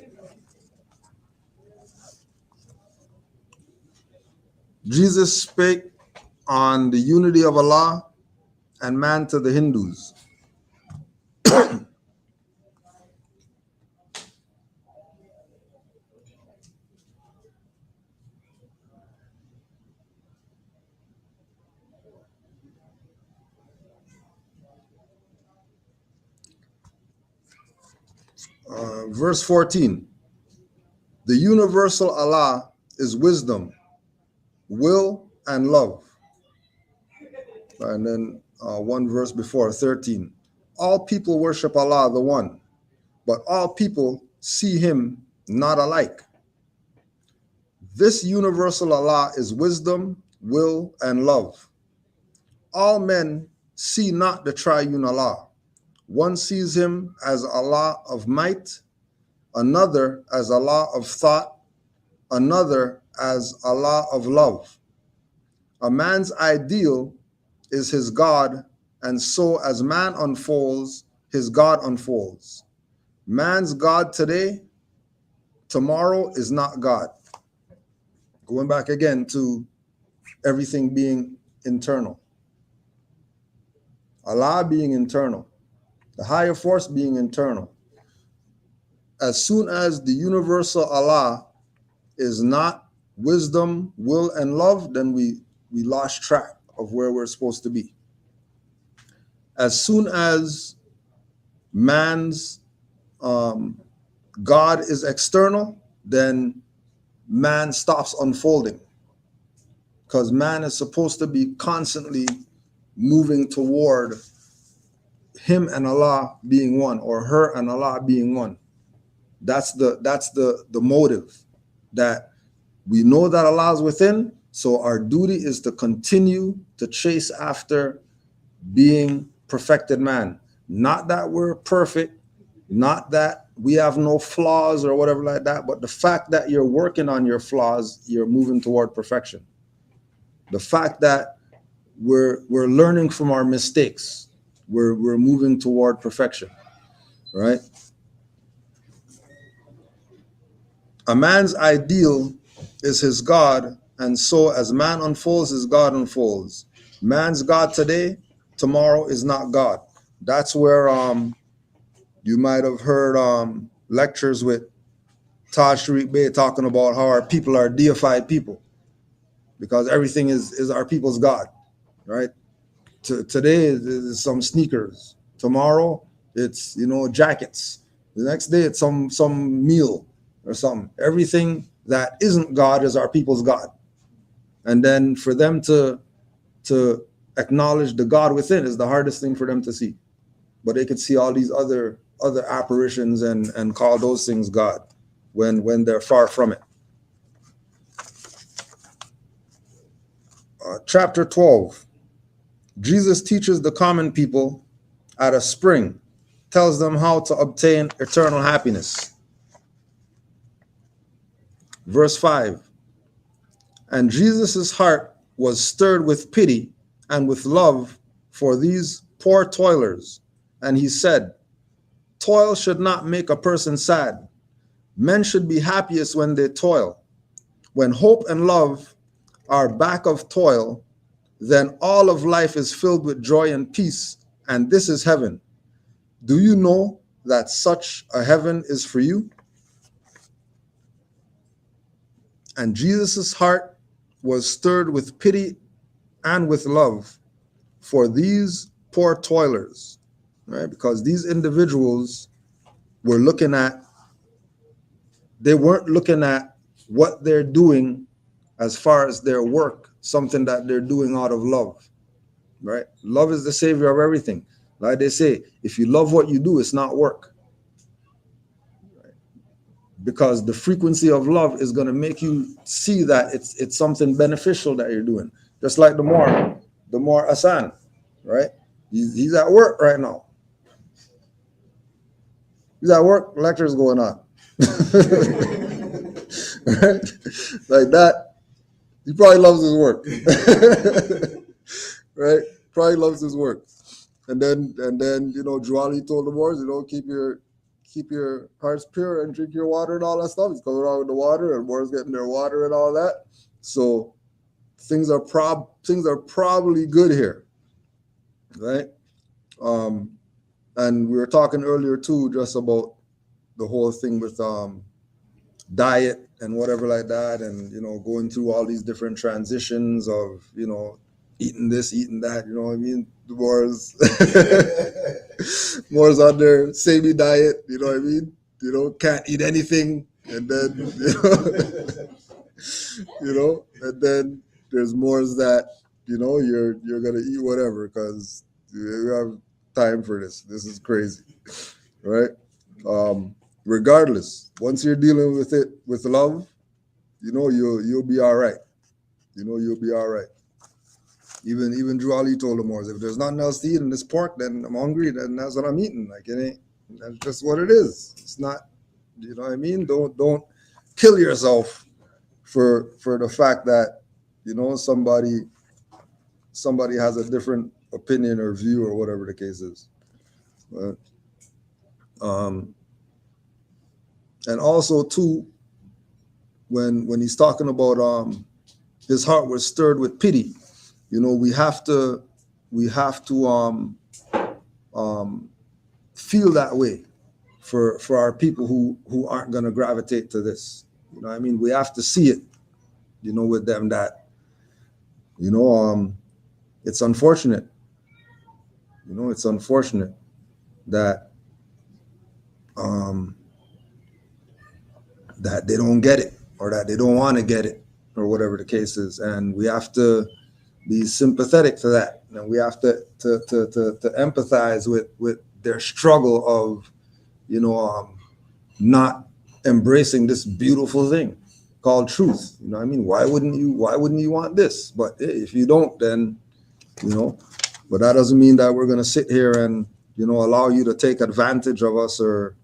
Jesus spake on the unity of Allah and man to the Hindus. Verse 14. The universal Allah is wisdom, will, and love. And then one verse before, 13. All people worship Allah, the one, but all people see him not alike. This universal Allah is wisdom, will, and love. All men see not the triune Allah. One sees him as Allah of might, another as Allah of thought, another as Allah of love. A man's ideal is his God, and so as man unfolds, his God unfolds. Man's God today, tomorrow is not God. Going back again to everything being internal. Allah being internal, the higher force being internal. As soon as the universal Allah is not wisdom, will, and love, then we lost track of where we're supposed to be. As soon as man's God is external, then man stops unfolding, because man is supposed to be constantly moving toward him and Allah being one, or her and Allah being one. That's the motive, that we know that Allah is within, so our duty is to continue to chase after being perfected man. Not that we're perfect, not that we have no flaws or whatever like that, but the fact that you're working on your flaws, you're moving toward perfection. The fact that we're learning from our mistakes, we're moving toward perfection, right? A man's ideal is his God, and so as man unfolds, his God unfolds. Man's God today, tomorrow is not God. That's where you might have heard lectures with Taj Tariq Bey talking about how our people are deified people, because everything is our people's God, right? Today is some sneakers. Tomorrow it's jackets. The next day it's some meal or something. Everything that isn't God is our people's God. And then for them to acknowledge the God within is the hardest thing for them to see. But they could see all these other apparitions and call those things God when they're far from it. Chapter 12. Jesus teaches the common people at a spring, tells them how to obtain eternal happiness. Verse 5. And Jesus' heart was stirred with pity and with love for these poor toilers. And he said, toil should not make a person sad. Men should be happiest when they toil. When hope and love are back of toil, then all of life is filled with joy and peace, and this is heaven. Do you know that such a heaven is for you? And Jesus' heart was stirred with pity and with love for these poor toilers, right? Because these individuals were they weren't looking at what they're doing as far as their work, something that they're doing out of love, right? Love is the savior of everything. Like they say, if you love what you do, it's not work. Right? Because the frequency of love is going to make you see that it's something beneficial that you're doing. Just like the more Hassan, right? He's at work right now. He's at work, lectures going on. Right? Like that. He probably loves his work. Right? Probably loves his work. And then Juali told the boys, keep your hearts pure and drink your water and all that stuff. He's coming around with the water, and boys getting their water and all that. So things are probably good here. Right? And we were talking earlier too, just about the whole thing with diet and whatever like that, and going through all these different transitions of eating this, eating that. You know what I mean? The more on their samey diet. You know what I mean? can't eat anything, and then and then there's more that you're gonna eat whatever because you have time for this. This is crazy, right? Regardless, once you're dealing with it with love, you'll be all right. You'll be all right. Even Drew Ali told him, if there's nothing else to eat in this pork, then I'm hungry, then that's what I'm eating. Like, it ain't, that's just what it is. It's not, you know what I mean? Don't kill yourself for the fact that, somebody has a different opinion or view or whatever the case is. Right? And also too, when he's talking about his heart was stirred with pity, we have to feel that way for our people who aren't going to gravitate to this. We have to see it, with them that, it's unfortunate. It's unfortunate that that they don't get it, or that they don't want to get it, or whatever the case is. And we have to be sympathetic to that. And we have to empathize with their struggle of, not embracing this beautiful thing called truth. Why wouldn't you want this? But if you don't, then, but that doesn't mean that we're going to sit here and, allow you to take advantage of us, or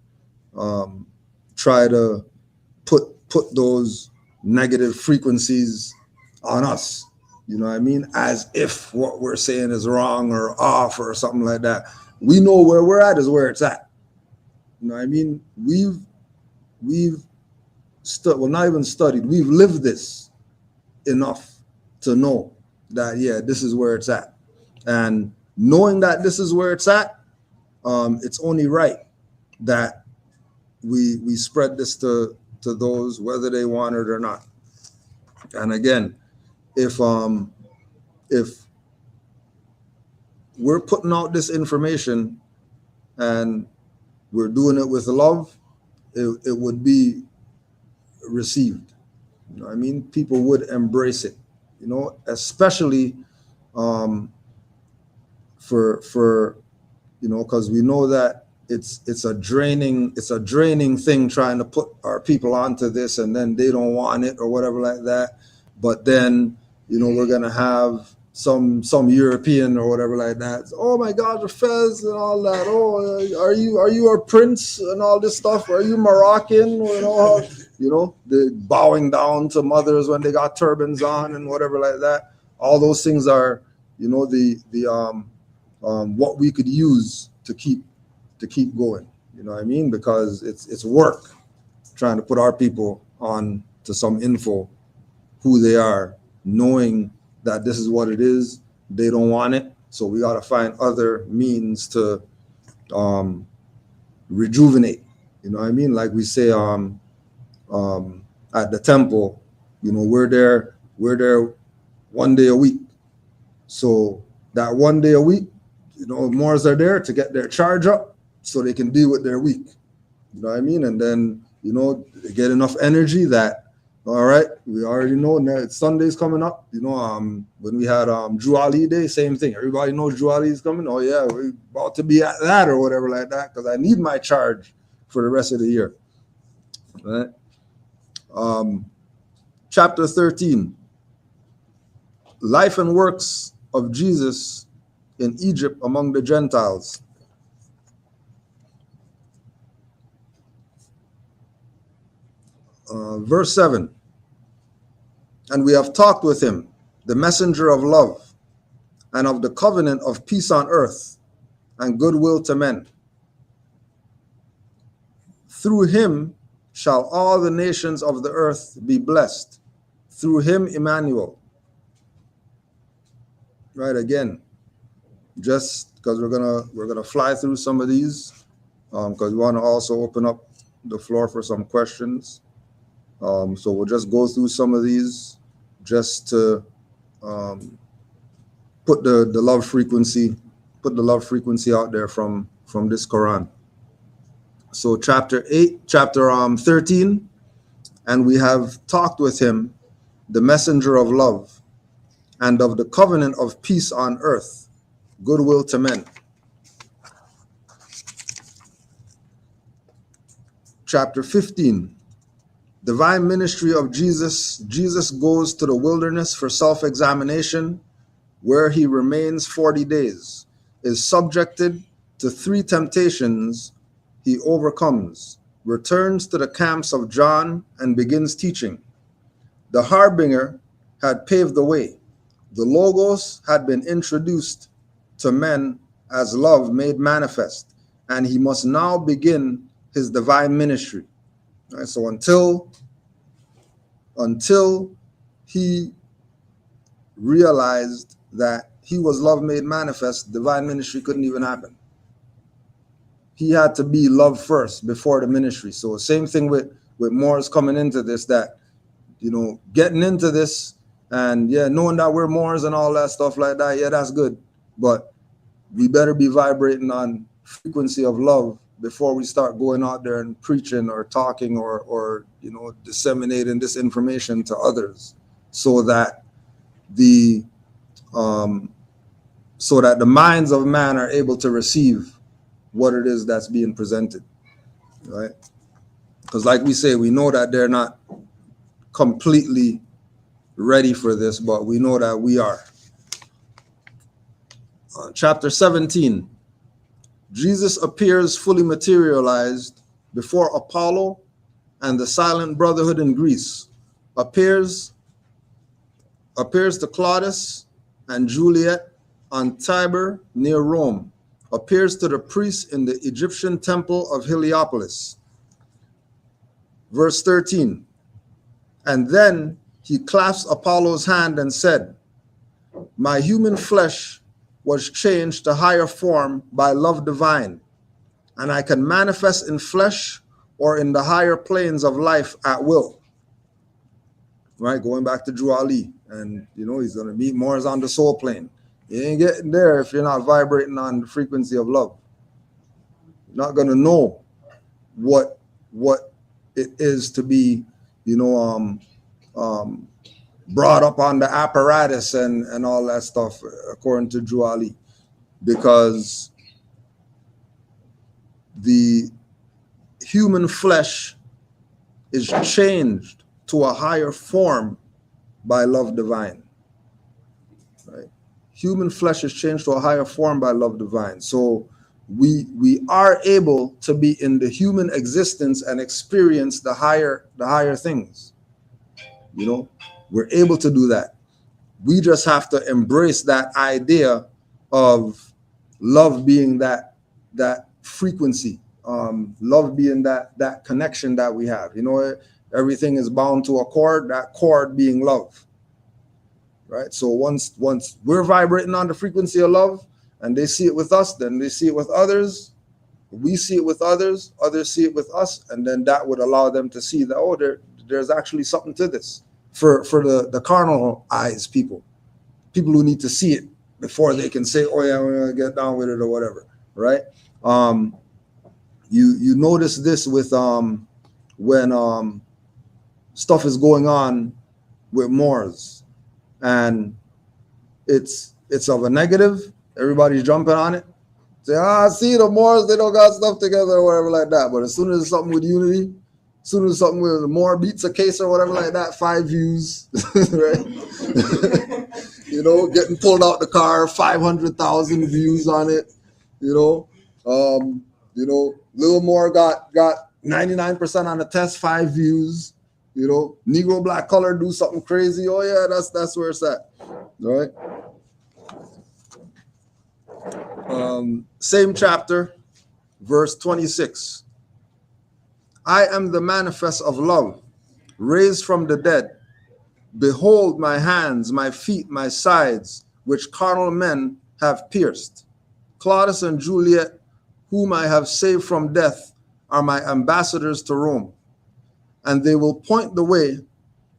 try to put those negative frequencies on us, as if what we're saying is wrong or off or something like that. We know where we're at is where it's at. We've not even studied, we've lived this enough to know that, this is where it's at. And knowing that this is where it's at, it's only right that we spread this to those, whether they want it or not. And again, if we're putting out this information and we're doing it with love, it would be received. People would embrace it, especially for because we know that it's a draining thing trying to put our people onto this, and then they don't want it or whatever like that. But then we're gonna have some European or whatever like that. Oh my God, the fez and all that. Oh, are you a prince and all this stuff? Are you Moroccan? The bowing down to mothers when they got turbans on and whatever like that. All those things are what we could use to keep going. Because it's work trying to put our people on to some info, who they are, knowing that this is what it is. They don't want it, so we got to find other means to rejuvenate. Like we say at the temple, we're there 1 day a week. So that 1 day a week, Moors are there to get their charge up so they can deal with their week. And then they get enough energy that, all right, we already know that Sunday's coming up. When we had Drew Ali Day, same thing. Everybody knows Drew Ali is coming. Oh yeah, we're about to be at that or whatever like that, because I need my charge for the rest of the year. Right? Chapter 13, life and works of Jesus in Egypt among the Gentiles. Verse 7. And we have talked with him, the messenger of love, and of the covenant of peace on earth, and goodwill to men. Through him shall all the nations of the earth be blessed. Through him, Emmanuel. Right, again, just because we're gonna fly through some of these, because we want to also open up the floor for some questions. So we'll just go through some of these just to put the love frequency out there from this Quran. So chapter 13, and we have talked with him, the messenger of love, and of the covenant of peace on earth, goodwill to men. Chapter 15, divine ministry of Jesus. Jesus goes to the wilderness for self-examination, where he remains 40 days, is subjected to 3 temptations he overcomes, returns to the camps of John and begins teaching. The harbinger had paved the way. The Logos had been introduced to men as love made manifest, and he must now begin his divine ministry. Right, so until he realized that he was love made manifest, divine ministry couldn't even happen. He had to be love first before the ministry. So same thing with Moors coming into this, that, you know, getting into this and knowing that we're Moors and all that stuff like that, that's good. But we better be vibrating on frequency of love before we start going out there and preaching or talking or you know, disseminating this information to others, so that the minds of man are able to receive what it is that's being presented, right? Because like we say, we know that they're not completely ready for this, but we know that we are. Chapter 17, Jesus appears fully materialized before Apollo and the silent brotherhood in Greece, appears to Claudius and Juliet on Tiber near Rome, appears to the priests in the Egyptian temple of Heliopolis. Verse 13, and then he clasps Apollo's hand and said, my human flesh was changed to higher form by love divine, and I can manifest in flesh or in the higher planes of life at will. Right, going back to Drew Ali, and you know, he's going to meet Moors on the soul plane. You ain't getting there if you're not vibrating on the frequency of love. You're not going to know what it is to be, you know, brought up on the apparatus and all that stuff, according to Drew Ali, because the human flesh is changed to a higher form by love divine. Right? Human flesh is changed to a higher form by love divine. So we are able to be in the human existence and experience the higher things. You know, we're able to do that. We just have to embrace that idea of love being that frequency, love being that connection that we have. You know, everything is bound to a cord, that cord being love. Right? So once we're vibrating on the frequency of love and they see it with us, then they see it with others, we see it with others see it with us, and then that would allow them to see that, oh, there's actually something to this. For the carnal eyes, people who need to see it before they can say, oh yeah, we're gonna get down with it or whatever, right? You notice this with when stuff is going on with Moors and it's of a negative, everybody's jumping on it. Say, see the Moors, they don't got stuff together or whatever like that. But as soon as it's something with unity, as soon as something with Moor beats a case or whatever like that, 5 views, right? You know, getting pulled out the car, 500,000 views on it. You know, Little Moore got 99% on the test, 5 views. You know, Negro black color do something crazy. Oh yeah, that's where it's at. All right. Same chapter, verse 26. I am the manifest of love, raised from the dead. Behold my hands, my feet, my sides, which carnal men have pierced. Claudius and Juliet, whom I have saved from death, are my ambassadors to Rome, and they will point the way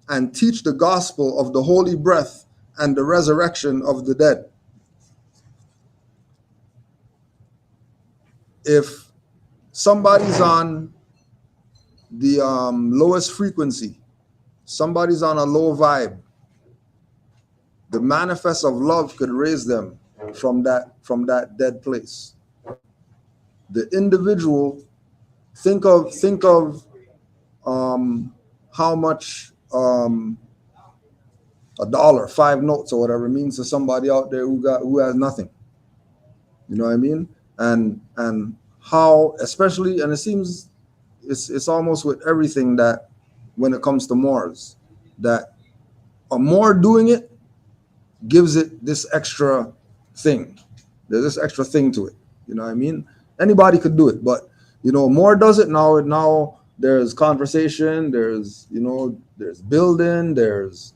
and teach the gospel of the holy breath and the resurrection of the dead. If somebody's on the lowest frequency, somebody's on a low vibe, the manifest of love could raise them from that dead place. The individual, think of how much a dollar, 5 notes or whatever means to somebody out there who has nothing. You know what I mean? And how, especially, and it seems it's almost with everything that when it comes to Moors, that a Moor doing it gives it this extra thing. There's this extra thing to it. You know what I mean? Anybody could do it, but Moor does it now. Now there's conversation, there's building, there's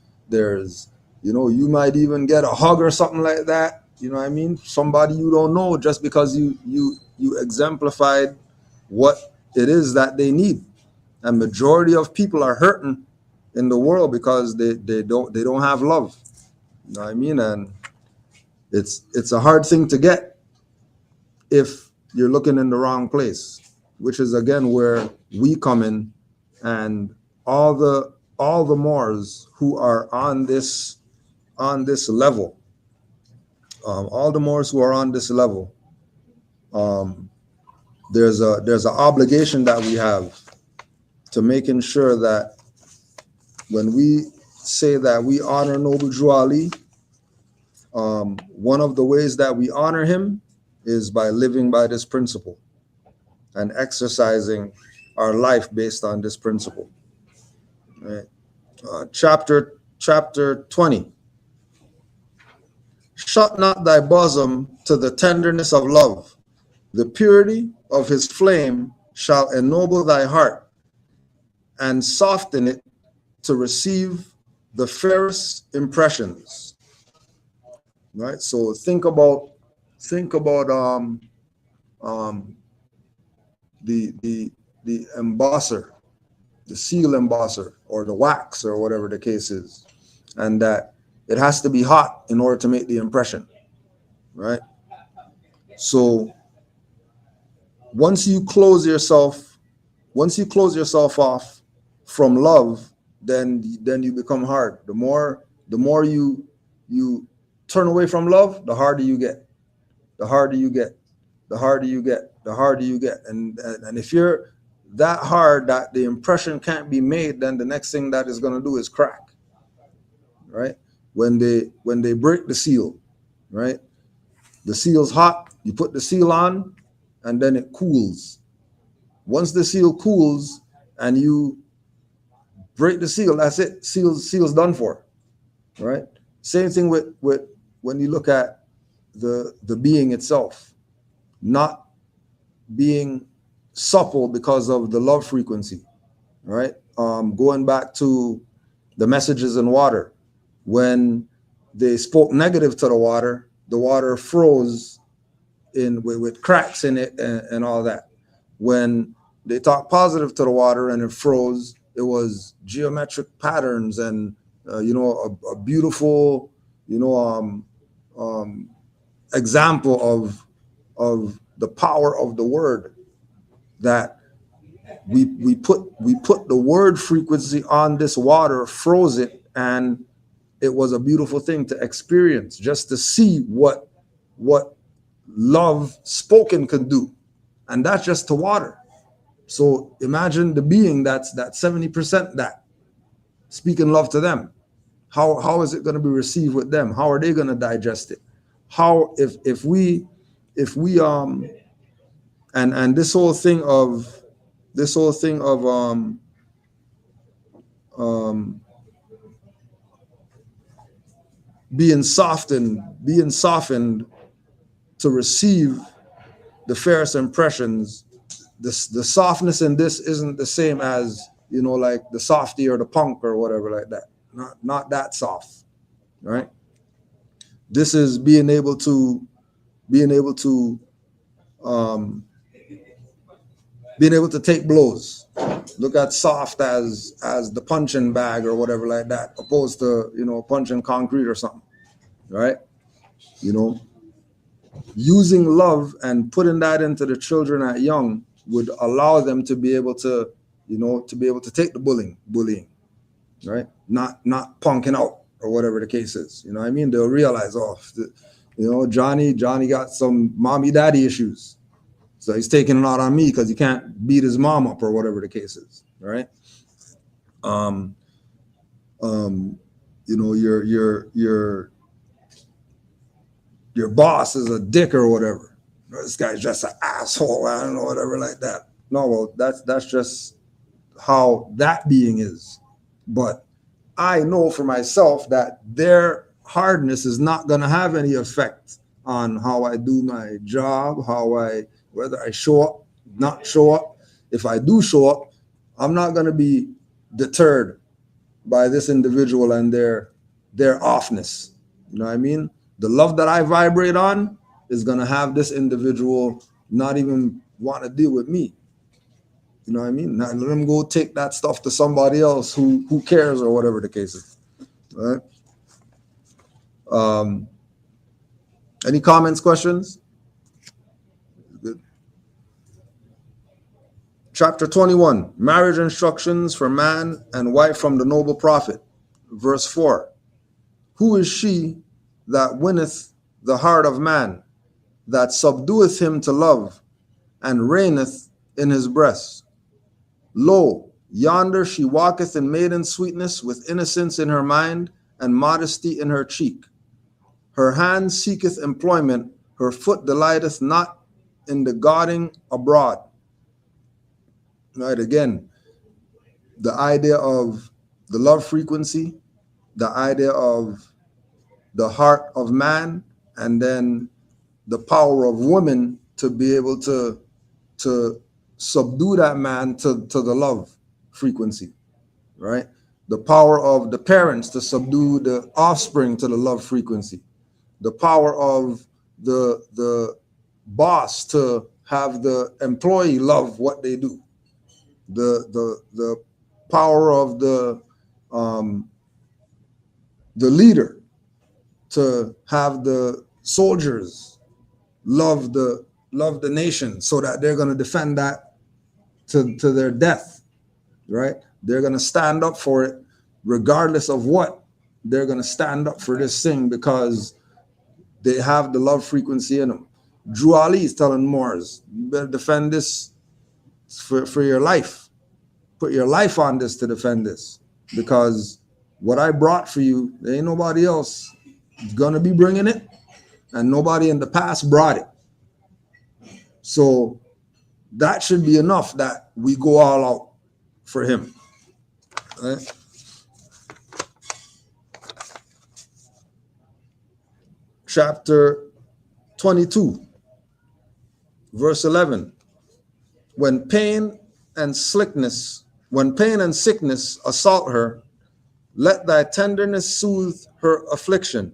you might even get a hug or something like that. You know what I mean? Somebody you don't know, just because you exemplified what it is that they need. And majority of people are hurting in the world because they don't have love. You know what I mean? And it's a hard thing to get if you're looking in the wrong place, which is again where we come in, and all the Moors who are on this level, all the Moors who are on this level, there's an obligation that we have to making sure that when we say that we honor Noble Drew Ali, one of the ways that we honor him is by living by this principle and exercising our life based on this principle. Right. Chapter 20. Shut not thy bosom to the tenderness of love. The purity of his flame shall ennoble thy heart and soften it to receive the fairest impressions. Right. So think about the embosser, the seal embosser, or the wax, or whatever the case is, and that it has to be hot in order to make the impression, right? So once you close yourself off from love, then you become hard. The more you turn away from love, the harder you get. The harder you get. And if you're that hard that the impression can't be made, then the next thing that is going to do is crack. Right? When they break the seal, right? The seal's hot, you put the seal on, and then it cools. Once the seal cools and you break the seal, that's it. Seal's done for. Right? Same thing with when you look at the being itself, not being supple because of the love frequency, right? Going back to the messages in water, when they spoke negative to the water froze with cracks in it and all that. When they talked positive to the water and it froze, it was geometric patterns and a beautiful example of the power of the word, that we put the word frequency on this water, froze it, and it was a beautiful thing to experience, just to see what love spoken could do. And that's just to water. So imagine the being that's 70% that speaking love to them. How is it going to be received with them? How are they going to digest it? How if we and this whole thing of being softened to receive the fairest impressions. The softness in this isn't the same as like the softy or the punk or whatever like that. Not that soft, right? This is being able to take blows. Look at soft as the punching bag or whatever like that, opposed to punching concrete or something, right? Using love and putting that into the children at young would allow them to be able to, to be able to take the bullying, right? Not punking out or whatever the case is. You know what I mean? They'll realize, Johnny got some mommy daddy issues. So he's taking it out on me because he can't beat his mom up or whatever the case is, right? Your boss is a dick or whatever. This guy's just an asshole, I don't know, whatever like that. No, well, that's just how that being is. But I know for myself that their hardness is not going to have any effect on how I do my job, whether I show up, not show up. If I do show up, I'm not going to be deterred by this individual and their offness. You know what I mean? The love that I vibrate on is going to have this individual not even want to deal with me. You know what I mean? Not let them go take that stuff to somebody else who cares or whatever the case is. All right. Any comments, questions? Good. Chapter 21, marriage instructions for man and wife from the noble prophet. Verse 4. Who is she that winneth the heart of man, that subdueth him to love, and reigneth in his breast? Lo, yonder she walketh in maiden sweetness, with innocence in her mind, and modesty in her cheek. Her hand seeketh employment, her foot delighteth not in the gauding abroad. Right, again, the idea of the love frequency, the idea of the heart of man, and then the power of women to be able to subdue that man to the love frequency, right? The power of the parents to subdue the offspring to the love frequency. The power of the boss to have the employee love what they do. The power of the leader to have the soldiers love the nation, so that they're going to defend that to their death, right? They're going to stand up for it regardless of what. They're going to stand up for this thing because they have the love frequency in them. Drew Ali is telling Moors, you better defend this for your life. Put your life on this to defend this, because what I brought for you, there ain't nobody else gonna be bringing it, and nobody in the past brought it. So that should be enough that we go all out for him. Right? Chapter 22, verse 11. When pain and sickness assault her, let thy tenderness soothe her affliction,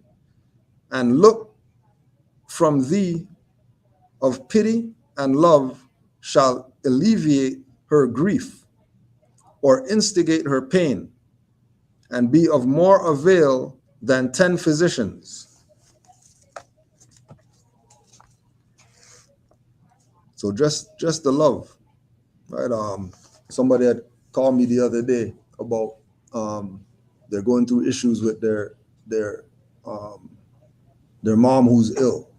and look from thee of pity and love shall alleviate her grief, or instigate her pain, and be of more avail than 10 physicians. So just the love, right? Somebody had called me the other day about they're going through issues with their mom who's ill,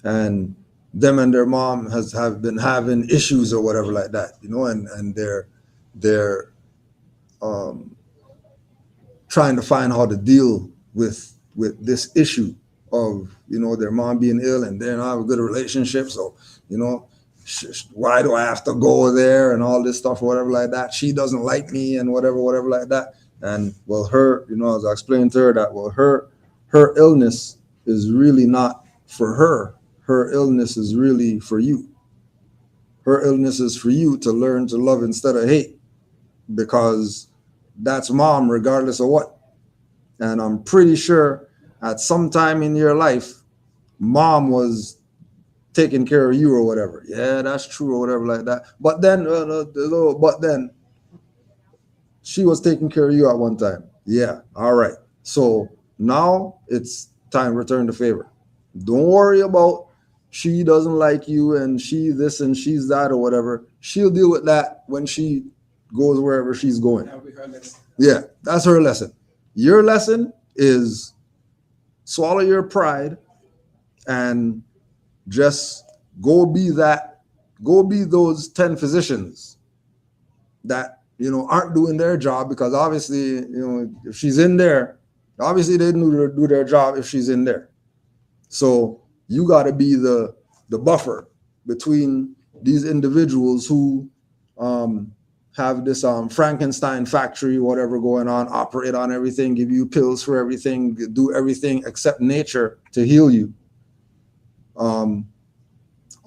and them and their mom have been having issues or whatever like that, and they're trying to find how to deal with this issue of their mom being ill, and they don't have a good relationship. So why do I have to go there and all this stuff or whatever like that? She doesn't like me and whatever like that. And well, her, as I explained to her that, well, her illness is really not for her. Her illness is really for you. Her illness is for you to learn to love instead of hate, because that's mom regardless of what. And I'm pretty sure at some time in your life, mom was taking care of you or whatever. Yeah, that's true or whatever like that. But then she was taking care of you at one time. Yeah, all right. So now it's time to return the favor. Don't worry about she doesn't like you and she this and she's that or whatever, she'll deal with that when she goes wherever she's going. That'll be her lesson. Yeah, that's her lesson. Your lesson is swallow your pride and just go be those 10 physicians that, aren't doing their job, because obviously, if she's in there, obviously they didn't do their job if she's in there. So you got to be the buffer between these individuals who have this Frankenstein factory, whatever going on, operate on everything, give you pills for everything, do everything except nature to heal you.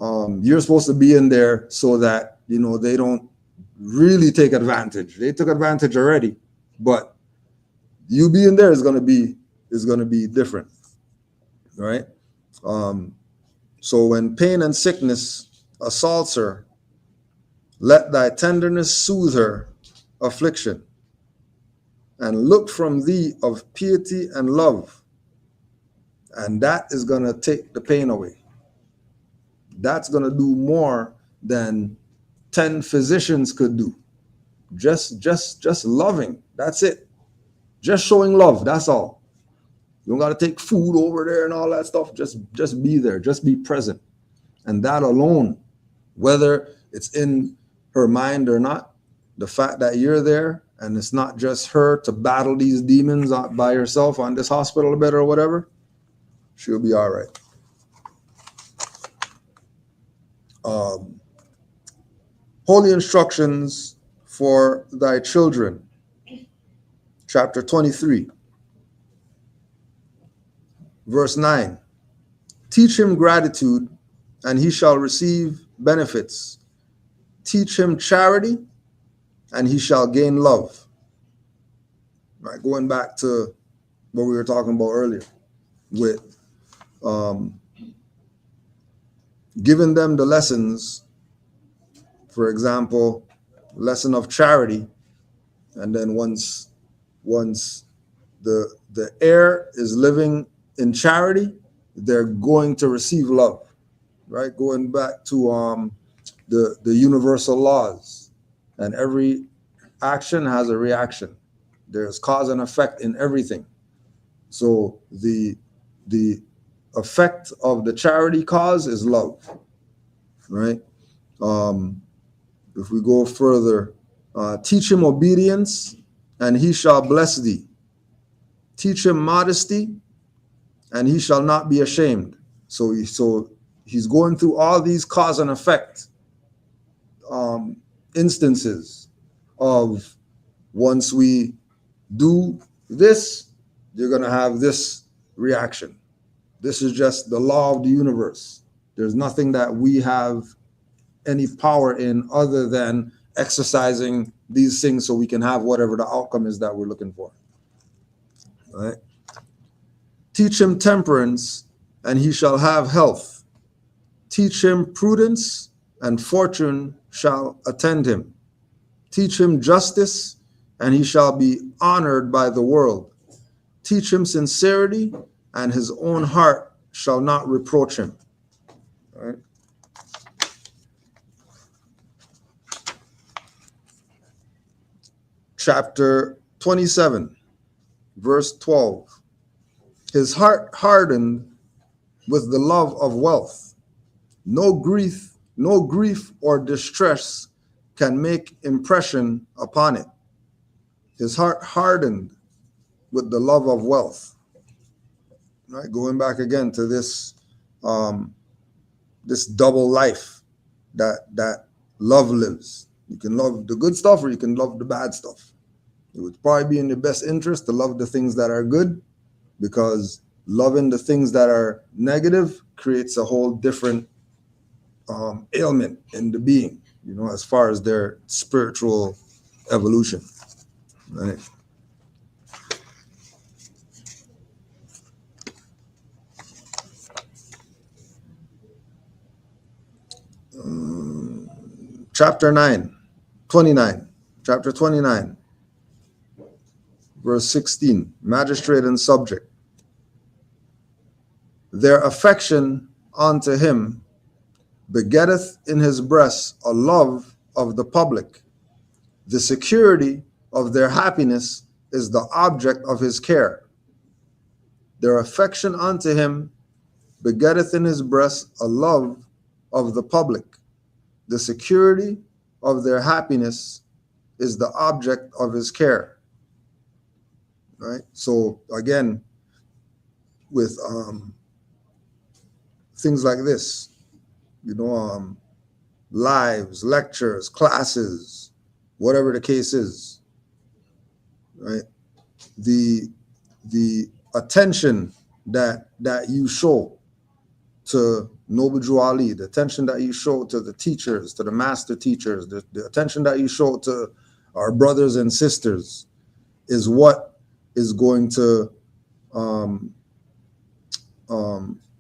You're supposed to be in there so that, they don't really take advantage. They took advantage already, but you being there is going to be different, right? So when pain and sickness assaults her, let thy tenderness soothe her affliction, and look from thee of piety and love, and that is going to take the pain away. That's going to do more than 10 physicians could do. Just loving. That's it. Just showing love. That's all. You don't got to take food over there and all that stuff. Just be there. Just be present. And that alone, whether it's in her mind or not, the fact that you're there and it's not just her to battle these demons by herself on this hospital bed or whatever, she'll be all right. Holy instructions for thy children, chapter 23, verse 9. Teach him gratitude, and he shall receive benefits. Teach him charity, and he shall gain love. Right, going back to what we were talking about earlier with giving them the lessons. For example, lesson of charity, and then once the heir is living in charity, they're going to receive love, right? Going back to the universal laws, and every action has a reaction. There's cause and effect in everything. So the effect of the charity cause is love, right? If we go further, teach him obedience, and he shall bless thee. Teach him modesty, and he shall not be ashamed. So he's going through all these cause and effect instances of, once we do this, you're going to have this reaction. This is just the law of the universe. There's nothing that we have any power in other than exercising these things so we can have whatever the outcome is that we're looking for. All right? Teach him temperance, and he shall have health. Teach him prudence, and fortune shall attend him. Teach him justice, and he shall be honored by the world. Teach him sincerity, and his own heart shall not reproach him. All right? Chapter 27, verse 12. His heart hardened with the love of wealth. No grief or distress can make impression upon it. His heart hardened with the love of wealth. Right? Going back again to this this double life that love lives. You can love the good stuff or you can love the bad stuff. It would probably be in your best interest to love the things that are good, because loving the things that are negative creates a whole different ailment in the being, as far as their spiritual evolution. Right? Chapter 29, verse 16, magistrate and subject. Their affection unto him begetteth in his breast a love of the public. The security of their happiness is the object of his care. Their affection unto him begetteth in his breast a love of the public. The security of their happiness is the object of his care. Right? So again, with things like this, lives, lectures, classes, whatever the case is, right? The attention that you show to Noble Drew Ali, the attention that you show to the teachers, to the master teachers, the attention that you show to our brothers and sisters is what is going to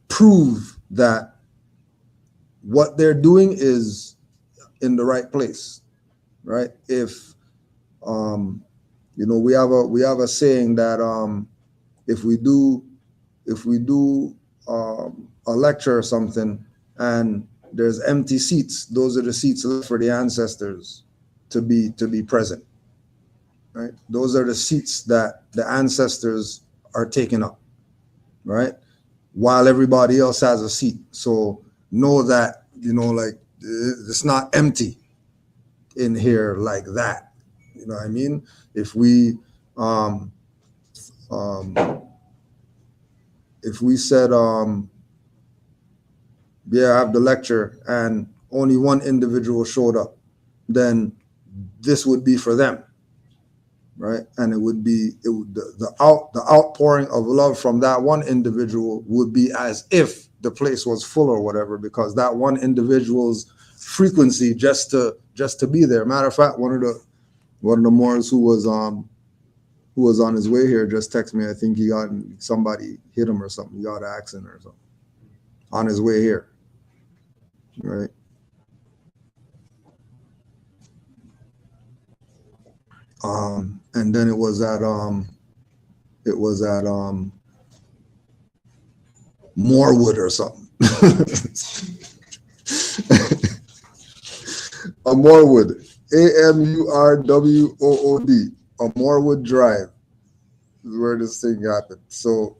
prove that what they're doing is in the right place, right? If we have a saying that if we do a lecture or something and there's empty seats, those are the seats left for the ancestors to be present, right? Those are the seats that the ancestors are taking up, right? While everybody else has a seat. So know that, it's not empty in here like that. You know what I mean? If we said, I have the lecture and only one individual showed up, then this would be for them, right? And the outpouring of love from that one individual would be as if the place was full or whatever, because that one individual's frequency just to be there. Matter of fact, one of the Moors who was on his way here just texted me. I think somebody hit him or something. He got an accident or something on his way here, right? And then it was at Moorwood or something. A Moorwood, AMURWOOD, a Moorwood Drive is where this thing happened. So,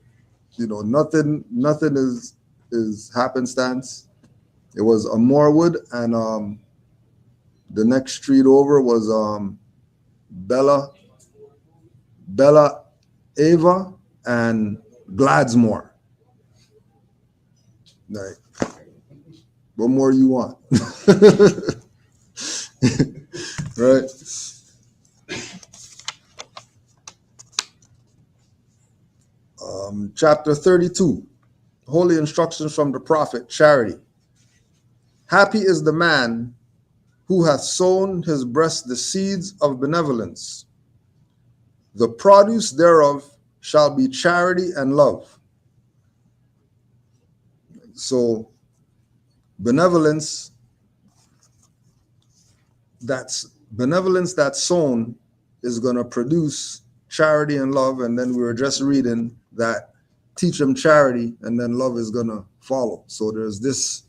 nothing is happenstance. It was a Moorwood, and the next street over was Bella Ava and Gladsmore. Right. What more you want? Right. Chapter 32, Holy Instructions from the Prophet, Charity. Happy is the man who hath sown his breast the seeds of benevolence. The produce thereof shall be charity and love. So benevolence that's sown is going to produce charity and love. And then we were just reading that teach them charity and then love is going to follow. So there's this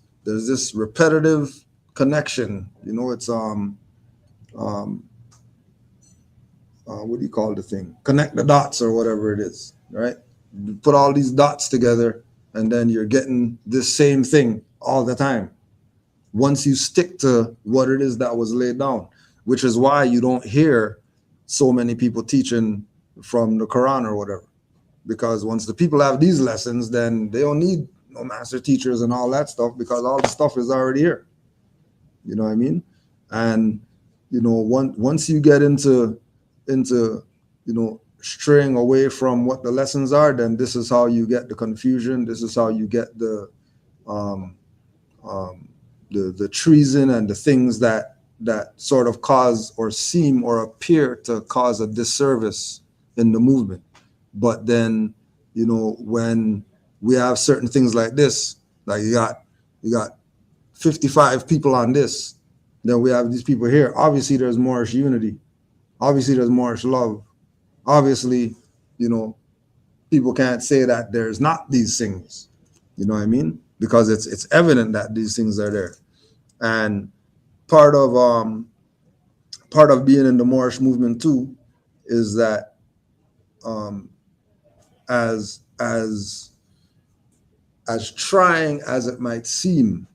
repetitive connection. It's what do you call the thing? Connect the dots or whatever it is, right? You put all these dots together and then you're getting this same thing all the time. Once you stick to what it is that was laid down, which is why you don't hear so many people teaching from the Quran or whatever. Because once the people have these lessons, then they don't need no master teachers and all that stuff, because all the stuff is already here. You know what I mean? And, once you get into straying away from what the lessons are, then this is how you get the confusion. This is how you get the treason and the things that sort of cause or seem or appear to cause a disservice in the movement. But then, when we have certain things like this, like you got 55 people on this, then we have these people here. Obviously, there's Moorish unity. Obviously, there's Moorish love. Obviously, people can't say that there's not these things. You know what I mean? because it's evident that these things are there. And part of being in the Moorish movement too is that as trying as it might seem,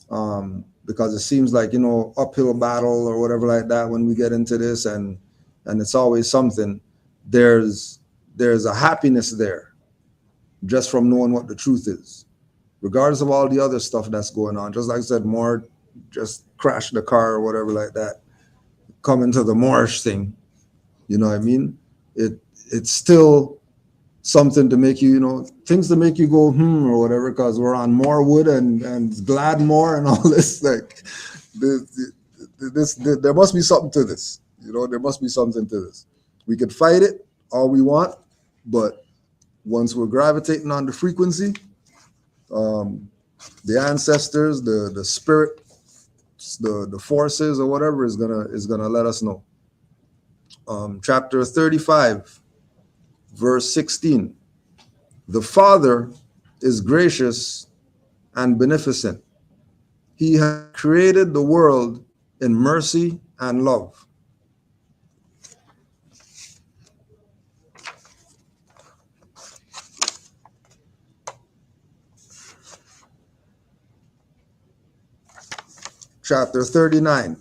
because it seems like, uphill battle or whatever like that when we get into this, and it's always something. There's a happiness there just from knowing what the truth is, regardless of all the other stuff that's going on. Just like I said, more just crash the car or whatever like that, come into the Moorish thing, you know what I mean? It's still something to make you, things to make you go, or whatever, because we're on more wood and glad more and all this. Like, there must be something to this. There must be something to this. We could fight it all we want, but once we're gravitating on the frequency, the ancestors, the spirit, the forces or whatever is gonna let us know. Chapter 35, verse 16. The Father is gracious and beneficent. He has created the world in mercy and love. Chapter 39.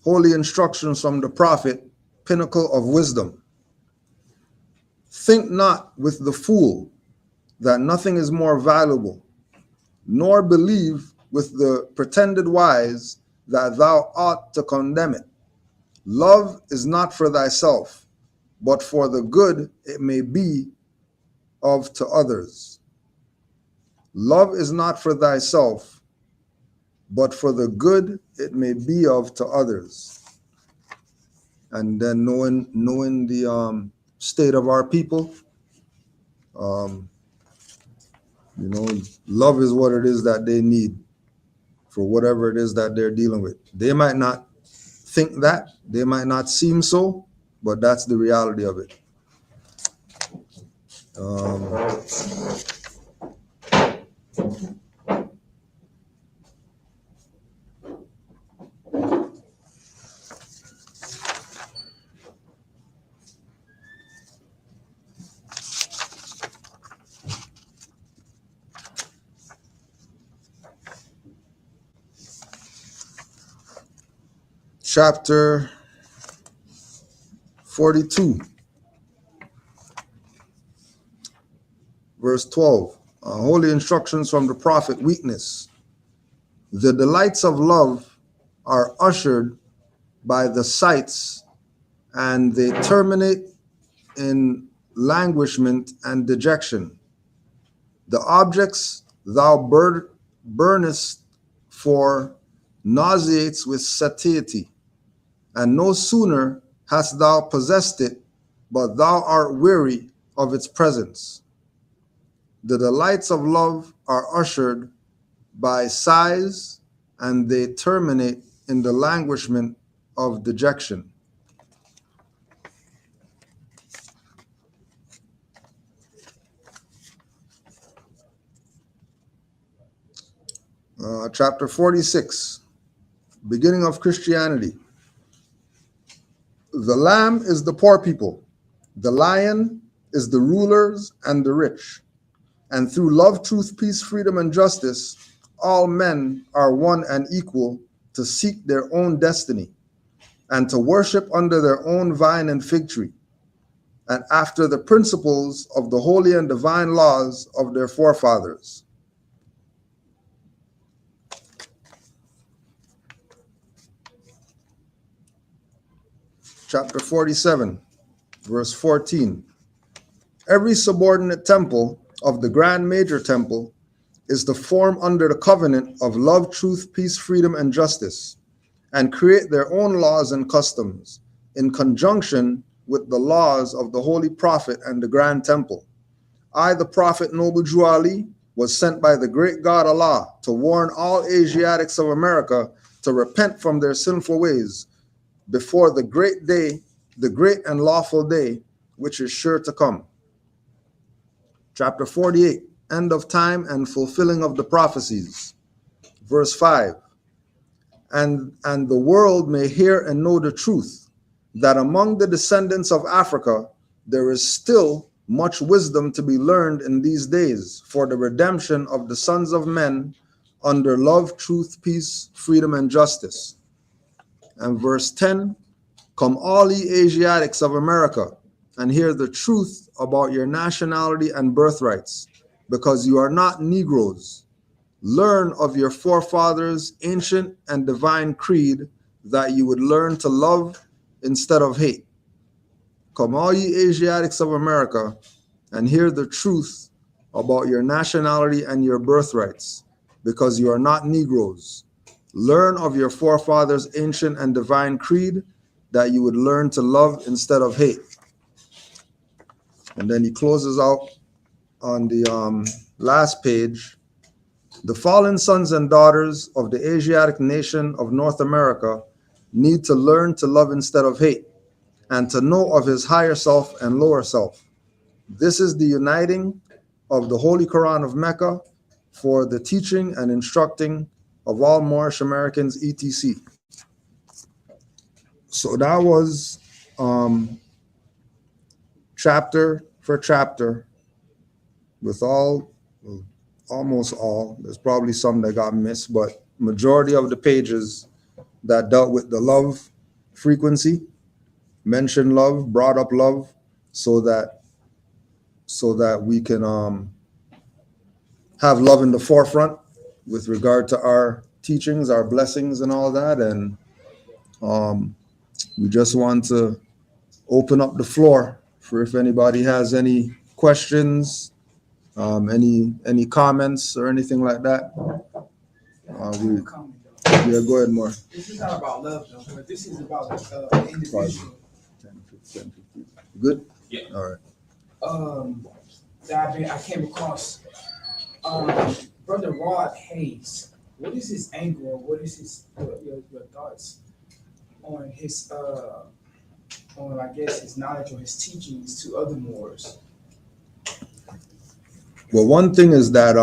Holy instructions from the prophet, pinnacle of wisdom. Think not with the fool that nothing is more valuable, nor believe with the pretended wise that thou ought to condemn it. Love is not for thyself, but for the good it may be of to others. Love is not for thyself, but for the good it may be of to others. And then knowing the state of our people, love is what it is that they need for whatever it is that they're dealing with. They might not think that, they might not seem so, but that's the reality of it. Chapter 42, verse 12. Holy instructions from the prophet, weakness. The delights of love are ushered by the sights, and they terminate in languishment and dejection. The objects thou burnest for nauseates with satiety, and no sooner hast thou possessed it, but thou art weary of its presence. The delights of love are ushered by sighs, and they terminate in the languishment of dejection. Chapter 46, beginning of Christianity. The lamb is the poor people, the lion is the rulers and the rich. And through love, truth, peace, freedom, and justice, all men are one and equal to seek their own destiny and to worship under their own vine and fig tree, and after the principles of the holy and divine laws of their forefathers. Chapter 47, verse 14. Every subordinate temple of the grand major temple is to form under the covenant of love, truth, peace, freedom, and justice, and create their own laws and customs in conjunction with the laws of the holy prophet and the grand temple. I, the prophet Noble Drew Ali, was sent by the great God Allah to warn all Asiatics of America to repent from their sinful ways before the great day, the great and lawful day, which is sure to come. Chapter 48, end of time and fulfilling of the prophecies. Verse 5, and the world may hear and know the truth, that among the descendants of Africa there is still much wisdom to be learned in these days, for the redemption of the sons of men under love, truth, peace, freedom, and justice. And verse 10, come all ye Asiatics of America, and hear the truth about your nationality and birthrights, because you are not Negroes. Learn of your forefathers' ancient and divine creed, that you would learn to love instead of hate. Come all ye Asiatics of America, and hear the truth about your nationality and your birthrights, because you are not Negroes. Learn of your forefathers' ancient and divine creed, that you would learn to love instead of hate. And then he closes out on the last page. The fallen sons and daughters of the Asiatic nation of North America need to learn to love instead of hate, and to know of his higher self and lower self. This is the uniting of the Holy Quran of Mecca for the teaching and instructing of all Moorish Americans, etc. So that was chapter for chapter, with almost all. There's probably some that got missed, but majority of the pages that dealt with the love frequency, mentioned love, brought up love, so that we can have love in the forefront with regard to our teachings, our blessings, and all that. And we just want to open up the floor for if anybody has any questions, any comments or anything like that. Yeah, go ahead, more. This is not about love, though, but this is about the individual. 10, 15. Good? Yeah. All right. That I came across Brother Rod Hayes. What is his angle, or what is his your thoughts on his on, I guess, his knowledge or his teachings to other Moors? Well, one thing is that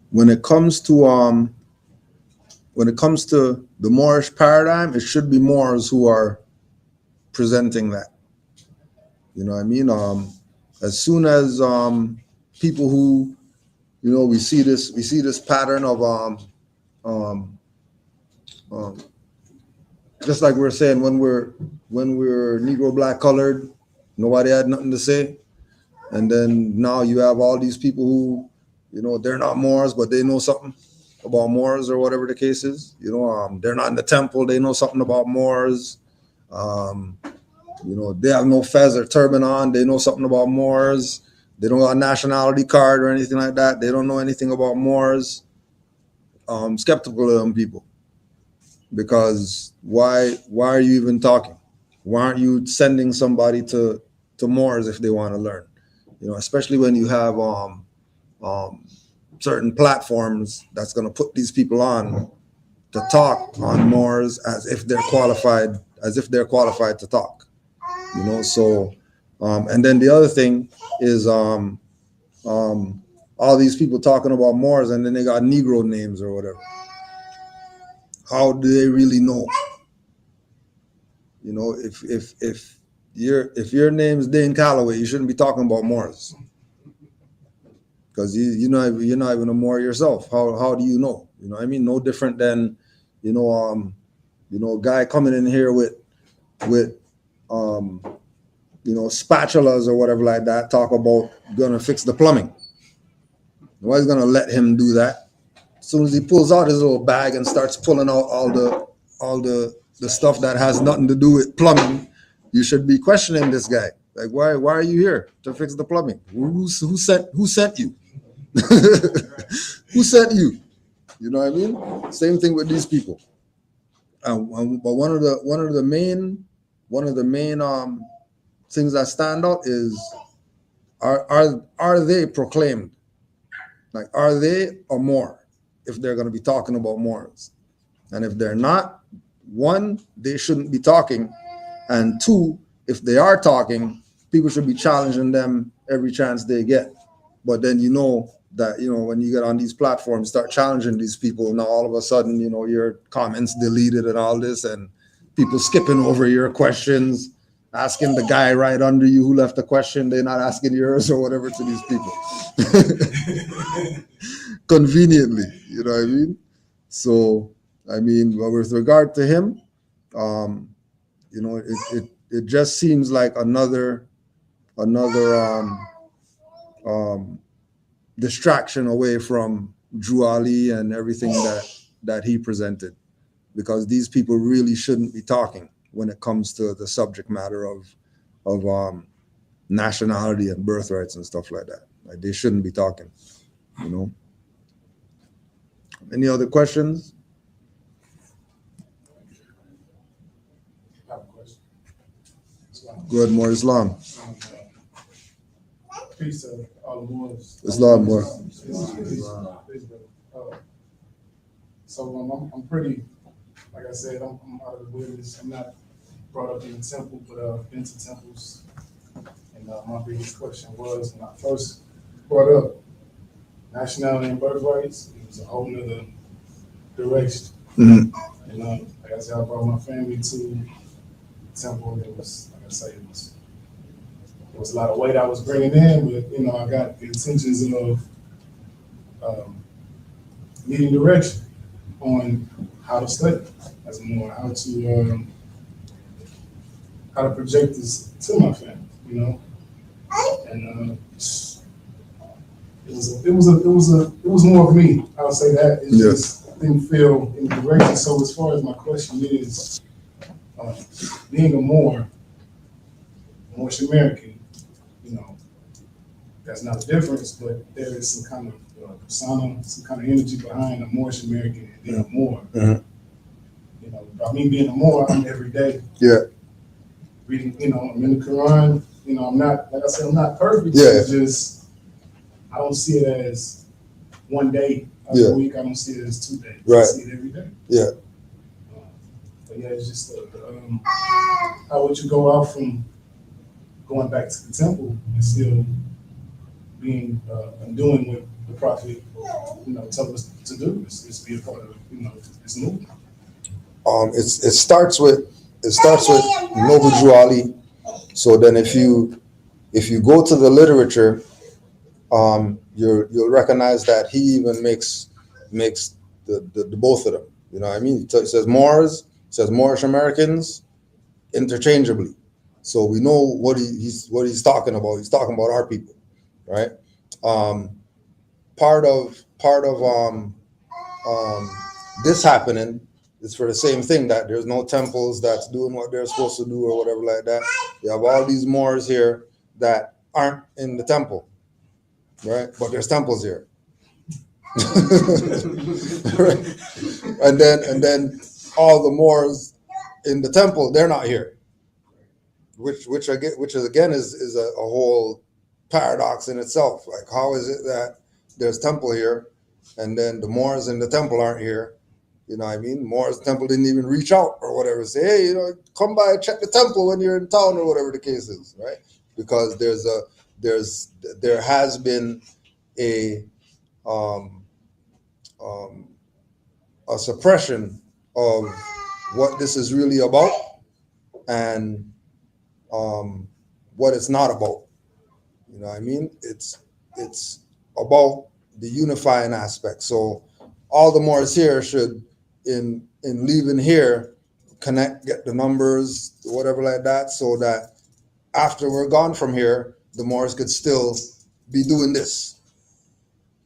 when it comes to the Moorish paradigm, it should be Moors who are presenting that. You know what I mean? As soon as people who, we see this pattern of just like we're saying, when we're Negro, black, colored, nobody had nothing to say. And then now you have all these people who, they're not Moors, but they know something about Moors, or whatever the case is. They're not in the temple, they know something about Moors. They have no fez or turban on, they know something about Moors. They don't got a nationality card or anything like that. They don't know anything about Moors. Skeptical of them people. Because why are you even talking? Why aren't you sending somebody to Moors if they want to learn? Especially when you have certain platforms that's going to put these people on to talk on Moors as if they're qualified to talk. So and then the other thing is all these people talking about Moors, and then they got Negro names or whatever. How do they really know? If your name's Dane Calloway, you shouldn't be talking about Moors, because you're not even a Moor yourself. How do you know? I mean, no different than a guy coming in here with spatulas or whatever like that, talk about gonna fix the plumbing. Nobody's gonna let him do that. As soon as he pulls out his little bag and starts pulling out all the stuff that has nothing to do with plumbing, you should be questioning this guy. Like, why are you here to fix the plumbing? Who sent you? Who sent you? You know what I mean? Same thing with these people. But one of the main things that stand out is, are they proclaimed? Like, are they a Moor if they're going to be talking about Moors? And if they're not, one, they shouldn't be talking. And two, if they are talking, people should be challenging them every chance they get. But then you know that, you know, when you get on these platforms, start challenging these people, now all of a sudden, you know, your comments deleted and all this, and people skipping over your questions, asking the guy right under you who left the question, they're not asking yours or whatever to these people. Conveniently, you know what I mean? So, I mean, but with regard to him, you know, it just seems like another distraction away from Drew Ali and everything that he presented, because these people really shouldn't be talking when it comes to the subject matter of nationality and birthrights and stuff like that. Like, they shouldn't be talking, you know. Any other questions? I have a question. Good, more Islam. Peace to all the Moors. Islam, more. So I'm pretty, like I said, I'm out of the wilderness. I'm not brought up in the temple, but I've been to temples. And my biggest question was, when I first brought up nationality and birthrights, it was a whole nother direction. Mm-hmm. And like I said, I brought my family to the temple. It was, like I say, it was a lot of weight I was bringing in, but you know, I got the intentions of needing direction on how to study as more, how to project this to my family, you know, and it was more of me. I'll say that. It just didn't feel in the direction. So as far as my question is, being a Moorish American, you know, that's not a difference, but there is some kind of persona, some kind of energy behind a Moorish American and being a Moor. Mm-hmm. You know, by me being a Moor, I'm every day. Yeah. Reading, you know, I'm in the Quran. You know, I'm not, like I said, I'm not perfect. Yeah. It's just, I don't see it as one day of the week. I don't see it as 2 days. Right. I see it every day. Yeah. But yeah, it's just how would you go out from going back to the temple and still being and doing what the prophet, you know, told us to do, is be a part of, you know, this movement. It starts with Noble Drew Ali. So then if you go to the literature, you'll recognize that he even makes the both of them. You know what I mean? It says Moors, it says Moorish Americans interchangeably. So we know what he's talking about. He's talking about our people, right? Part of this happening is for the same thing, that there's no temples that's doing what they're supposed to do or whatever like that. You have all these Moors here that aren't in the temple, right? But there's temples here. Right? And then all the Moors in the temple, they're not here. Which again is a whole paradox in itself. Like, how is it that there's temple here and then the Moors in the temple aren't here? You know what I mean? Moors temple didn't even reach out or whatever, say, hey, you know, come by and check the temple when you're in town or whatever the case is, right? Because there has been a suppression of what this is really about and what it's not about. You know what I mean? It's about the unifying aspect. So all the Moors here should, in leaving here, get the numbers, whatever like that, so that after we're gone from here, the Moors could still be doing this,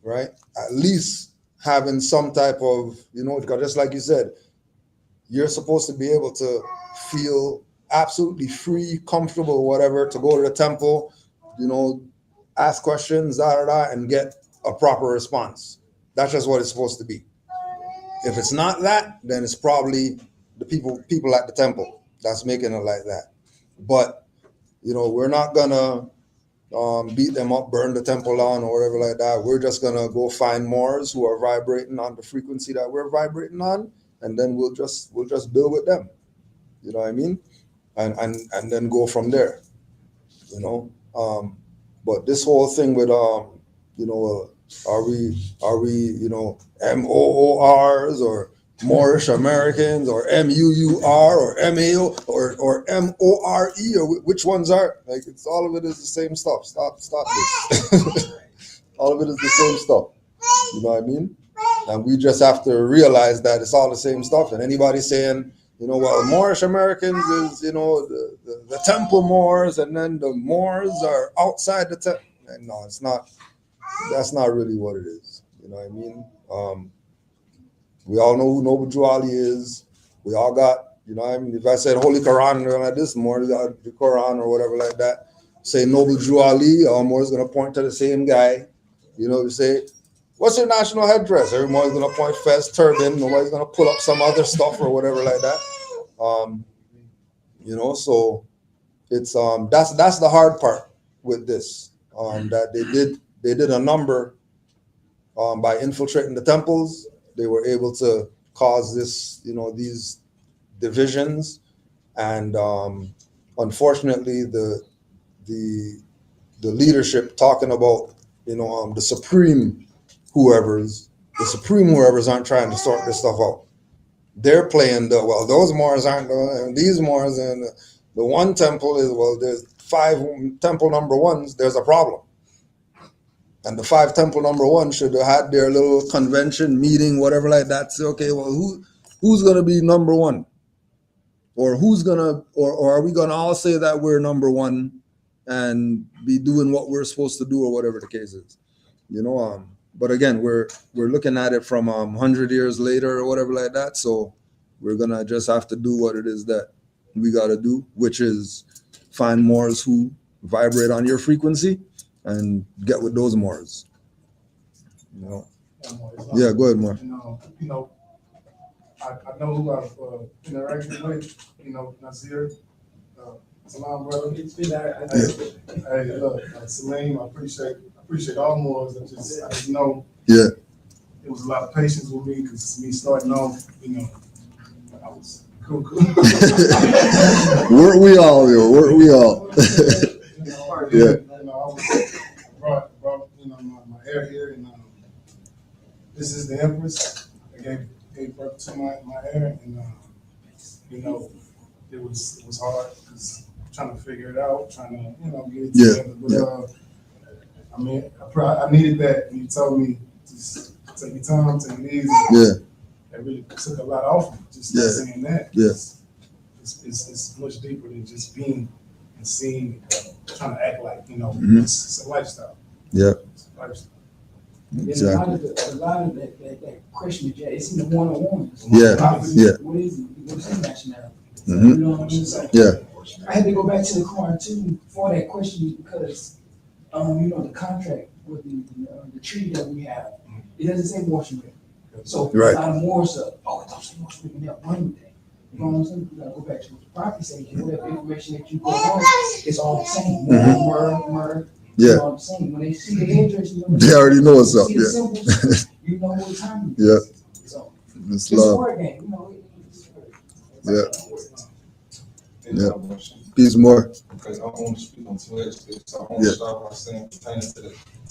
right? At least having some type of, you know, because just like you said, you're supposed to be able to feel absolutely free, comfortable, whatever, to go to the temple, you know, ask questions, and get a proper response. That's just what it's supposed to be. If it's not that, then it's probably the people at the temple that's making it like that. But, you know, we're not gonna beat them up, burn the temple down or whatever like that. We're just gonna go find Moors who are vibrating on the frequency that we're vibrating on, and then we'll just build with them. You know what I mean? And then go from there. you know. But this whole thing with you know, are we MOORs or Moorish Americans or MUUR or MAO or MORE, or which ones are, like, it's all of it is the same stuff. Stop this. All of it is the same stuff. You know what I mean? And we just have to realize that it's all the same stuff. And anybody saying, you know, well, Moorish Americans is, you know, the temple Moors, and then the Moors are outside the temple. No, it's not. That's not really what it is. You know what I mean? We all know who Noble Drew Ali is. We all got, you know what I mean? If I said Holy Quran or like this, more the Quran or whatever like that, say Noble Drew Ali, more is going to point to the same guy. You know, you say, what's your national headdress? Everyone's going to point fez, turban. Nobody's going to pull up some other stuff or whatever like that. You know, so it's that's the hard part with this. That they did a number by infiltrating the temples. They were able to cause this, you know, these divisions, and unfortunately, the leadership talking about, you know, the supreme whoever's aren't trying to sort this stuff out. They're playing those Moors aren't and these Moors, and the one temple is, well, there's 5 temple number ones. There's a problem. And the 5 temple number one should have had their little convention meeting, whatever like that. Say, okay, well, who's gonna be number one, or or are we gonna all say that we're number one and be doing what we're supposed to do, or whatever the case is, you know? But again, we're looking at it from 100 years later or whatever like that. So we're gonna just have to do what it is that we gotta do, which is find Moors who vibrate on your frequency and get with those Moors. You know. Yeah, go ahead, Moor. You know, I know who I've interacted with. You know, Nasir, Salam, brother. Hey, look, Salim, I appreciate all Moors. I just know. Yeah. It was a lot of patience with me, because me starting off, you know, I was cool. Weren't we all, yo? Weren't we all? Yeah. I brought you know, my hair here, and this is the Empress. I gave birth to my hair, and you know, it was hard, because trying to figure it out, trying to, you know, get it together. But I mean, I needed that, and you told me just take your time, take it easy. Yeah. That really took a lot off me, just saying that. Yeah. It's much deeper than just being and seeing, trying to act like, you know, it's a lifestyle. Yeah. It's a lifestyle. Exactly. A lot of that question, it's in the one-on-one. Yeah. What is it? What's his nationality? Mm-hmm. You know what I mean? So Yeah. I had to go back to the Quran too for that question, because you know, the contract with the treaty that we have, it doesn't say Washington. So Right. a lot of Moors it don't say Washington, they're one with that. You know what I'm saying? You gotta go back to what the prophet said, whatever information that you go on, it's all the same. Murder. Yeah. All the same. When they see the hairdresser, They already know what's up. see the Yeah. symbols, you know what time it Yeah. is. So It's it's a love. word game, you know. Yeah. Peace more. Because I want to speak on 2 aspects. I want to start by saying, pertaining to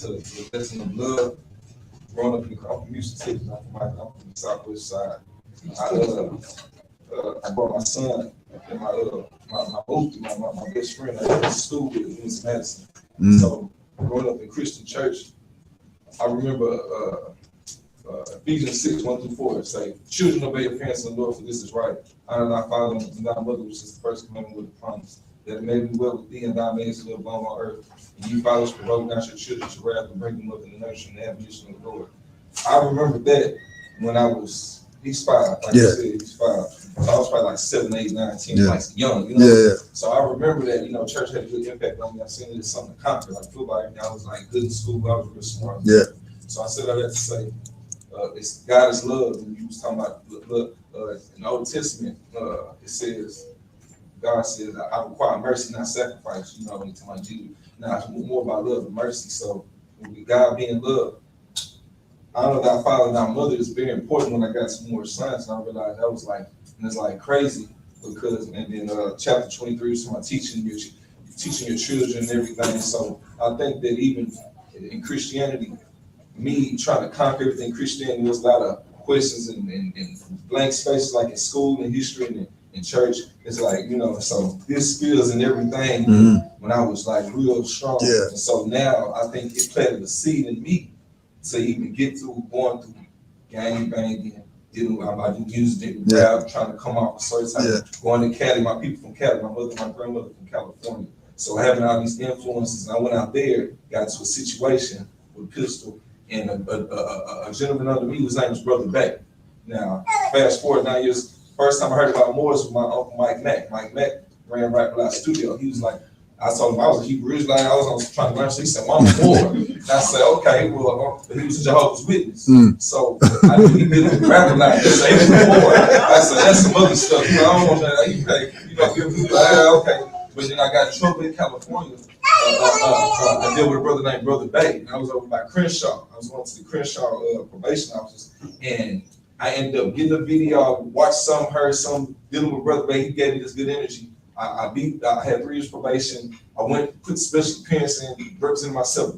the lesson of love. Growing up I'm from Houston, Texas. I'm from the Southwest side. I brought my son and my best friend I went to school with in East Madison. So growing up in Christian church, I remember Ephesians 6:1-4. It say, "Children, obey your parents in the Lord, for this is right. Honor thy father and thy mother, which is the first commandment with the promise, that it may be well with thee and thy mayest live long on earth. And you fathers provoke not your children to wrath, and bring them up in the nurture and the admonition of the Lord." I remember that when he's 5, like you said, he's 5. So I was probably like 7, 8, 9, 10, like young, you know. Yeah. So I remember that, you know, church had a good impact on me. I seen it as something to conquer, like football. I was like good in school, I was real smart. Yeah. So I said all that to say, it's God is love. And you was talking about look, in the Old Testament, it says, God says, I require mercy, not sacrifice. You know, when you talk about Jesus. Now it's more about love and mercy. So with God being love, honor thy father and thy mother is very important. When I got some more science, and I realized that was like, and it's like crazy, because, and then chapter 23 was my teaching, teaching your children and everything. So I think that even in Christianity, me trying to conquer everything Christianity, there's a lot of questions and blank spaces like in school and history and in church. It's like, so this skills and everything when I was like real strong. Yeah. And so now I think it planted a seed in me to even get through going through gang banging, dealing with I do music, rap, trying to come off a certain time, going to Cali, my people from Cali, my grandmother from California. So having all these influences, I went out there, got into a situation with a pistol, and a gentleman under me, his name was Brother Bay. Now, fast forward 9 years, first time I heard about Moors was my uncle Mike Mack. Mike Mack ran right by the studio. He was like, I told him I was a Hebrew Israelite, I was trying to learn, so he said, well, I'm a Moor. And I said, okay, well, he was a Jehovah's Witness. So I knew he did with rap a lot. He said, he was a Moor. I said, that's some other stuff. I don't want that. Okay. But then I got in trouble in California. I dealt with a brother named Brother Bay, and I was over by Crenshaw. I was going to the Crenshaw probation office, and I ended up getting a video, watched some, heard some, dealing with Brother Bay. He gave me this good energy. I had 3 years probation. I went, put special appearance in, represented myself,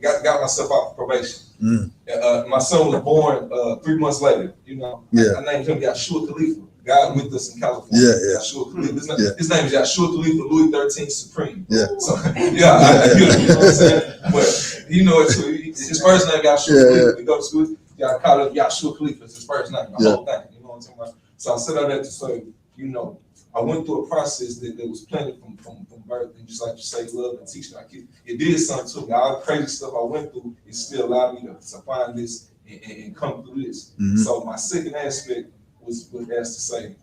got myself out of probation. My son was born 3 months later. I named him Yahshua Khalifa. God with us in California. Yahshua Khalifa. His name is Yahshua Khalifa Louis 13 Supreme. So you know what I'm saying? But his first name Yahshua Khalifa. We go to school, y'all call it Yahshua Khalifa. It's his first name, the whole thing. You know what I'm talking about? So I said all that to say, I went through a process that was planted from birth, and just like you say, love and teaching our kids. It did something to me. All the crazy stuff I went through, it still allowed me to find this and come through this. So my second aspect was as to say,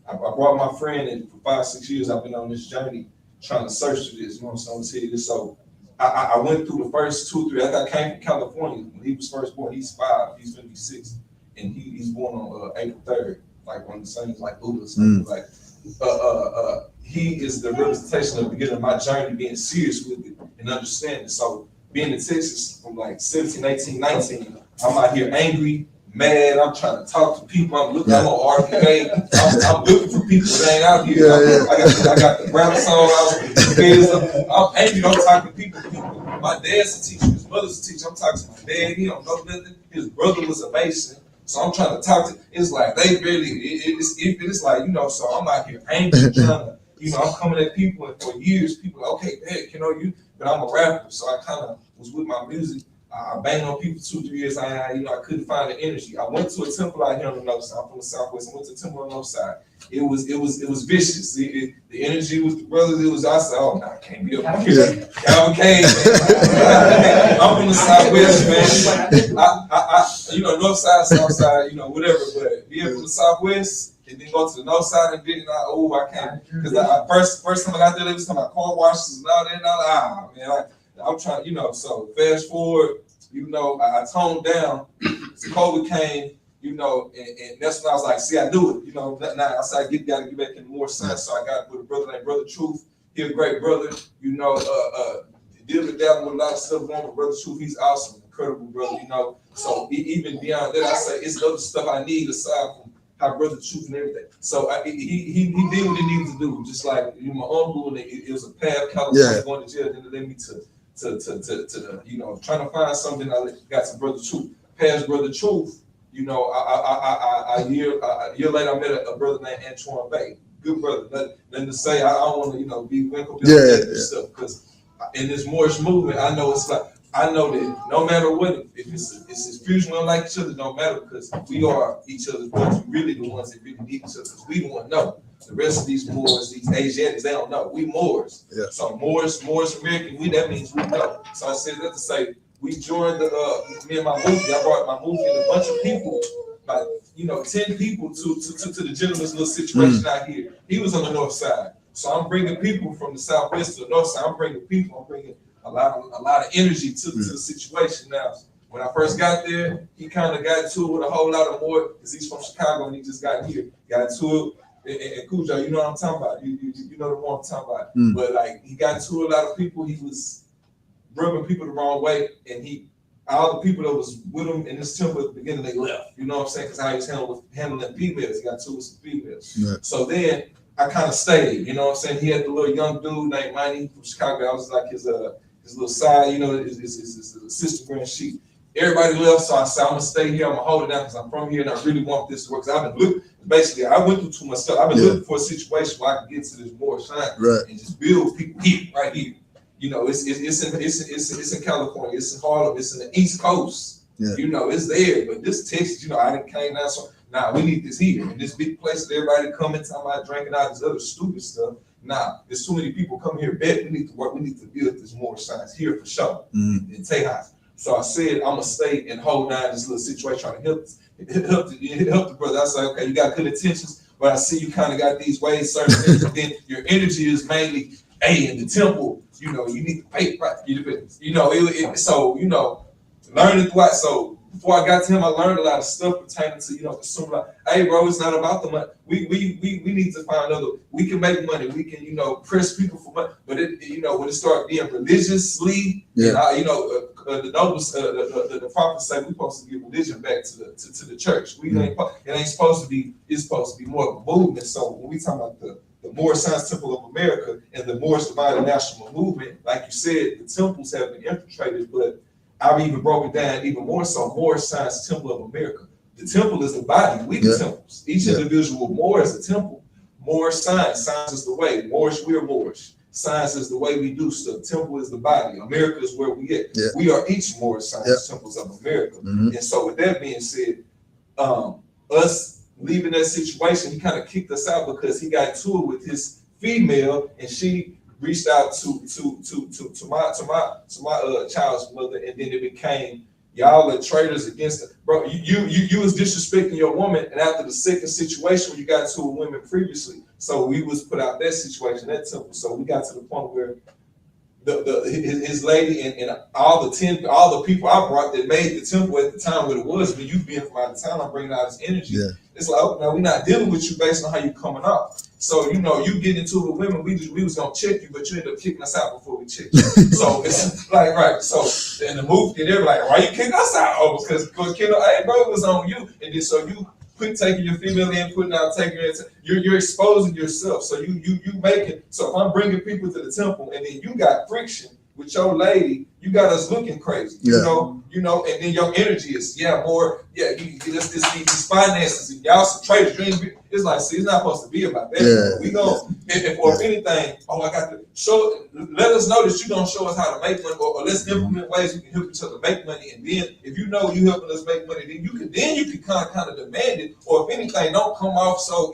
I brought my friend, and for 5-6 years I've been on this journey trying to search for this. You know what I'm saying? So I went through the first 2 or 3. After I came from California, when he was first born, he's 5, he's gonna be 6, and he's born on April 3rd, like one of the same like Buddha or something like. He is the representation of the beginning of my journey, being serious with it and understanding. So being in Texas from like 17, 18, 19, I'm out here angry, mad. I'm trying to talk to people. I'm looking. I'm on RPA. I'm looking for people that ain't out here. I got the brown song. I'm angry. I'm talking to people. My dad's a teacher. His mother's a teacher. I'm talking to my dad. He don't know nothing. His brother was a Mason. So I'm trying to talk to. It's like they really. It's like So I'm out here angry, trying to. I'm coming at people, and for years people are, okay, Dad, but I'm a rapper, so I kind of was with my music. I banged on people 2-3 years. I couldn't find the energy. I went to a temple out here on the north side. I'm from the southwest. I went to a temple on the north side. It was vicious. The energy was the brothers. It was. I said, oh no, I can't be up here. Okay, I'm from the southwest, man. I north side, south side, whatever. But being from the southwest. And then go to the north side and be I can't. Because first time I got there, they was talking about car washes and all that. Man, I'm trying, so fast forward, I toned down. So COVID came, and that's when I was like, see, I do it. Now I said, gotta get back in the more sense. So I got with a brother named Brother Truth. He's a great brother, dealing with a lot of stuff going with Brother Truth. He's awesome, incredible brother, So even beyond that, I say it's other stuff I need aside from how Brother Truth and everything. So he did what he needed to do. Just like my uncle, and it was a path, California going to jail, and it led me to trying to find something. I got some Brother Truth. Past Brother Truth, a year later I met a brother named Antoine Bay. Good brother. Nothing to say. I don't want to be wrinkled and stuff, because in this Moorish movement, I know that no matter what, if it's fusion, we don't like each other, don't matter, because we are each other's brothers. We really the ones that really need each other, because we the one know. The rest of these Moors, these Asiatics, they don't know. We Moors. So Moors American, that means we know. So I said that to say, we joined me and my movie. I brought my movie and a bunch of people, like 10 people to the gentleman's little situation out here. He was on the north side. So I'm bringing people from the southwest to the north side. I'm bringing a lot of energy to the situation. Now, when I first got there, he kind of got into it with a whole lot of more, because he's from Chicago and he just got here. Got into it, and Cujo, you know what I'm talking about. You know the one I'm talking about. But like, he got into a lot of people. He was rubbing people the wrong way, and all the people that was with him in this temple at the beginning, they left. You know what I'm saying? Because how he was handling females. He got into it with some females. So then I kind of stayed, you know what I'm saying? He had the little young dude named Miney from Chicago. I was like his little side, you know, his assistant grand chief. Everybody left, so I said, I'm gonna stay here, I'm gonna hold it down because I'm from here and I really want this to work. Cause I've been looking, basically, I went through too much stuff. I've been looking for a situation where I can get to this more shine and just build people here, right here. You know, it's in California, it's in Harlem, it's in the East Coast. You know, it's there, but this Texas, you know, I didn't came down, so nah, we need this here. In this big place that everybody coming, talking about drinking out this other stupid stuff. Nah, there's too many people coming here, bet we need to work, we need to build this more science here for sure in Tejas. So I said, I'm gonna stay and hold down this little situation, trying to help the brother. I said, okay, you got good intentions, but I see you kind of got these ways, certain things, and then your energy is mainly, hey, in the temple, you know, you need to pay, right? You know, so, you know, learning throughout. So before I got to him, I learned a lot of stuff pertaining to, you know, consumer. Like, hey, bro, it's not about the money. We need to find other. We can make money. We can, you know, press people for money. But it, you know, when it starts being religiously, you know, the nobles, the prophets say we're supposed to give religion back to the church. We ain't. It ain't supposed to be. It's supposed to be more of a movement. So when we talk about the Moorish Science Temple of America and the Moorish Divine National Movement, like you said, the temples have been infiltrated, but I've even broken down even more so. Moorish Science Temple of America. The temple is the body. We the temples. Each individual Moor is a temple. Moorish science. Science is the way. Moorish, we're Moorish. Science is the way we do stuff. Temple is the body. America is where we at. We are each Moorish Science Temples of America. And so with that being said, us leaving that situation, he kind of kicked us out because he got into it with his female, and she reached out to my child's mother, and then it became y'all are traitors against it. Bro, you was disrespecting your woman, and after the second situation when you got into a woman previously, so we was put out that situation, that temple. So we got to the point where his lady and all the people I brought that made the temple at the time what it was, when you being from out of town, I'm bringing out his energy. It's like, oh, now we're not dealing with you based on how you coming off. So, you know, you get into it with women, we was gonna check you, but you end up kicking us out before we check you. So it's like, right. So in the movie, they're like, why you kicking us out? Oh, because you know, hey, bro, it was on you. And then so you quit taking your female in, putting out, taking her in. You're exposing yourself. So you making, so if I'm bringing people to the temple and then you got friction with your lady, you got us looking crazy, you know, and then your energy is, more, these finances, and y'all some traders, it's like, see, it's not supposed to be about that. We go, if anything, I got to show, let us know that you don't show us how to make money, or let's implement ways we can help each other make money, and then if you know you helping us make money, then you can kind of demand it, or if anything, don't come off so,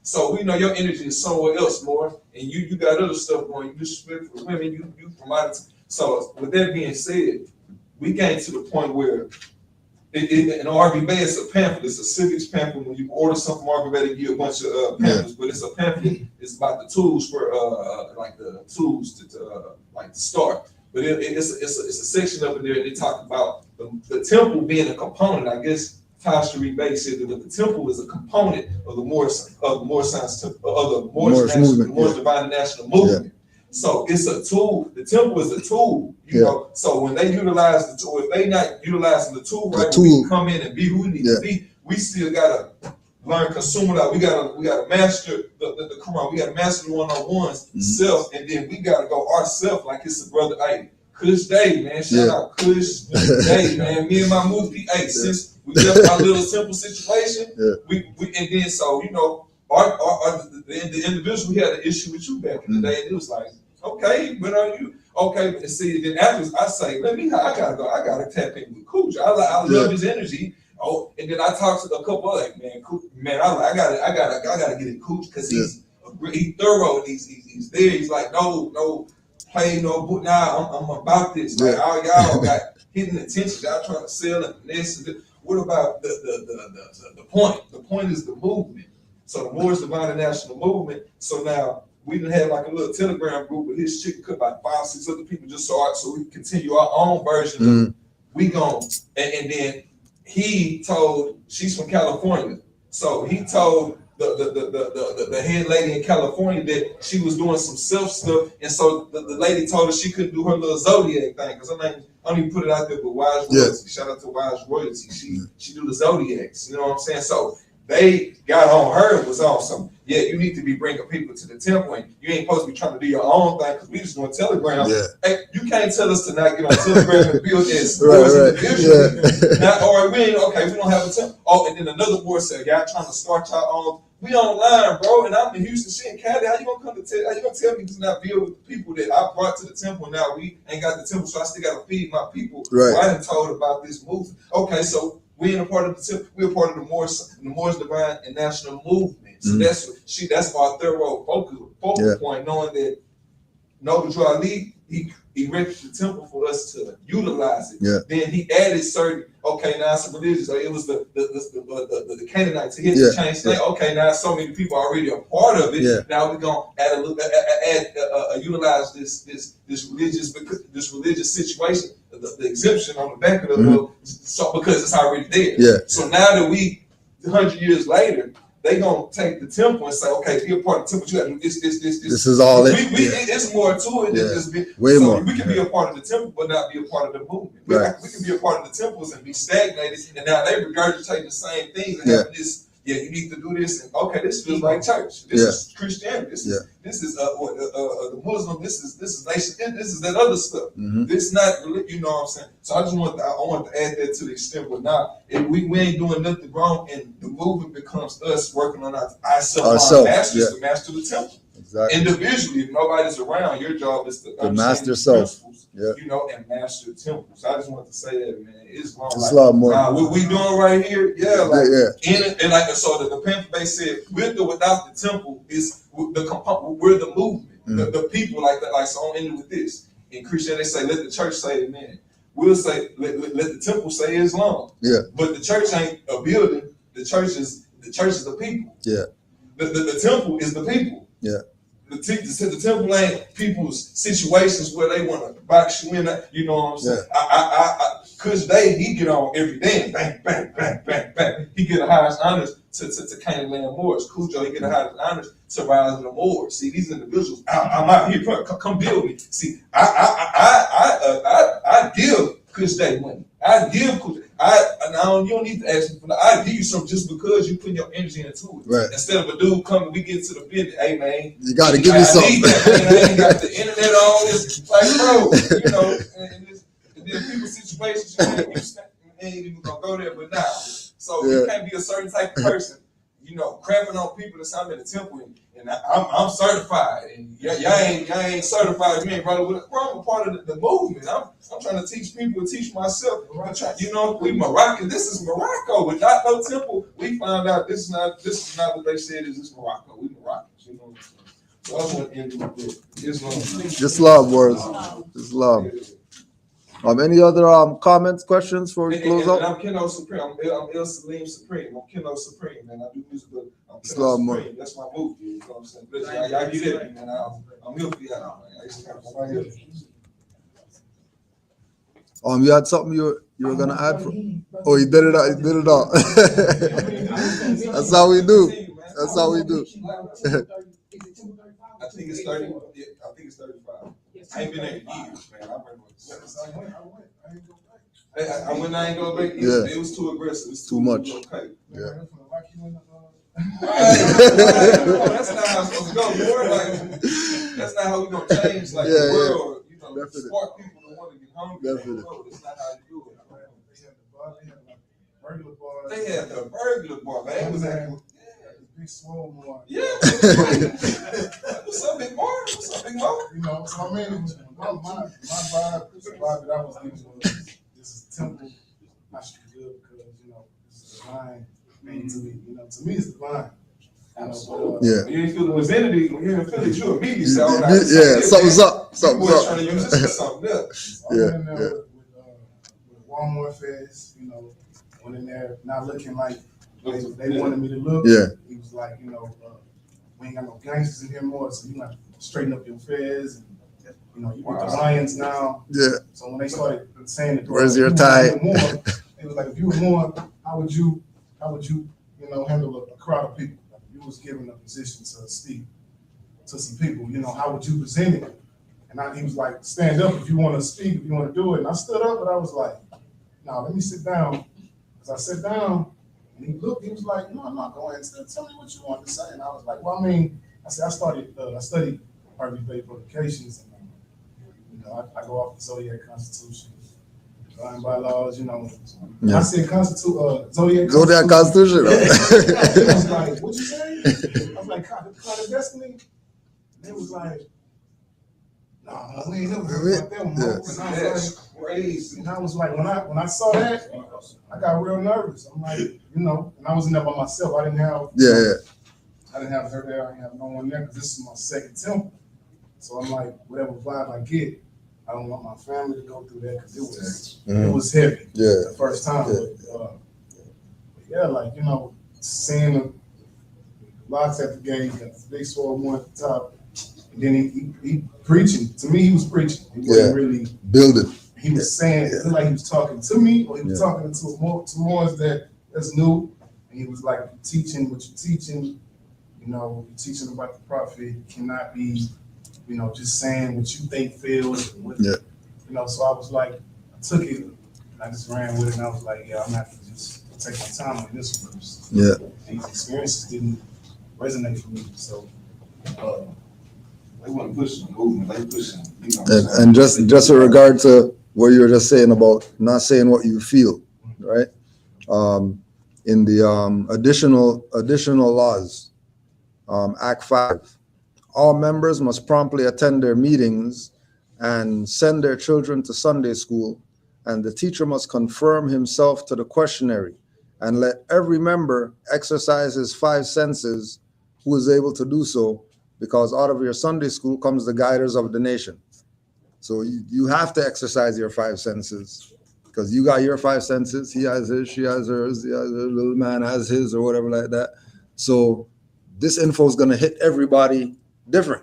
so we know your energy is somewhere else more, and you got other stuff going. You disrespect for women. You promote. So with that being said, we came to the point where in RV Bay, it's a pamphlet. It's a civics pamphlet. When you order something from RV Bay, they give you a bunch of pamphlets, but it's a pamphlet. It's about the tools for like the tools to like to start. But it's a section up in there. They talk about the temple being a component. I guess Tasha Bay said that the temple is a component of the Moorish Science Temple, of the Moorish Divine National Movement. So it's a tool. The temple is a tool, you know. So when they utilize the tool, if they not utilizing the tool right, we can come in and be who we need to be. We still gotta learn consumer. We gotta master the Quran. We gotta master the one-on-ones self, and then we gotta go ourselves like it's a brother. Hey, Kush Day, man. Shout out Kush Day, man. Me and my movie. Hey, since we left our little simple situation, we and then so you know, the individual, we had an issue with you back in the day, and it was like, okay, but are you okay? And see, then afterwards, I say, I gotta tap in with Cooch. I love his energy. Oh, and then I talked to a couple other I gotta get in Cooch because he's thorough and he's there. He's like, no play, no book. Nah, I'm about this. Like all y'all got hidden attention. Y'all trying to sell and this and this. What about the point? The point is the movement. So the Moorish Divine National Movement. So now we done had like a little Telegram group with his chicken cooked by 5-6 other people just so we can continue our own version of we gon' and then he told, she's from California. So he told the head lady in California that she was doing some self stuff, and so the lady told her she couldn't do her little zodiac thing because her name, I don't even put it out there, but Wise Royalty. Shout out to Wise Royalty. She do the zodiacs. You know what I'm saying? So they got on her was awesome. Yeah, you need to be bringing people to the temple, and you ain't supposed to be trying to do your own thing because we just doing Telegram. Yeah. Hey, you can't tell us to not get on Telegram and build this. Right. Yeah. Not, or we ain't, okay, we don't have a temple. Oh, and then another board said, y'all trying to start your own. We online, bro, and I'm in Houston, shit, in Cali. How you gonna tell me to not build with the people that I brought to the temple? Now we ain't got the temple, so I still gotta feed my people. Right. So I done told about this movement. Okay, so we ain't a part of the temple. We're a part of the Moors Divine and National Movement. So that's our thorough focal point, knowing that Noble Drew Ali, he erected the temple for us to utilize it. Yeah. Then he added certain, okay, now it's a religious, so it was the Canaanites. He had to change things. Okay, now so many people are already a part of it. Yeah. Now we're gonna utilize this religious situation, the exemption on the back of the so because it's already there. Yeah. So now that 100 years later, they gonna take the temple and say, okay, be a part of the temple. You gotta do this. This is all it. It's more to it than just be. Way more. We can be a part of the temple, but not be a part of the movement. Right. We can be a part of the temples and be stagnated, and now they regurgitate the same things and have this. Yeah, you need to do this, and okay, this feels like church. This is Christianity. This is the Muslim. This is nation. This is that other stuff. This is not, you know what I'm saying. So I want to add that to the extent, but now if we ain't doing nothing wrong, and the movement becomes us working on ourselves, masters to master the temple. Exactly. Individually, if nobody's around, your job is to master self. You know, and master the temple. So I just want to say that, man. Islam, more. What we doing right here, and like so, the Panther Base said, with or without the temple is we're the movement, the people like that. Like so, I'm ending with this. In Christianity, they say, let the church say amen. We'll say, let the temple say Islam. Yeah. But the church ain't a building. The church is the people. Yeah. The temple is the people. Yeah. The temple ain't people's situations where they want to box you in. You know what I'm saying? Yeah. Cause he get on every day and bang, bang, bang, bang, bang. He get the highest honors to Canaanland Moors. Cujo, he get the highest honors to Rise of the Moors. See, these individuals, I'm out here, come build me. See, I give Kush Day money. I give Kush. You don't need to ask me for that. I give you something just because you put your energy into it. Right. Instead of a dude coming, we get to the business. Hey man, you gotta give me something. I ain't got the internet on. It's like, bro, you know, and then people's situations, you ain't even gonna go there. But now, so you can't be a certain type of person, you know, crapping on people that's out in the temple, and I'm certified, and y'all ain't certified. You ain't brother. I'm a part of the movement. I'm trying to teach people, teach myself. You know, we Moroccan. This is Morocco. Without no temple, we found out this is not what they said is. This Morocco. We Moroccans. You know what I'm saying? So I just want to end with Islam. Just love words. Just love. Any other comments, questions before we close out? I'm Keno Supreme. I'm El Salim Supreme. I'm Keno Supreme, man. I do music, but I'm Keno Supreme. That's my move. You know what I'm saying? Y'all get it, man. I'm here for y'all, man. You had something you were gonna add? Oh, you did it out. You did it all. That's how we do. That's how we do. I think it's 30. I think it's 35. I ain't been there in years, man. I went. I ain't go back. It was too aggressive. It's too much. Okay. Yeah. That's not how it's supposed to go. That's not how we gonna change like the world. You know, spark people to want to get hungry. That's not how you do it. They had the burglar bar, man. It was like big swole more. Yeah. What's up, Big Mar? What's up, Big Mar? You know, so I mean, my vibe that I was thinking was this is temple. I should be good because you know this is divine. To me, you know, to me it's divine. Yeah. You ain't feel the divinity when you're in Philly, you immediately say, "Oh, yeah, something's up, something's up." Trying to use this for something else. I went in there with Walmart Fest, you know, went in there not looking like they wanted me to look. Yeah. He was like, you know, we ain't got no gangsters in here more, so you got to straighten up your fez. And, you know, you with the Lions now. Yeah. So when they started saying that, where's your tie? It was like, if you were more, how would you, you know, handle a crowd of people? Like if you was given a position to speak to some people, you know, how would you present it? And he was like, stand up if you want to speak, if you want to do it. And I stood up, but I was like, no, let me sit down. As I sat down, And he looked, he was like, no, I'm not going to tell me what you want to say. And I was like, well, I mean, I said, I studied RV-based publications. And, you know, I go off the Zodiac Constitution, divine bylaws, you know. Yeah. I said Zodiac Constitution. He was like, what you say? I was like, Cloud of Destiny? They was like, nah, we ain't never heard about that one. Yeah. And I was That's crazy. and I was like, when I saw that, I got real nervous. I'm like, you know, and I was in there by myself. I didn't have her there. I didn't have no one there because this is my second temple. So I'm like, whatever vibe I get, I don't want my family to go through that because it was heavy the first time. But yeah, like, you know, seeing the locks at the gate, got the big sword one at the top, and then he preaching. To me, he was preaching. He wasn't really building. He was saying it like he was talking to me, or he was talking to more that's new. And he was like, teaching what you're teaching, you know, you're teaching about the prophet. You cannot be, you know, just saying what you think feels. You know, so I was like, I took it, and I just ran with it, and I was like, yeah, I'm gonna have to just take my time on this one. These experiences didn't resonate for me, so. They want to push the movement. They pushing. You know, And just in regard to what you were just saying about not saying what you feel, right? In the additional laws, Act 5, all members must promptly attend their meetings and send their children to Sunday school, and the teacher must confirm himself to the questionnaire and let every member exercise his 5 senses who is able to do so, because out of your Sunday school comes the guiders of the nation. So you have to exercise your 5 senses, because you got your 5 senses. He has his, she has hers, the other little man has his, or whatever like that. So this info is going to hit everybody different.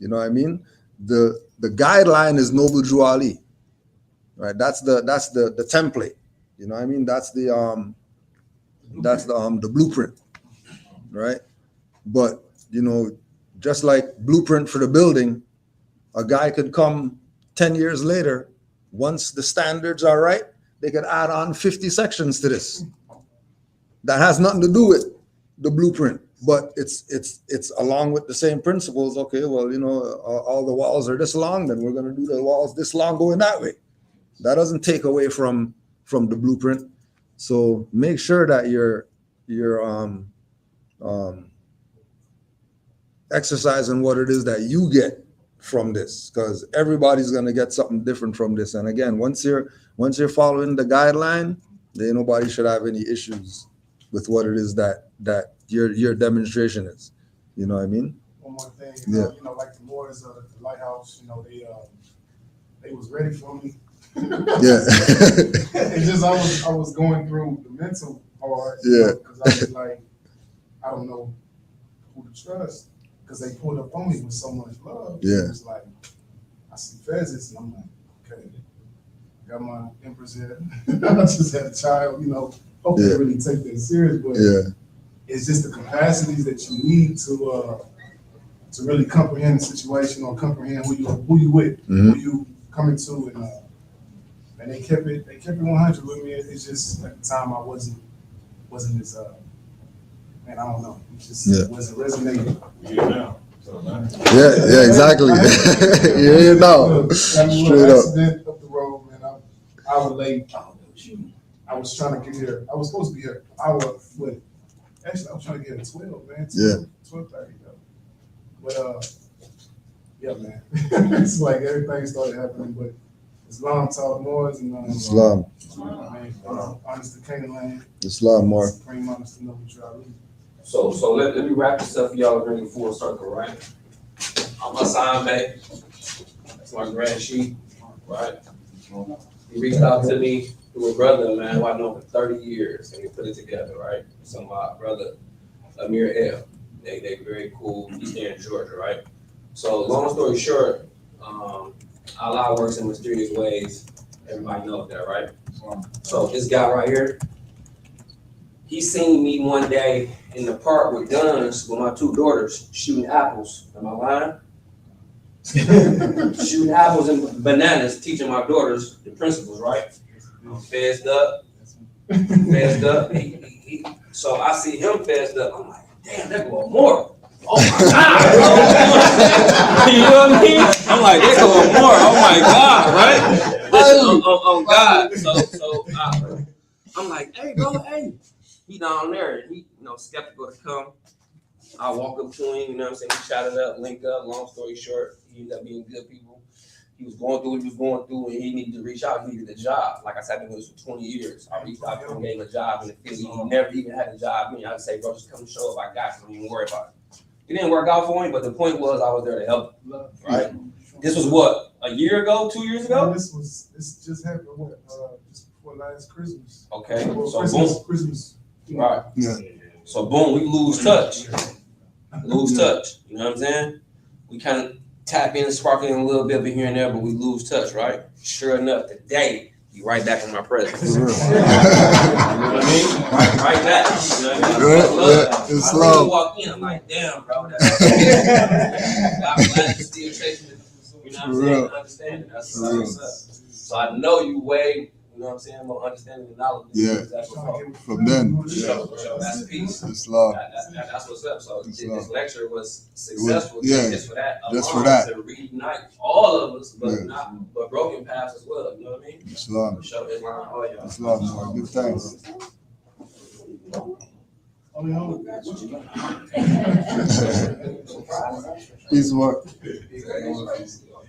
You know what I mean? The guideline is Noble Drew Ali, right? That's the template. You know what I mean? That's the blueprint, right? But you know, just like blueprint for the building, a guy could come 10 years later. Once the standards are right, they could add on 50 sections to this. That has nothing to do with the blueprint, but it's along with the same principles. Okay, well, you know, all the walls are this long, then we're going to do the walls this long going that way. That doesn't take away from the blueprint. So make sure that you're exercising what it is that you get from this, because everybody's going to get something different from this. And again, once you're following the guideline, then nobody should have any issues with what it is that your demonstration is. You know what I mean? One more thing, you know, like the Moors of the Lighthouse, you know, they was ready for me. It's just I was going through the mental part, because I was like, I don't know who to trust, because they pulled up on me with so much love. It was like, I see pheasants, and I'm like, okay, got my Empress here. I just had a child, you know. Hope they really take that serious, but it's just the capacities that you need to really comprehend the situation, or comprehend who you with, who you coming to, and they kept it 100 with me. It's just at the time I wasn't as man, I don't know. It just wasn't resonating. Now. Exactly. Straight up. Accident up the road, man. I was late. I was trying to get here. I was supposed to be here. Actually, I was trying to get here at 12, man. 12:30 though. But yeah, man. It's like everything started happening, but Islam taught Moors, and Islam. Man, honest to Canaanland. Islam more. Supreme honest to Noble Drew Ali. So let me wrap this up for y'all, bring it full circle, right? I'm Hassan Bay. That's my grand chief, right? He reached out to me through a brother, man, who I know for 30 years, and we put it together, right? So my brother, Amir L. They very cool. He's there in Georgia, right? So long story short, Allah works in mysterious ways. Everybody knows that, right? So this guy right here, he seen me one day in the park with guns with my 2 daughters shooting apples. Am I lying? Shooting apples and bananas, teaching my daughters the principles, right? I'm fessed up. He So I see him fessed up. I'm like, damn, they're going more. Oh my God, bro. You know what I mean? I'm like, they're going more. Oh my God, right? Oh God. So I'm like, hey, bro, hey. He down there, and he, skeptical to come. I walk up to him, you know what I'm saying? We chatted up, linked up. Long story short, he ended up being good people. He was going through what he was going through, and he needed to reach out. He needed a job. Like I said, I've been doing this for 20 years. I reached out to him, gave him a job in the field. He never even had a job. I'd say, bro, just come and show up. I got you. Don't even worry about it. It didn't work out for him, but the point was I was there to help him, right? This was what, a year ago, 2 years ago? This just happened, just before last Christmas. Okay, Well, so Christmas. Right. Yeah. So boom, we lose touch. Lose touch. You know what I'm saying? We kind of tap in and sparkle in a little bit here and there, but we lose touch, right? Sure enough, today, you right back in my presence. You know what I mean? Right back. You know what I mean? It's I love. walk in, I'm like, damn, bro. I'm glad you still chasing it. You know what I'm saying? Understanding. That's what's up. So I know you way, you know what I'm saying, more understanding and knowledge. Yeah. From then. That's peace. It's love. That's what's up. So It's this love. lecture was successful just for that. Just for that. To reunite all of us, but Yeah. but broken paths as well. You know what I mean? It's love. Show Islam all y'all. It's love, more. Give thanks. Peace, work.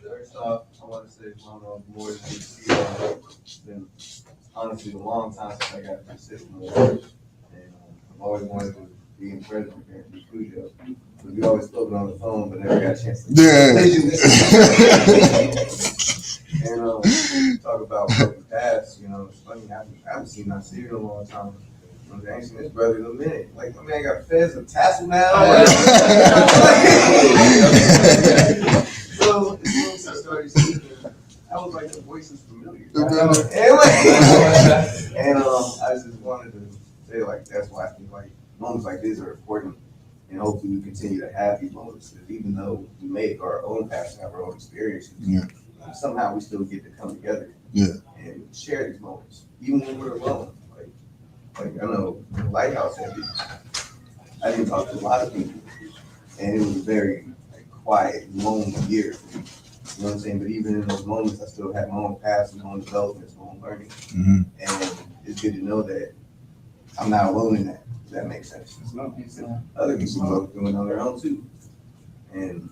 First off, I want to say it's one of the more than it's been honestly a long time since I got consistent with it. And I've always wanted to be in present and be crucial. But we always spoken on the phone, but never got a chance to. Yeah. And talk about broken paths, it's funny, I haven't seen my in a long time. I ain't seen this brother in a minute. Like, my man got feds and tassel now. So, as soon as I started speaking, I was like, the voice is familiar. And I just wanted to say, like, that's why I think, like, moments like this are important. And hopefully we continue to have these moments. Because even though we make our own paths and have our own experiences, somehow we still get to come together and share these moments, even when we're alone. Like I know the Lighthouse ended, I didn't talk to a lot of people, and it was a very quiet, lone year for me. You know what I'm saying? But even in those moments, I still had my own paths, my own developments, my own learning. Mm-hmm. And it's good to know that I'm not alone in that. If that makes sense. Other people are doing on their own too, and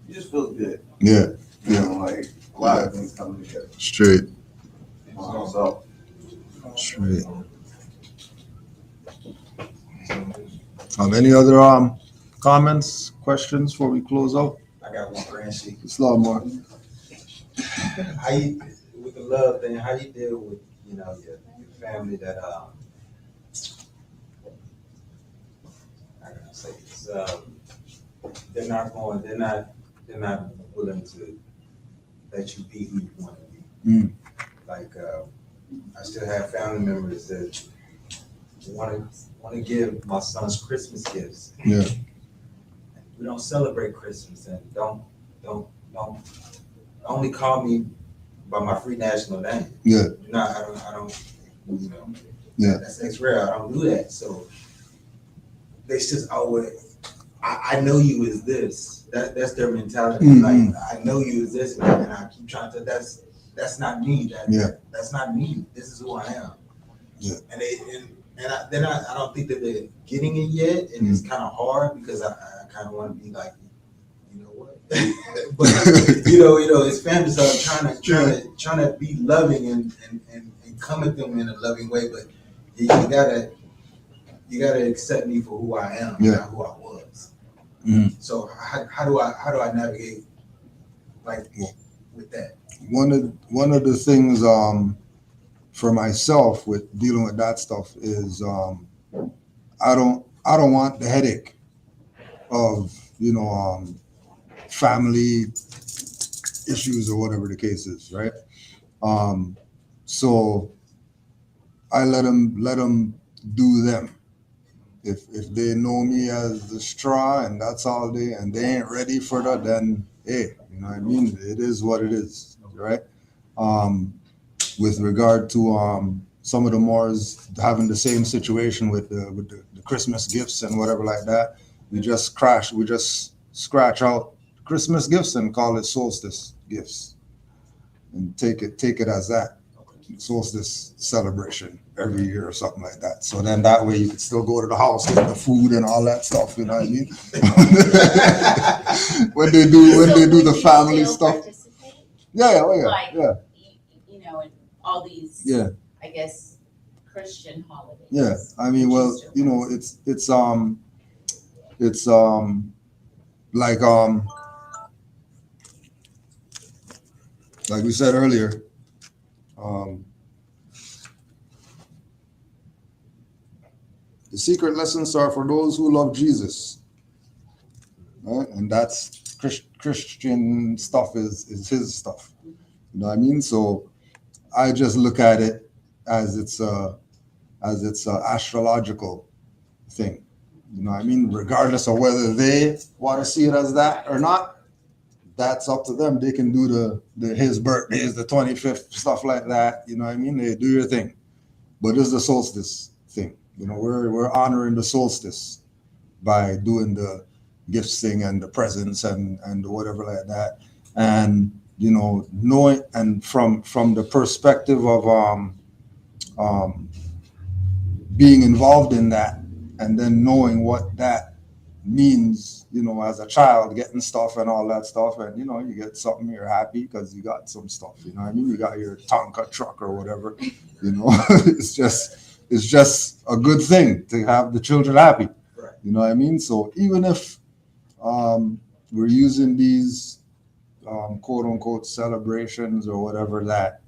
it just feels good. Yeah. Like a lot of things coming together. Straight. So. Straight. Any other comments, questions before we close out? I got one grandson. It's love, more. How you, with the love thing, how you deal with, your family that, I gotta say this, they're not willing to let you be who you want to be. Mm. Like, I still have family members that want to give my son's Christmas gifts. Yeah. We don't celebrate Christmas, and don't only call me by my free national name. Yeah. I don't. Yeah. That's rare. I don't do that. So they just always, I know you as this. That's their mentality. Mm-hmm. Like, I know you as this, and I keep trying to. That's not me. That's not me. This is who I am. Yeah. And I don't think that they're getting it yet, and it's kind of hard because I kind of want to be like, you know what? But it's family, so I'm trying to be loving and come at them in a loving way, but you gotta accept me for who I am, not who I was. Mm-hmm. So how do I navigate with that? One of the things for myself with dealing with that stuff is I don't want the headache of family issues or whatever the case is, right? So I let them do them. If they know me as the straw and that's all and they ain't ready for that, then hey, you know what I mean? It is what it is, right? With regard to some of the Moors having the same situation with the Christmas gifts and whatever like that. We just scratch out Christmas gifts and call it solstice gifts, and take it as that solstice celebration every year or something like that. So then that way you could still go to the house, get the food and all that stuff. You know what I mean? when they do the family stuff. Participate? Yeah, oh yeah, Like, yeah. You know, in all these, Yeah. I guess, Christian holidays. Yeah, I mean, well, Easter you know, ones. it's like we said earlier, the secret lessons are for those who love Jesus, right? And that's Christian stuff is his stuff. You know what I mean? So I just look at it as it's a astrological thing. You know what I mean? Regardless of whether they want to see it as that or not, that's up to them. They can do his birthday is the 25th, stuff like that. You know what I mean? They do your thing. But this is the solstice thing. You know, we're honoring the solstice by doing the gifts thing and the presents and whatever like that. And, you know, knowing and from the perspective of being involved in that, and then knowing what that means, you know, as a child, getting stuff and all that stuff, and you know, you get something, you're happy because you got some stuff. You know what I mean? You got your Tonka truck or whatever. You know, it's just a good thing to have the children happy. Right. You know what I mean? So even if we're using these quote unquote celebrations or whatever that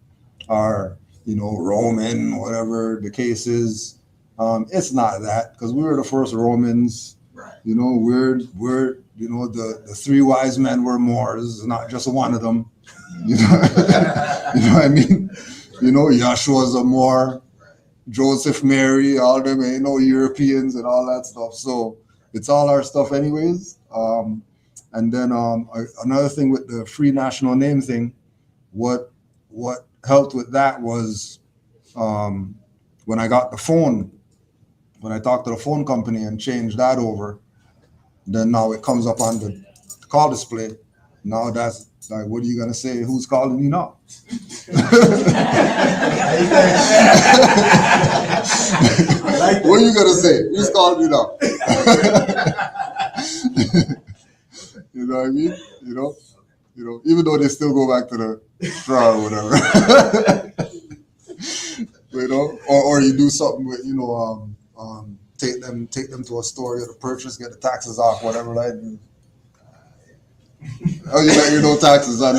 are, you know, Roman, whatever the case is. It's not that, because we were the first Romans. Right. You know, we're you know, the three wise men were Moors, not just one of them. You know, you know what I mean? You know, Yahshua's a Moor, Joseph, Mary, all them ain't no Europeans and all that stuff. So it's all our stuff anyways. And then another thing with the free national name thing, what helped with that was when I got the phone. When I talked to the phone company and changed that over, then now it comes up on the call display. Now that's like, what are you gonna say? Who's calling you now? What are you gonna say? Who's calling you now? You know what I mean? You know, even though they still go back to the straw or whatever. You know, or you do something with, you know, take them to a store, you have to purchase, get the taxes off, whatever, like. Oh, you got your no taxes on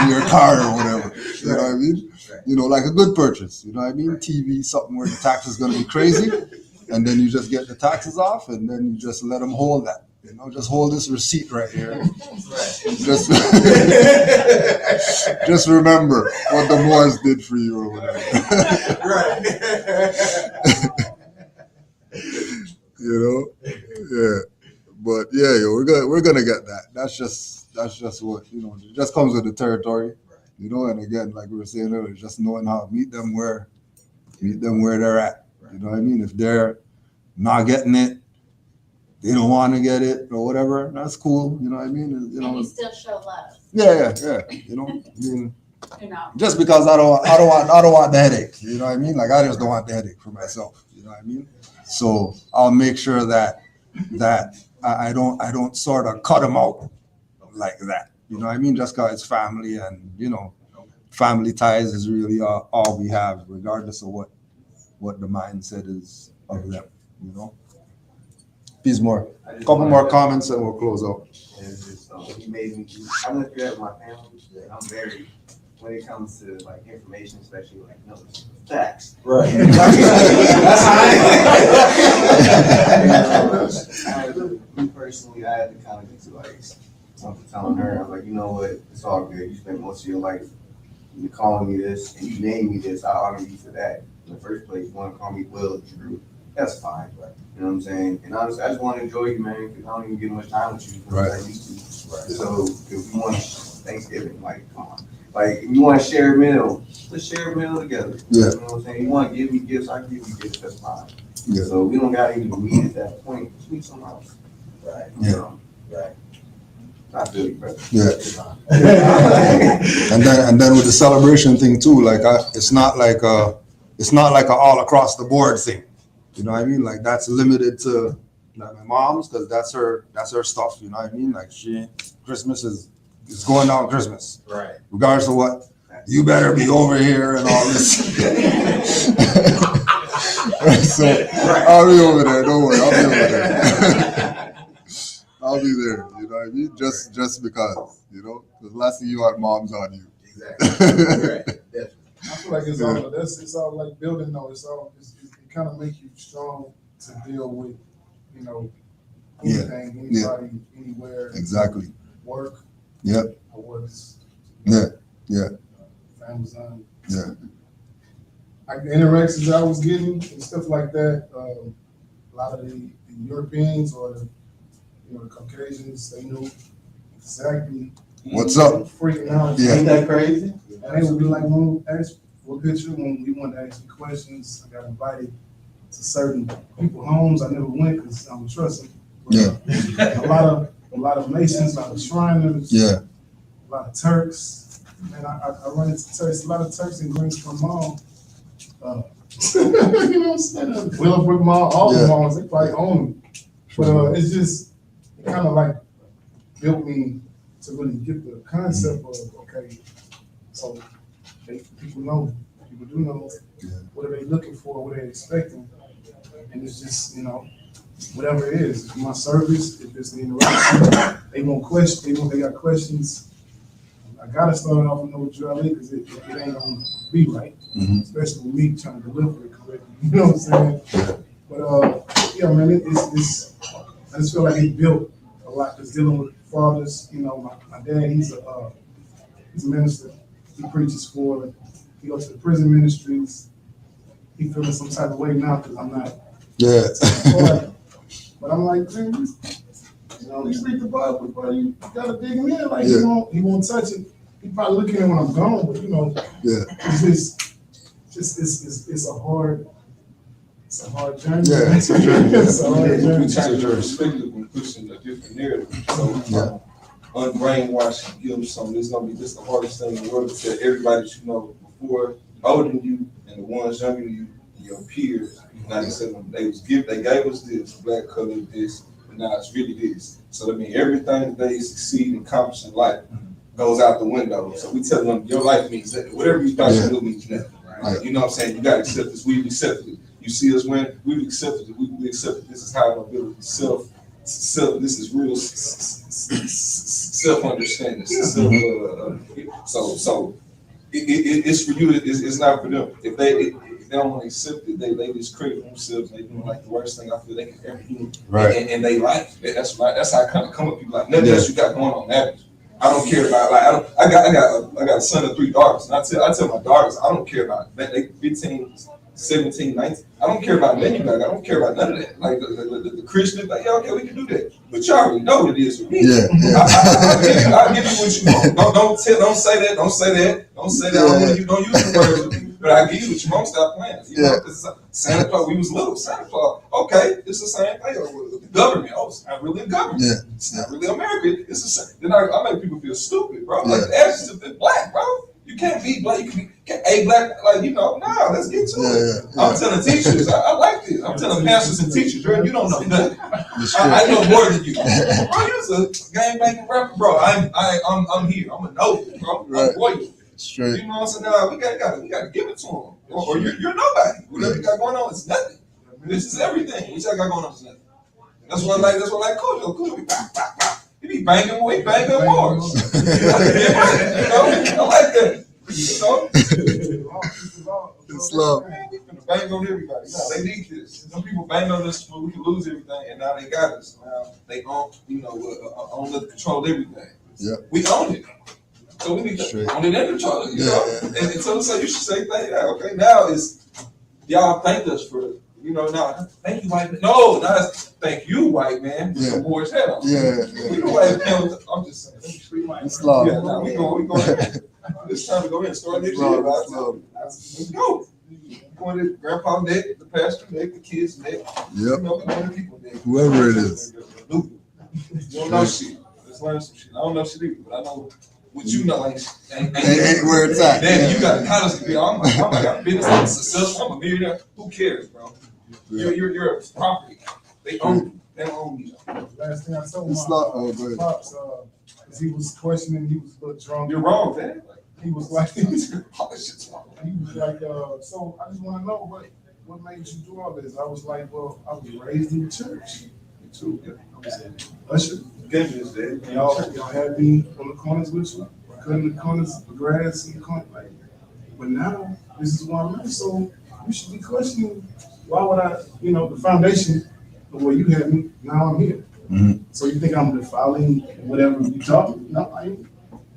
your car or whatever. You know what I mean? You know, like a good purchase. You know what I mean? TV, something where the tax is going to be crazy, and then you just get the taxes off, and then you just let them hold that. You know, just hold this receipt right here. Just just remember what the Moors did for you or whatever. You know, yeah, but yeah, we're gonna get that. That's just what, you know. It just comes with the territory, you know. And again, like we were saying earlier, just knowing how to meet them where they're at. You know what I mean? If they're not getting it, they don't want to get it or whatever, that's cool. You know what I mean? You know, and you still show love. Yeah. You know, I mean, You know. just because I don't want the headache. You know what I mean? Like, I just don't want the headache for myself. You know what I mean? So I'll make sure that I don't sort of cut them out like that. You know what I mean? Just because it's family, and you know, family ties is really all we have, regardless of what the mindset is of them. You know. Please more. Couple more comments and we'll close out. He made me. I went through that with my family. I'm very, when it comes to like information, especially like numbers, facts. Right. Me personally, I had to kind of get to like something telling her, I was like, you know what, it's all good. You spent most of your life, you calling me this and you named me this. I honor you for that. In the first place, you want to call me Will, Drew. That's fine, right? You know what I'm saying? And honestly, I just want to enjoy you, man, because I don't even get much time with you. Right. I used to. Right. So if we want Thanksgiving, like, come on. Like, if you want to share a meal, let's share a meal together. Yeah. You know what I'm saying? You want to give me gifts, I give you gifts, that's fine. Yeah. So we don't got to even meet at that point. Just meet somewhere else. Right. Yeah. Right. I feel you, brother. Yeah. And then with the celebration thing too, like it's not like a all across the board thing. You know what I mean? Like that's limited to like my mom's because that's her stuff. You know what I mean? Like Christmas is going down Christmas. Right. Regardless of what, you better be over here and all this. So I'll be over there. Don't worry, I'll be over there. I'll be there. You know what I mean? Just because, you know, the last thing you want, mom's on you. Exactly. Right. Definitely. I feel like it's all like building though. It kind of make you strong to deal with, you know, anything, anybody, anywhere. Exactly. Work. Yep. Or what's. Yeah. Yeah. Amazon. Yeah. Like the interactions I was getting and stuff like that. A lot of the Europeans or the Caucasians, they knew exactly What's up? Freaking out. Yeah. Ain't that crazy? And they would be like, when we ask for a picture, when we wanted to ask me questions, I got invited to certain people's homes. I never went because I don't trust them. Yeah. A lot of Masons, a lot of Shriners, Yeah. a lot of Turks. And I run into Turks, a lot of Turks in Greensboro Mall. You know what I'm saying? Willowbrook Mall, all the malls, they probably own them. But it's just, it kind of like built me to really get the concept of, okay, so people do know what are they looking for, what are they expecting. And it's just, whatever it is, it's my service, if it's the interaction, they want questions, they got questions. I gotta start off with no drill because it ain't gonna be right, especially with me trying to deliver it correctly. You know what I'm saying? But yeah, man, it's I just feel like it built a lot. Just dealing with fathers, my dad, he's a minister. He preaches he goes to the prison ministries. He feeling some type of way now because I'm not. Yeah. But I'm like, man, you read the Bible, but you gotta dig him in. Like he won't touch it. He probably looking at when I'm gone, but it's a hard journey. Yeah, it's a journey. It's a hard journey. We change your perspective and pushing a different narrative. So unbrainwash and give them something. It's gonna be just the hardest thing in the world to tell everybody that you know before, older than you, and the ones younger than you, your peers. Like I said, they gave us this, black color this, but now it's really this. So I mean, everything that they succeed and accomplish in life goes out the window. So we tell them your life means that whatever you thought you knew means nothing. Right? You know what I'm saying? You gotta accept this. We've accepted it. You see us when we've accepted it. We accepted this is how I'm gonna build self. This is real self-understanding. So it's for you. It's not for them. If they don't want to accept it, they just create for themselves. They doing like the worst thing I feel they can ever do. Right. And they like it. That's how I kind of come with people like nothing else you got going on average. I don't care about I got a son and 3 daughters. And I tell my daughters I don't care about that. They 15, 17, 19. I don't care about none of that. I don't care about none of that. Like the Christian, like, yeah, okay, we can do that. But y'all already know what it is for me. Yeah. I'll give you what you want. Don't say that. Don't say that. Don't say that. I don't want you. Don't use the words with me. But I give you what you want. Stop playing. You know, because Santa Claus. We was little. Santa Claus. Okay, it's the same thing. The government. Oh, it's not really a government. Yeah. It's not really America. It's the same. Then I make people feel stupid, bro. Like the adjective is black, bro. You can't be black. You can be a black. Like nah. Let's get to it. I'm telling teachers. I like this. I'm telling pastors and teachers. You don't know nothing. I know more than you. Bro, you're a game banging rapper, bro. I'm here. I'm a know, bro. I'm royal. Straight. You know what I'm saying? Nah, we gotta give it to them. Or you're nobody. Whatever you got going on is nothing. This is everything. What y'all got going on is nothing. That's what I like Coach. Coach be bang, bang, bang. He be banging more, he banging more. I like that. It's love. We finna bang on everybody. No, they need this. Some people bang on us when we can lose everything, and now they got us. Now they own, own the control everything. Yeah. We own it. So we need to own it and control it. You know? And so you should say thank you. Okay, now it's y'all thank us for it. Now thank you, white man. No, not thank you, white man. Yeah. Some boys head on. Yeah. We the white man. I'm just saying. It's love. Yeah, now we go. It's time to go in, start next Love, year. love. Let's go. Going to grandpa neck, the pastor neck, the kids neck. You Yep, know, we going to people neck. whoever it is. You don't know shit. Let's learn some shit. I don't know shit either, but I know what you know ain't Where it's at. Then Yeah. you got a college degree. I'm like a business, I'm successful, I'm a millionaire. Who cares, bro? You're a property. They own you. They don't own you. Last thing I told It's my not, oh, go ahead. pops, 'cause he was questioning, he was a little drunk. You're wrong, man. He was like, All this shit's wrong. he was like, so I just want to know what made you do all this? I was like, well, I was raised in the church. Me too. Yeah. I was an usher. Give me this, Dad. Y'all had me on the corners with you, cutting the corners, the grass in the corner. Like, but now this is where I'm at. So you should be questioning why would I, the foundation of where you had me. Now I'm here. Mhm. So you think I'm defiling whatever you taught me? No, I ain't.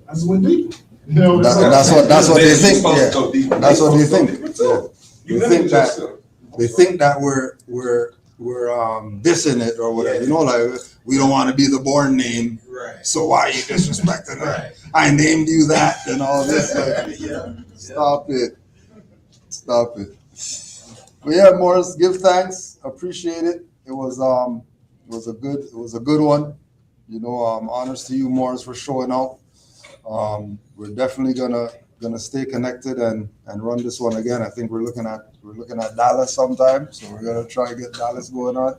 I just went deep. You know, That's what they think. Yeah. That's what they think. Yeah. You They think that we're dissing it or whatever. You know, like we don't want to be the born name. Right. So why are you disrespecting it? Right. I named you that and all this. Like, Yeah. stop it. Stop it. But yeah, Morris, give thanks. Appreciate it. It was a good one. Honors to you, Morris, for showing out. We're definitely gonna stay connected and run this one again. I think we're looking at Dallas sometime, so we're gonna try to get Dallas going on.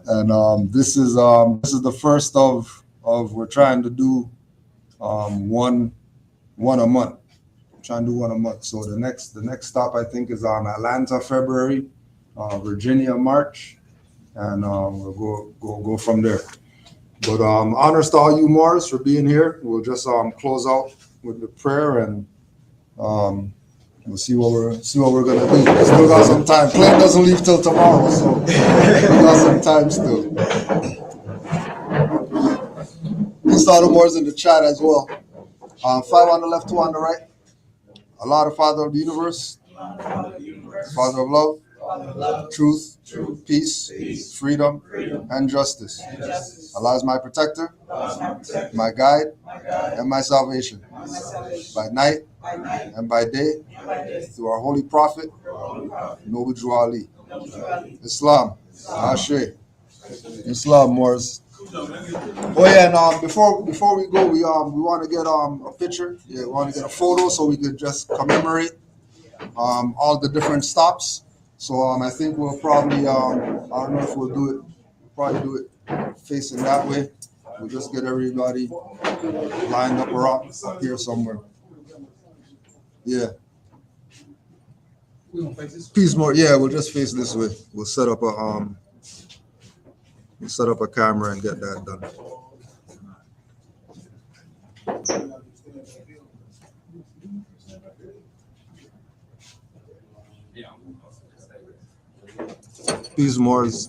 And this is the first of we're trying to do one a month. Trying to do one a month. So the next stop I think is Atlanta, February, Virginia, March, and we'll go from there. But honors to all you Morris for being here. We'll just close out with the prayer and we'll see what we're gonna do. We still got some time. Plane doesn't leave till tomorrow, so we got some time still. We saw the Morris in the chat as well. 5 on the left, 2 on the right. Allah, the Father of the universe, Father of love, truth, peace, freedom, and justice. Allah is my protector, my guide, and my salvation. By night and by day, through our holy prophet, Noble Drew Ali. Islam, Ashe. Islam, Morris. Oh yeah, and before we go, we want to get a picture. Yeah, we want to get a photo so we could just commemorate all the different stops. So I think we'll probably I don't know if we'll do it. We'll probably do it facing that way. We'll just get everybody lined up around up here somewhere. Yeah. Peace more. Yeah, we'll just face this way. We'll set up a camera and get that done. Peace, Morris.